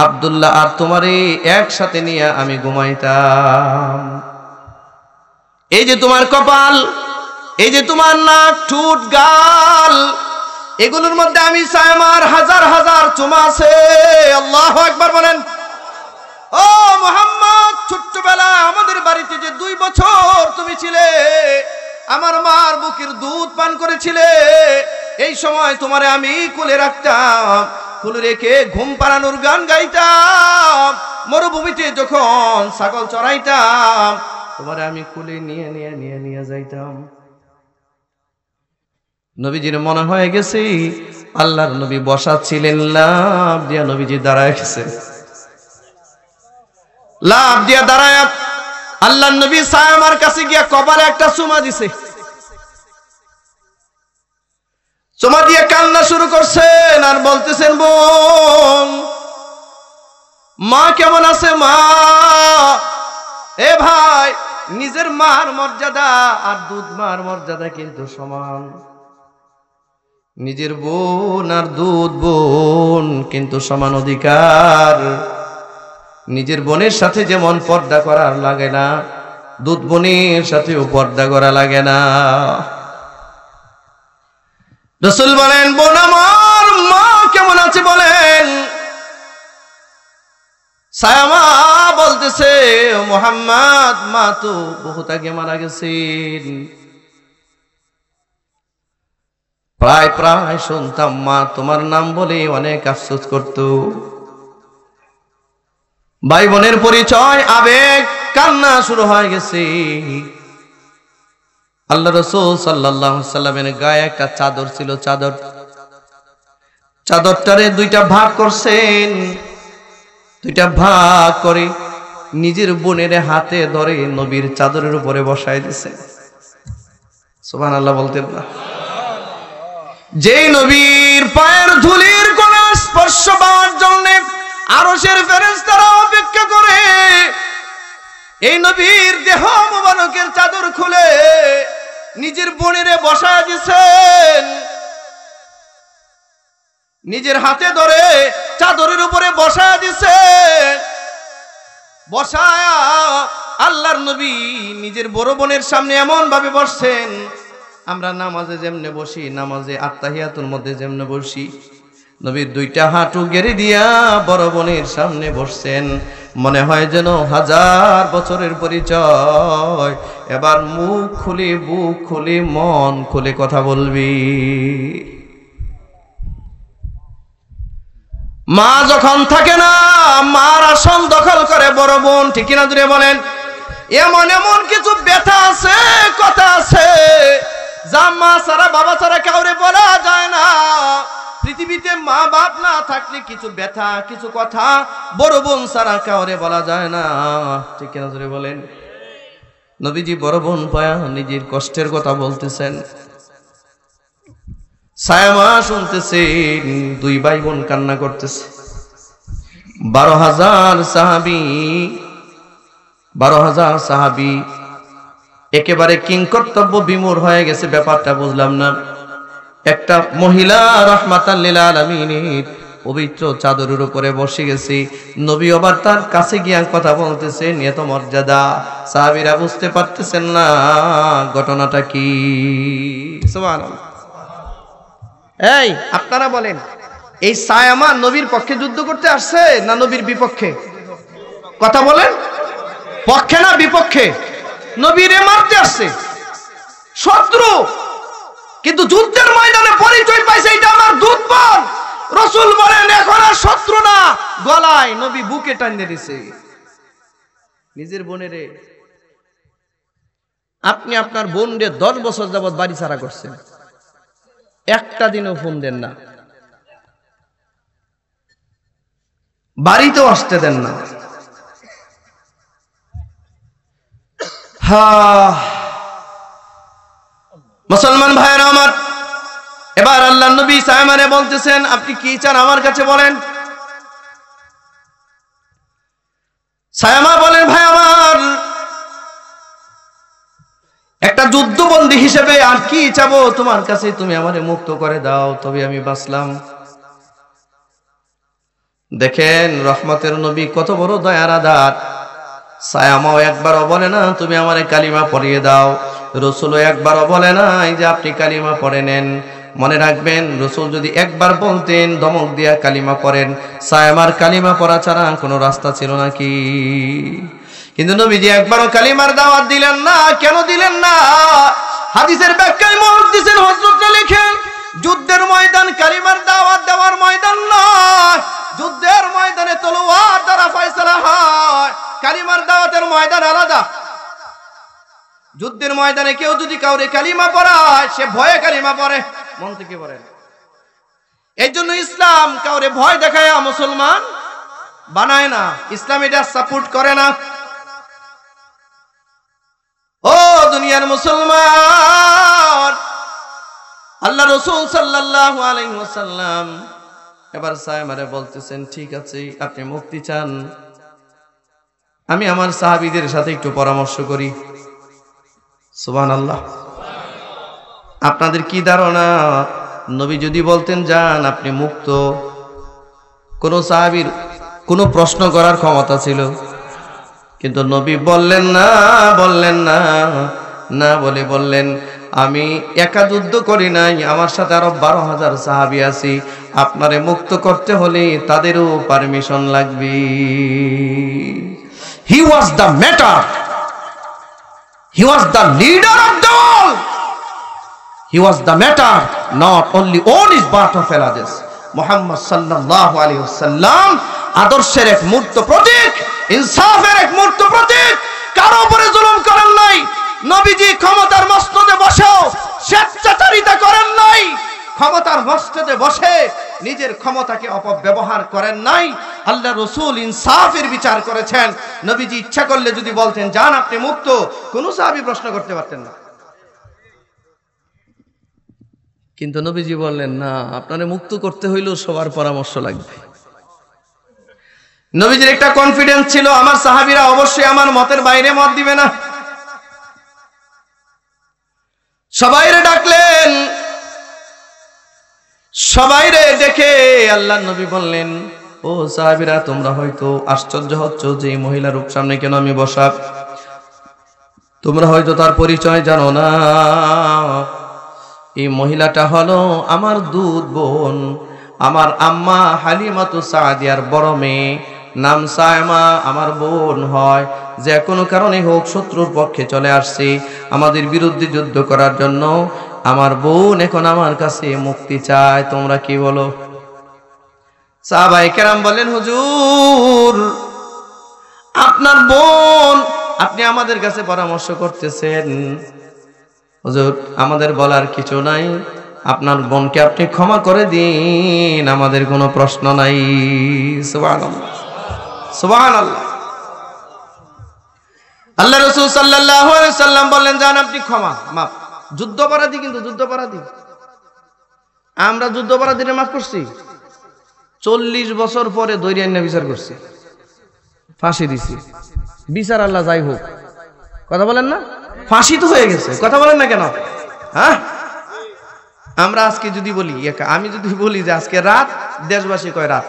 আব্দুল্লাহ আর তোমারে একসাথে নিয়ে আমি ঘুমাইতাম। এই যে তোমার কপাল, এই যে তোমার নাক, ঠোঁট, গাল, এগুলোর মধ্যে আমি সায়মার হাজার হাজার চুমা আছে। আল্লাহু আকবার বলেন। ও মুহাম্মদ, ছোট্টবেলা আমাদের বাড়িতে যে 2 বছর তুমি ছিলে, আমার মার বুকের দুধ পান করেছিলে, এই সময় তোমারে আমি কোলে রাখতাম, কোলে রেখে ঘুম পাড়ানোর গান গাইতাম। মরুভূমিতে যখন ছাগল চড়াইতাম, তোমারে আমি কোলে নিয়ে নিয়ে নিয়ে নিয়ে যাইতাম। নবীজির মনে হয়ে গেছে আল্লাহর নবী বসা ছিলেন, লাভ দিয়া নবীজি দাঁড়ায় গেছে। লাভ দিয়া দাঁড়ায় আল্লাহর নবী সায়মার কাছে গিয়া কপালে একটা চুমা দিছে। চুমা দিয়ে কান্না শুরু করছেন আর বলতেছেন, বোন মা কেমন আছে মা? এ ভাই, নিজের মার মর্যাদা আর দুধ মার মর্যাদা কিন্তু সমান। নিজের বোন আর দুধ বোন কিন্তু সমান অধিকার। নিজের বোনের সাথে যেমন পর্দা করার লাগে না, দুধ বোনের সাথেও পর্দা করা লাগে না। রাসূল বলেন, বোন আমার মা কেমন আছে বলেন? সায়ামা বলতেছে, ও মুহাম্মদ, মা তো বহুত আগে মারা গেছেন। প্রায় প্রায় শুনতাম মা তোমার নাম বলে অনেক আফসোস করত। ভাই বোনের পরিচয়, আবেগ, কান্না শুরু হয়ে গেছে। আল্লাহ রাসূল সাল্লাল্লাহু আলাইহি সাল্লামের গায়ে একটা চাদর ছিল, চাদরটারে দুইটা ভাগ করছেন। দুইটা ভাগ করে নিজের বোনের হাতে ধরে নবীর চাদরের উপরে বসায় দিয়েছেন। সুবহানাল্লাহ বলতেন না? যেই নবীর পায়ের ধুলির কোন স্পর্শ পাওয়ার জন্য আরশের ফেরেশতারা অপেক্ষা করে, এই নবীর দেহ মোবারকের চাদর খুলে নিজের বোনেরে বসায় দিয়েছেন। নিজের হাতে ধরে চাদরের উপরে বসায় দিয়েছেন। বসায়া আল্লাহর নবী নিজের বড় বোনের সামনে এমন ভাবে বসছেন, আমরা নামাজে যেমনে বসি, নামাজে আত্তাহিয়াতুর মধ্যে যেমনে বসি, নবীর দুইটা হাঁটু গেড়ে দিয়া বড় বোনের সামনে বসছেন। মনে হয় যেন 1000 বছরের পরিচয়। এবার মুখ খুলে, বুক খুলে, মন খুলে কথা বলবি। মা যখন থাকে না, মার আসন দখল করে বড় বোন, ঠিক কিনা জুড়ে বলেন? এমন এমন কিছু ব্যথা আছে, কথা আছে, যা মা ছাড়া বাবা ছাড়া কাউরে বলা যায় না। পৃথিবীতে মা বাপ না থাকলে কিছু ব্যথা, কিছু কথা বড় বোন ছাড়া কাউরে বলা যায় না, ঠিক কিনা জুড়ে বলেন? নবীজি বড় বোন পায়া নিজের কষ্টের কথা বলতেছেন। সায়ামা শুনতেছে, দুই ভাই বোন কান্না করতেছে। 12,000 সাহাবী একেবারে কিংকর্তব্য বিমূঢ় হয়ে গেছে। ব্যাপারটা বুঝলাম না। একটা মহিলা রাহমাতাল লিল আলামিনের পবিত্র চাদরের উপরে বসে গেছে। নবী আবার তার কাছে গিয়া কথা বলতেছেন, এত মর্যাদা। সাহাবীরা বুঝতে পারতেছেন না ঘটনাটা কি। সুবহানাল্লাহ। এই আপনারা বলেন, এই সায়ামা নবীর পক্ষে যুদ্ধ করতে আসছে না নবীর বিপক্ষে? কথা বলেন, পক্ষে না বিপক্ষে? নবীরে মারতে আসছে, শত্রু। কিন্তু যুদ্ধের ময়দানে পরিচয় পাইছে, এটা আমার দুধ বোন। রাসূল বলেন, এখন আর শত্রু না, গলায় নবী বুকে টানিয়ে দিছে নিজের বোনেরে। আপনি আপনার বোনরে 10 বছর যাবত বাড়ি ছাড়া করছেন, একটা দিনও ফোন দেন না, বাড়িতেও আসতে দেন না। মুসলমান ভাইরা আমার, এবার আল্লাহর নবী সায়ামারে বলতেছেন, আপনি কি চান আমার কাছে বলেন। সায়ামা বলেন, ভাই আমার, একটা যুদ্ধবন্দী হিসেবে আর কি চাবো তোমার কাছে, তুমি আমারে মুক্ত করে দাও, তবে আমি বাঁচলাম। দেখেন রহমতের নবী কত বড় দয়ার আদার। সায়ামাও একবারও বলে না তুমি আমারে কালিমা পড়িয়ে দাও। রসুলও একবারও বলে না এই যে আপনি কালিমা পড়ে নেন। মনে রাখবেন, রসুল যদি একবার বলতেন ধমক দিয়া কালিমা পড়েন, সায়ামার কালিমা পড়া ছাড়া কোনো রাস্তা ছিল নাকি? কিন্তু নবীজি একবারও কালিমার দাওয়াত দিলেন না। কেন দিলেন না? হাদিসের ব্যাখ্যায় মুহাদ্দিসিন হযরতরা লেখেন, যুদ্ধের ময়দান কালিমার দাওয়াত দেওয়ার ময়দান নয়। যুদ্ধের ময়দানে তলোয়ার দ্বারা ফয়সালা হয়, কালিমার দাওয়াতের ময়দান আলাদা। যুদ্ধের ময়দানে কেউ যদি কাউরে কালিমা পড়ায়, সে ভয়ে কালিমা পড়ে, মন থেকে পড়ে। এই জন্য ইসলাম কাউরে ভয় দেখায় মুসলমান বানায় না। ইসলাম এটা সাপোর্ট করে না। ও দুনিয়ার মুসলমান, আল্লাহ রাসূল সাল্লাল্লাহু আলাইহি ওয়াসাল্লাম এবার সায়মারে বলতেছেন, ঠিক আছে আপনি মুক্তি চান, আমি আমার সাহাবীদের সাথে একটু পরামর্শ করি। সুবহানাল্লাহ। আপনাদের কি ধারণা, নবী যদি বলতেন যান আপনি মুক্ত, কোন সাহাবীর কোনো প্রশ্ন করার ক্ষমতা ছিল? কিন্তু নবী বললেন না, না বলে বললেন, আমি একা যুদ্ধ করি নাই, আমার সাথে আরো 12,000 সাহাবী আছি, আপনারে মুক্ত করতে হলে তাদেরও পারমিশন লাগবে। He was the matter. He was the leader of the all. He was the matter, not only on his part of Elijah. Muhammad sallallahu alaihi wasallam আদর্শের এক মূর্ত প্রতীক, ইনসাফের এক মূর্ত প্রতীক, কারো উপরে জুলুম করেন নাই। নবীজি ক্ষমতার মসনদে বসেও স্বেচ্ছাচারিতা করেন নাই, ক্ষমতার মসনদে বসে নিজের ক্ষমতাকে অপব্যবহার করেন নাই। আল্লাহ রাসূল ইনসাফের বিচার করেছেন। নবীজি ইচ্ছা করলে যদি বলতেন যান আপনি মুক্ত, কোন সাহাবী প্রশ্ন করতে পারতেন না। কিন্তু নবীজি বললেন না, আপনারে মুক্ত করতে হইলেও সবার পরামর্শ লাগবে। নবীজির একটা কনফিডেন্স ছিল, আমার সাহাবীরা অবশ্যই আমার মতের বাইরে মত দিবে না। সবাইরে ডাকলেন, সবাইরে দেখে আল্লাহর নবী বললেন, ও সাহাবীরা তোমরা হয়তো আশ্চর্য হচ্ছ যে এই মহিলার রূপ সামনে কেন আমি বসা, তোমরা হয়তো তার পরিচয় জানো না। এই মহিলাটা হলো আমার দুধ বোন, আমার আম্মা হালিমাতু সাদিয়ার বড় মেয়ে, নাম সায়মা, আমার বোন হয়। যে কোনো কারণে হোক শত্রুর পক্ষে চলে আসছে আমাদের বিরুদ্ধে যুদ্ধ করার জন্য, আমার বোন এখন আমার কাছে মুক্তি চায়, তোমরা কি বলো? সাহাবায়ে কেরাম বলেন, হুজুর আপনার বোন, আপনি আমাদের কাছে পরামর্শ করতেছেন, হুজুর আমাদের বলার কিছু নাই, আপনার বোনকে আপনি ক্ষমা করে দিন, আমাদের কোনো প্রশ্ন নাই। সুবহানাল্লাহ, সুবহানাল্লাহ। আল্লাহ রাসূল সাল্লাল্লাহু আলাইহি সাল্লাম বললেন, যান আপনি ক্ষমা, মাফ। যুদ্ধাপরাধী, কিন্তু যুদ্ধাপরাধী, আমরা যুদ্ধাপরাধীরে মাফ করছি। 40 বছর পরে দৈরিয়ান্না বিচার করছি, ফাঁসি দিছি, বিচার আল্লাহ যাই হোক, কথা বলেন না, ফাঁসি তো হয়ে গেছে, কথা বলেন না কেন? হ্যাঁ, আমরা আজকে যদি বলি, আমি যদি বলি যে আজকে রাত, দেশবাসী কয় রাত।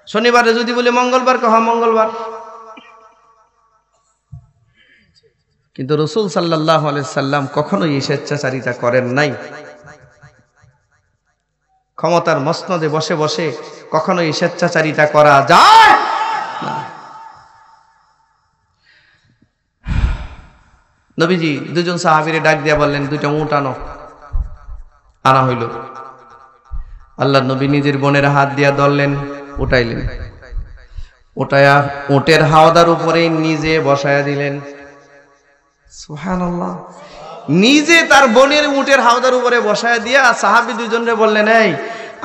শনিবারে যদি বলি মঙ্গলবার, কয় মঙ্গলবার। কিন্তু রাসূল সাল্লাল্লাহু আলাইহি সাল্লাম কখনোই স্বেচ্ছাচারিতা করেন নাই। ক্ষমতার মসনদে বসে বসে কখনোই স্বেচ্ছাচারিতা করা যায় না। নবীজি দুজন সাহাবীরে ডাক দিয়া বললেন, দুইটা উট আনো। আনা হইল। আল্লাহ নবী নিজের বোনের হাত দিয়া ধরলেন, উঠাইলেন, উঠায়া উটের হাওদার উপরে নিজে বসায়া দিলেন। সুবহানাল্লাহ। নিজে তার বোনের উটের হাওদার উপরে বসায়া দিয়া সাহাবী দুইজনরে বললেন, এই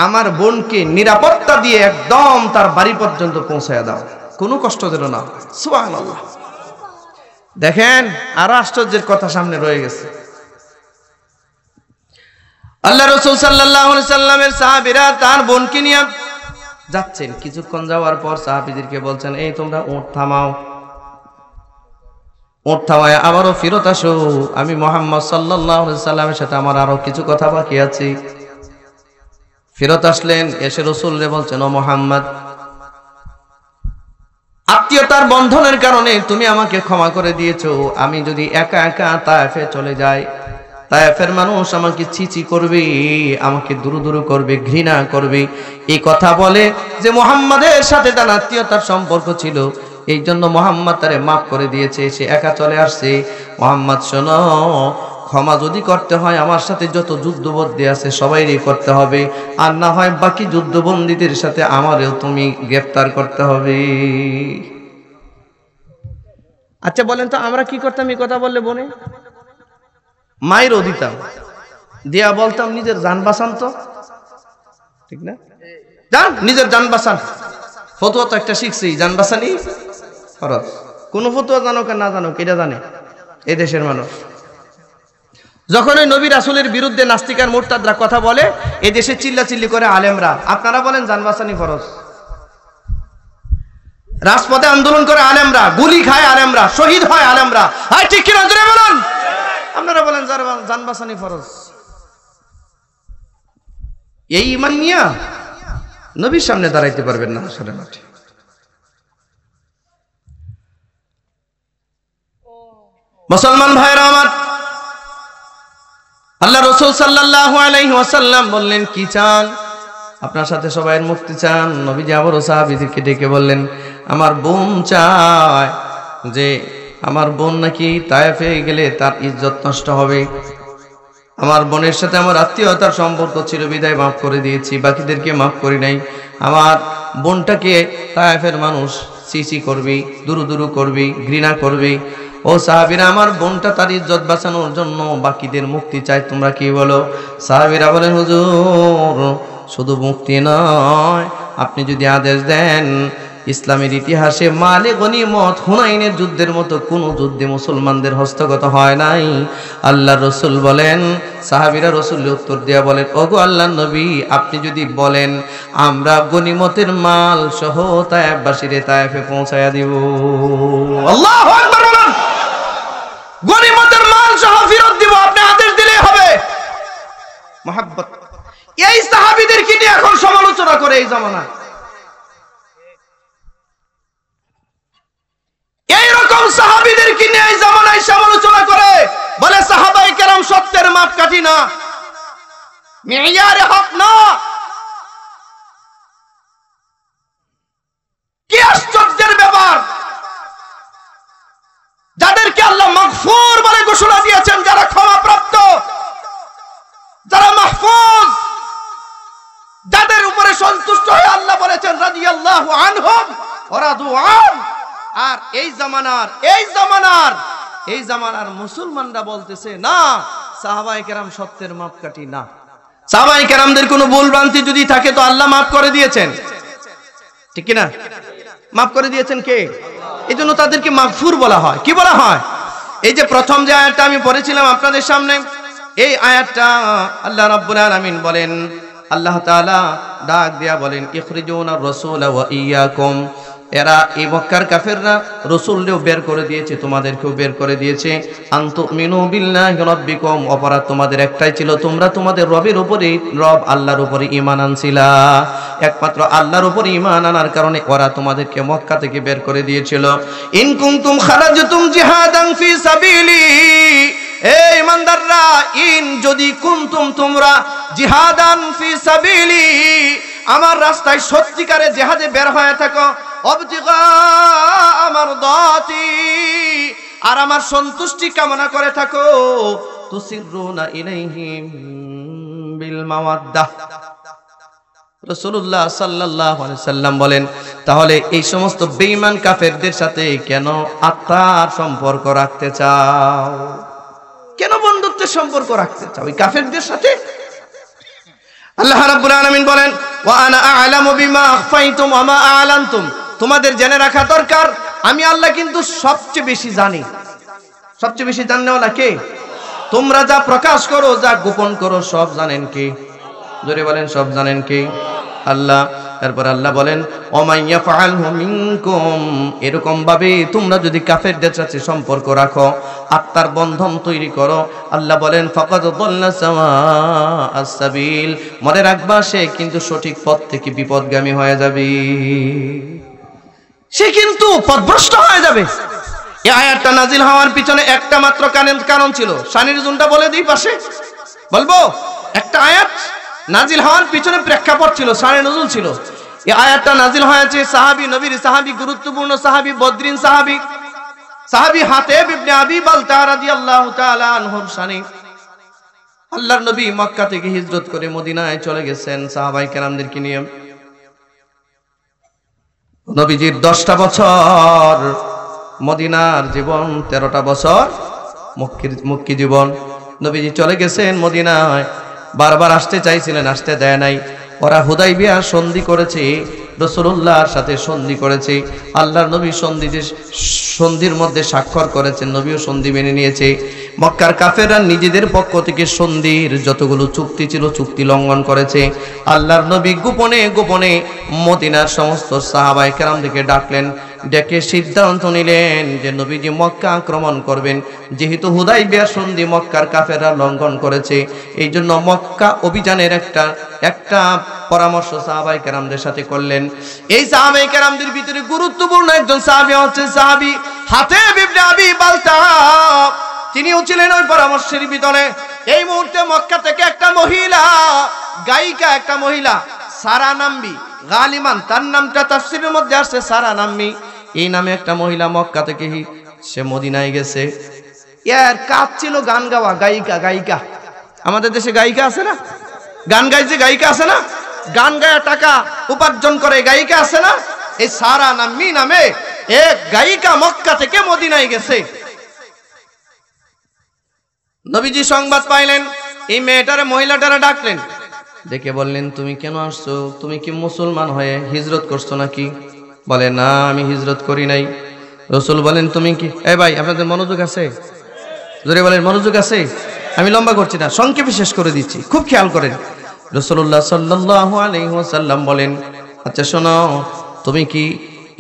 আমার বোনকে নিরাপত্তা দিয়ে একদম তার বাড়ি পর্যন্ত পৌঁছায়া দাও, কোনো কষ্ট যেন না। সুবহানাল্লাহ। দেখেন আরো আশ্চর্যের কথা সামনে রয়ে গেছে। আল্লাহ রাসূল সাল্লাল্লাহু আলাইহি সাল্লামের সাহাবীরা তার বোনকে নিয়ে যাচ্ছেন। কিছুক্ষণ যাওয়ার পর সাহাবীদেরকে বলছেন, এই তোমরা উট থামাও, উট থামায় আবারও ফেরত আসো, আমি মুহাম্মদ সাল্লাল্লাহু আলাইহি সাল্লামের সাথে আমার আরো কিছু কথা বাকি আছে। ফেরত আসলেন, এসে রাসূলরে বলছেন, ও মুহাম্মদ, আত্মীয়তার বন্ধনের কারণে তুমি আমাকে ক্ষমা করে দিয়েছো, আমি যদি একা একা তায়েফে চলে যাই, তায়েফের মানুষ আমাকে ছিছি করবে, আমাকে দুরু দুরু করবে, ঘৃণা করবে। এই কথা বলে যে মুহাম্মাদের সাথে তার আত্মীয়তার সম্পর্ক ছিল, এই জন্য মুহাম্মদ তারে মাফ করে দিয়েছে, সে একা চলে আসছে। মুহাম্মদ শোনো, ক্ষমা যদি করতে হয় আমার সাথে যত যুদ্ধবন্দী আছে সবাইরই করতে হবে, আর না হয় বাকি যুদ্ধবন্দীদের সাথে আমারও তুমি গ্রেফতার করতে হবে। আচ্ছা বলেন তো আমরা কি করতাম এই কথা বললে? বোনে মায়েরও দিতাম, দিয়া বলতাম নিজের জান বাঁচান, তো ঠিক না? জান নিজের জান বাঁচান। ফতোয়া তো একটা শিখছি, জান বাঁচানি ফরজ। কোন ফতোয়া জানো কে না জানো, এটা জানে এই দেশের মানুষ। যখন ওই নবী রাসূলের বিরুদ্ধে নাস্তিক আর মুরতাদরা কথা বলে, এই দেশে চিল্লাচিল্লি করে আলেমরা। আপনারা বলেন জান বাঁচানি ফরজ, রাজপথে আন্দোলন করে আলেমরা, গুলি খায় আলেমরা, শহীদ হয় আলেমরা। আর ঠিক কিনা জোরে বলেন। আপনারা বলেন জান বাঁচানি ফরজ। এই ঈমান নিয়া নবীর সামনে দাঁড়াইতে পারবেন না হাসরের মাঠে। মুসলমান ভাইরা আমার, আল্লাহ রাসূল সাল্লাল্লাহু আলাইহি ওয়াসাল্লাম বললেন, কি চান? আপনার সাথে সবাইয়ের মুক্তি চান? নবীজি আবার সাহাবীদেরকে ডেকে বললেন, আমার বোন চায় যে আমার বোন নাকি তায়েফে গেলে তার ইজ্জত নষ্ট হবে। আমার বোনের সাথে আমার আত্মীয়তার সম্পর্ক ছিল, বিদায় মাফ করে দিয়েছি, বাকিদেরকে মাফ করি নাই। আমার বোনটাকে তায়েফের মানুষ সিসি করবি, দুরু দুরু করবি, ঘৃণা করবি। ও সাহাবীরা, আমার বোনটা তার ইজ্জত বাঁচানোর জন্য বাকিদের মুক্তি চাই, তোমরা কি বলো? সাহাবীরা বলেন, হুজুর শুধু মুক্তি নয়, আপনি যদি আদেশ দেন, ইসলামের ইতিহাসে মালে গনিমত হুনাইনের যুদ্ধের মতো কোন যুদ্ধে মুসলমানদের হস্তগত হয় নাই। আল্লাহ রসুল বলেন, সাহাবীরা রসুলের উত্তর দেয়া বলেন, ওগো আল্লাহর নবী, আপনি যদি বলেন আমরা গনিমতের মাল সহ তায়েফবাসীরে তায়েফে পৌঁছায়া দিব। আল্লাহু আকবার বলেন। গনিমতের মাল সহ ফেরত দিব, আপনি আদেশ দিলেই হবে। মহব্বত। এই সাহাবীদেরকে নিয়ে এখন সমালোচনা করে এই জামানা। এইরকম সাহাবীদেরকে নিয়ে এই জামানায় সমালোচনা করে, বলে সাহাবায়ে কেরাম সত্যের মাপকাঠি না, মিয়ারে হক না। কি আশ্চর্যের ব্যাপার! যাদেরকে আল্লাহ মাগফুর বলে ঘোষণা দিয়েছেন, যারা ক্ষমাপ্রাপ্ত, যারা মাহফুজ, যাদের উপরে সন্তুষ্ট হয়ে আল্লাহ বলেছেন রাদিয়াল্লাহু আনহুম ওয়া রাদু আন। আর এই জামানার মুসলমানরা বলতেছে না, সাহাবায়ে কেরাম সত্যের মাপকাঠি না। সাহাবায়ে কেরামদের কোনো ভুল ভ্রান্তি যদি থাকে তো আল্লাহ মাফ করে দিয়েছেন, ঠিক কি না? মাফ করে দিয়েছেন কে? এই জন্য তাদেরকে মাগফুর বলা হয়। কি বলা হয়? এই যে প্রথম যে আয়াতটা আমি পড়েছিলাম আপনাদের সামনে, এই আয়াতটা আল্লাহ রাব্বুল আলামিন বলেন, আল্লাহ তাআলা ডাক দিয়া বলেন, ইখরিজুনা রাসূলা ওয়া ইয়াকুম। এরা এই মক্কার কাফেররা রাসূলকেও বের করে দিয়েছে, তোমাদেরকেও বের করে দিয়েছে। আনতুমিনু বিল্লাহি রাব্বিকুম। অপরাধ তোমাদের একটাই ছিল, তোমরা তোমাদের রবের উপরে, রব আল্লাহর উপরে ঈমান আনছিলা। একমাত্র আল্লাহর উপরে ঈমান আনার কারণে ওরা তোমাদেরকে মক্কা থেকে বের করে দিয়েছিল। ইন কুনতুম খারাজতুম জিহাদান ফি সাবিলি। এই ইমানদাররা, ইন যদি কুনতুম তোমরা জিহাদান ফি সাবিলি, আমার রাস্তায় সত্যিকারে জিহাদে বের হয়ে থাকো, অবতিগা আমার দাতি, আর আমার সন্তুষ্টি কামনা করে থাকো, তুসিরুনা ইলাইহিম বিল মাওয়াদ্দাহ। রাসূলুল্লাহ সাল্লাল্লাহু আলাইহি ওয়াসাল্লাম বলেন, তাহলে এই সমস্ত বেঈমান কাফেরদের সাথে কেন আত্মার সম্পর্ক রাখতে চাও? কেন বন্ধুত্বের সম্পর্ক রাখতে চাও এই কাফেরদের সাথে? আল্লাহ রাব্বুল আলামিন বলেন, ওয়া আনা আ'লামু বিমা আখফাইতুম ওয়া মা আ'লানতুম। তোমাদের জেনে রাখা দরকার, আমি আল্লাহ কিন্তু সবচেয়ে বেশি জানি। সবচেয়ে বেশি জানেওয়ালা কে? তোমরা যা প্রকাশ করো, যা গোপন করো, সব জানেন কে? জোরে বলেন, সব জানেন কে? আল্লাহ। তারপর আল্লাহ বলেন, ওমাইয়া ফাআলহু মিনকুম। এরকম ভাবে তোমরা যদি কাফেরদের সাথে সম্পর্ক রাখো, আত্মার বন্ধন তৈরি করো, আল্লাহ বলেন ফাকাদ দাল্লা সাওয়াআস সাবিল। মনে রাখবা, সে কিন্তু সঠিক পথ থেকে বিপদগামী হয়ে যাবে, সে কিন্তু পথভ্রষ্ট হয়ে যাবে। এই আয়াতটা নাজিল হওয়ার পিছনে একটা মাত্র কারণ ছিল। শানির জুনটা বলে দিই পাশে, বলবো? একটা আয়াত নাজিল হওয়ার পিছনে প্রেক্ষাপট ছিল, শানে নজুল ছিল। এই আয়াতটা নাজিল হয়েছে সাহাবী, নবীর সাহাবী, গুরুত্বপূর্ণ সাহাবী, বদরিন সাহাবী হাতেব ইবনে আবি বালতা রাদিয়াল্লাহু তাআলা আনহুর শানে। আল্লাহর নবী মক্কা থেকে হিজরত করে মদিনায় চলে গেছেন সাহাবায়ে কেরামদেরকে নিয়ে। নবীজির 10টা বছর মদিনার জীবন, 13টা বছর মক্কি জীবন। নবীজি চলে গেছেন মদিনায়, বারবার আসতে চাইছিলেন, আসতে দেয় নাই। ওরা হুদাইবিয়া সন্ধি করেছে, রাসূলুল্লাহর সাথে সন্ধি করেছে। আল্লাহর নবী সন্ধির মধ্যে স্বাক্ষর করেছেন, নবীও সন্ধি মেনে নিয়েছে। মক্কার কাফেররা নিজেদের পক্ষ থেকে সন্ধির যতগুলো চুক্তি ছিল চুক্তি লঙ্ঘন করেছে। আল্লাহর নবী গোপনে গোপনে মদিনার সমস্ত সাহাবায়ে কেরামদেরকে ডাকলেন, ডেকে সিদ্ধান্ত নিলেন যে নবীজি মক্কা আক্রমণ করবেন। যেহেতু হুদাইবিয়ার সন্ধি মক্কার কাফেররা লঙ্ঘন করেছে, এই জন্য মক্কা অভিযানের একটা পরামর্শ সাহাবায়ে কেরামদের সাথে করলেন। এই সাহাবায়ে কেরামদের ভিতরে গুরুত্বপূর্ণ একজন সাহাবী হচ্ছে সাহাবী হাতিব ইবনে আবি বালতা। তিনিও ছিলেন ওই পরামর্শের ভিতরে। এই মুহূর্তে মক্কা থেকে একটা মহিলা গায়িকা, একটা মহিলা সারা নাম্বি, গালিমান তার নামটা তাফসীরের মধ্যে আসছে সারা নাম্বি, এই নামে একটা মহিলা মক্কা থেকে সে মদিনায় গেছে। এর কাজ ছিল গান গাওয়া, গায়িকা। আমাদের দেশে গায়িকা আছে না, গান গাইছে গায়িকা আছে না, গান গায়া টাকা উপার্জন করে গায়িকা আছে না। এই সারা নাম্বি নামে এক গায়িকা মক্কা থেকে মদিনায় গেছে। নবীজি সংবাদ পাইলেন, এই মেয়েটারে মহিলাটারে ডাকলেন, ডেকে বললেন, তুমি কেন আসছো? তুমি কি মুসলমান হয়ে হিজরত করছো নাকি? বলে, না আমি হিজরত করি নাই। রাসূল বলেন, তুমি কি, এই ভাই আপনাদের মনোযোগ আছে? জোরে বলেন মনোযোগ আছে? আমি লম্বা করছি না, সংক্ষেপে শেষ করে দিচ্ছি, খুব খেয়াল করেন। রাসূলুল্লাহ সাল্লাল্লাহু আলাইহি ওয়াসাল্লাম বলেন, আচ্ছা শোনো, তুমি কি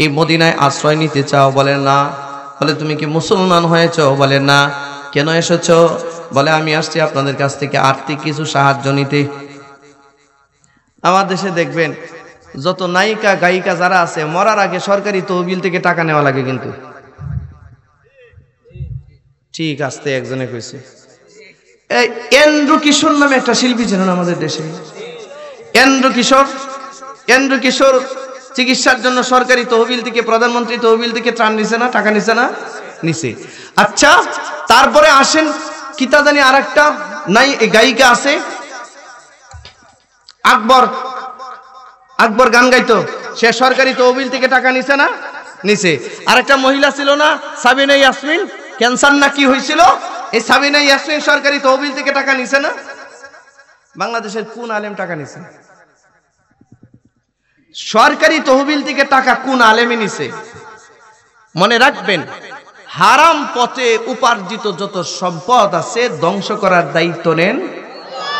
এই মদিনায় আশ্রয় নিতে চাও? বলে না। বলে, তুমি কি মুসলমান হয়েছো? বলে না। কেন এসেছো? বলে, আমি আসছি আপনাদের কাছ থেকে আর্থিক কিছু সাহায্য নিতে। আমার দেশে দেখবেন যত নায়িকা গায়িকা যারা আছে, মরার আগে সরকারি তহবিল থেকে টাকা নেওয়া লাগে। কিন্তু ঠিক আসতে একজনে কইছে, এই এন্দ্র কিশোর নামে একটা শিল্পী ছিলেন আমাদের দেশে। এন্দ্র কিশোর চিকিৎসার জন্য সরকারি তহবিল থেকে, প্রধানমন্ত্রী তহবিল থেকে ত্রাণ নিছে না, টাকা নিছে না? নিছে। আচ্ছা, তারপরে আসেন কিতা জানি আর একটা গায়িকা আছে, আকবর গান গাইতো, সে সরকারি তহবিল থেকে টাকা নিছে না? নিছে। আরেকটা মহিলা ছিল না, সাবিনা ইয়াসমিন, ক্যান্সার না কি হয়েছিল, এই সাবিনা ইয়াসমিন সরকারি তহবিল থেকে টাকা নিছে না? বাংলাদেশের কোন আলেম টাকা নিছে? সরকারি তহবিল থেকে টাকা কোন আলেমে নিছে? মনে রাখবেন, হারাম পথে উপার্জিত যত সম্পদ আছে ধ্বংস করার দায়িত্ব নেন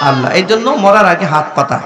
আল্লাহ। এই জন্য মরার আগে হাত পাতা।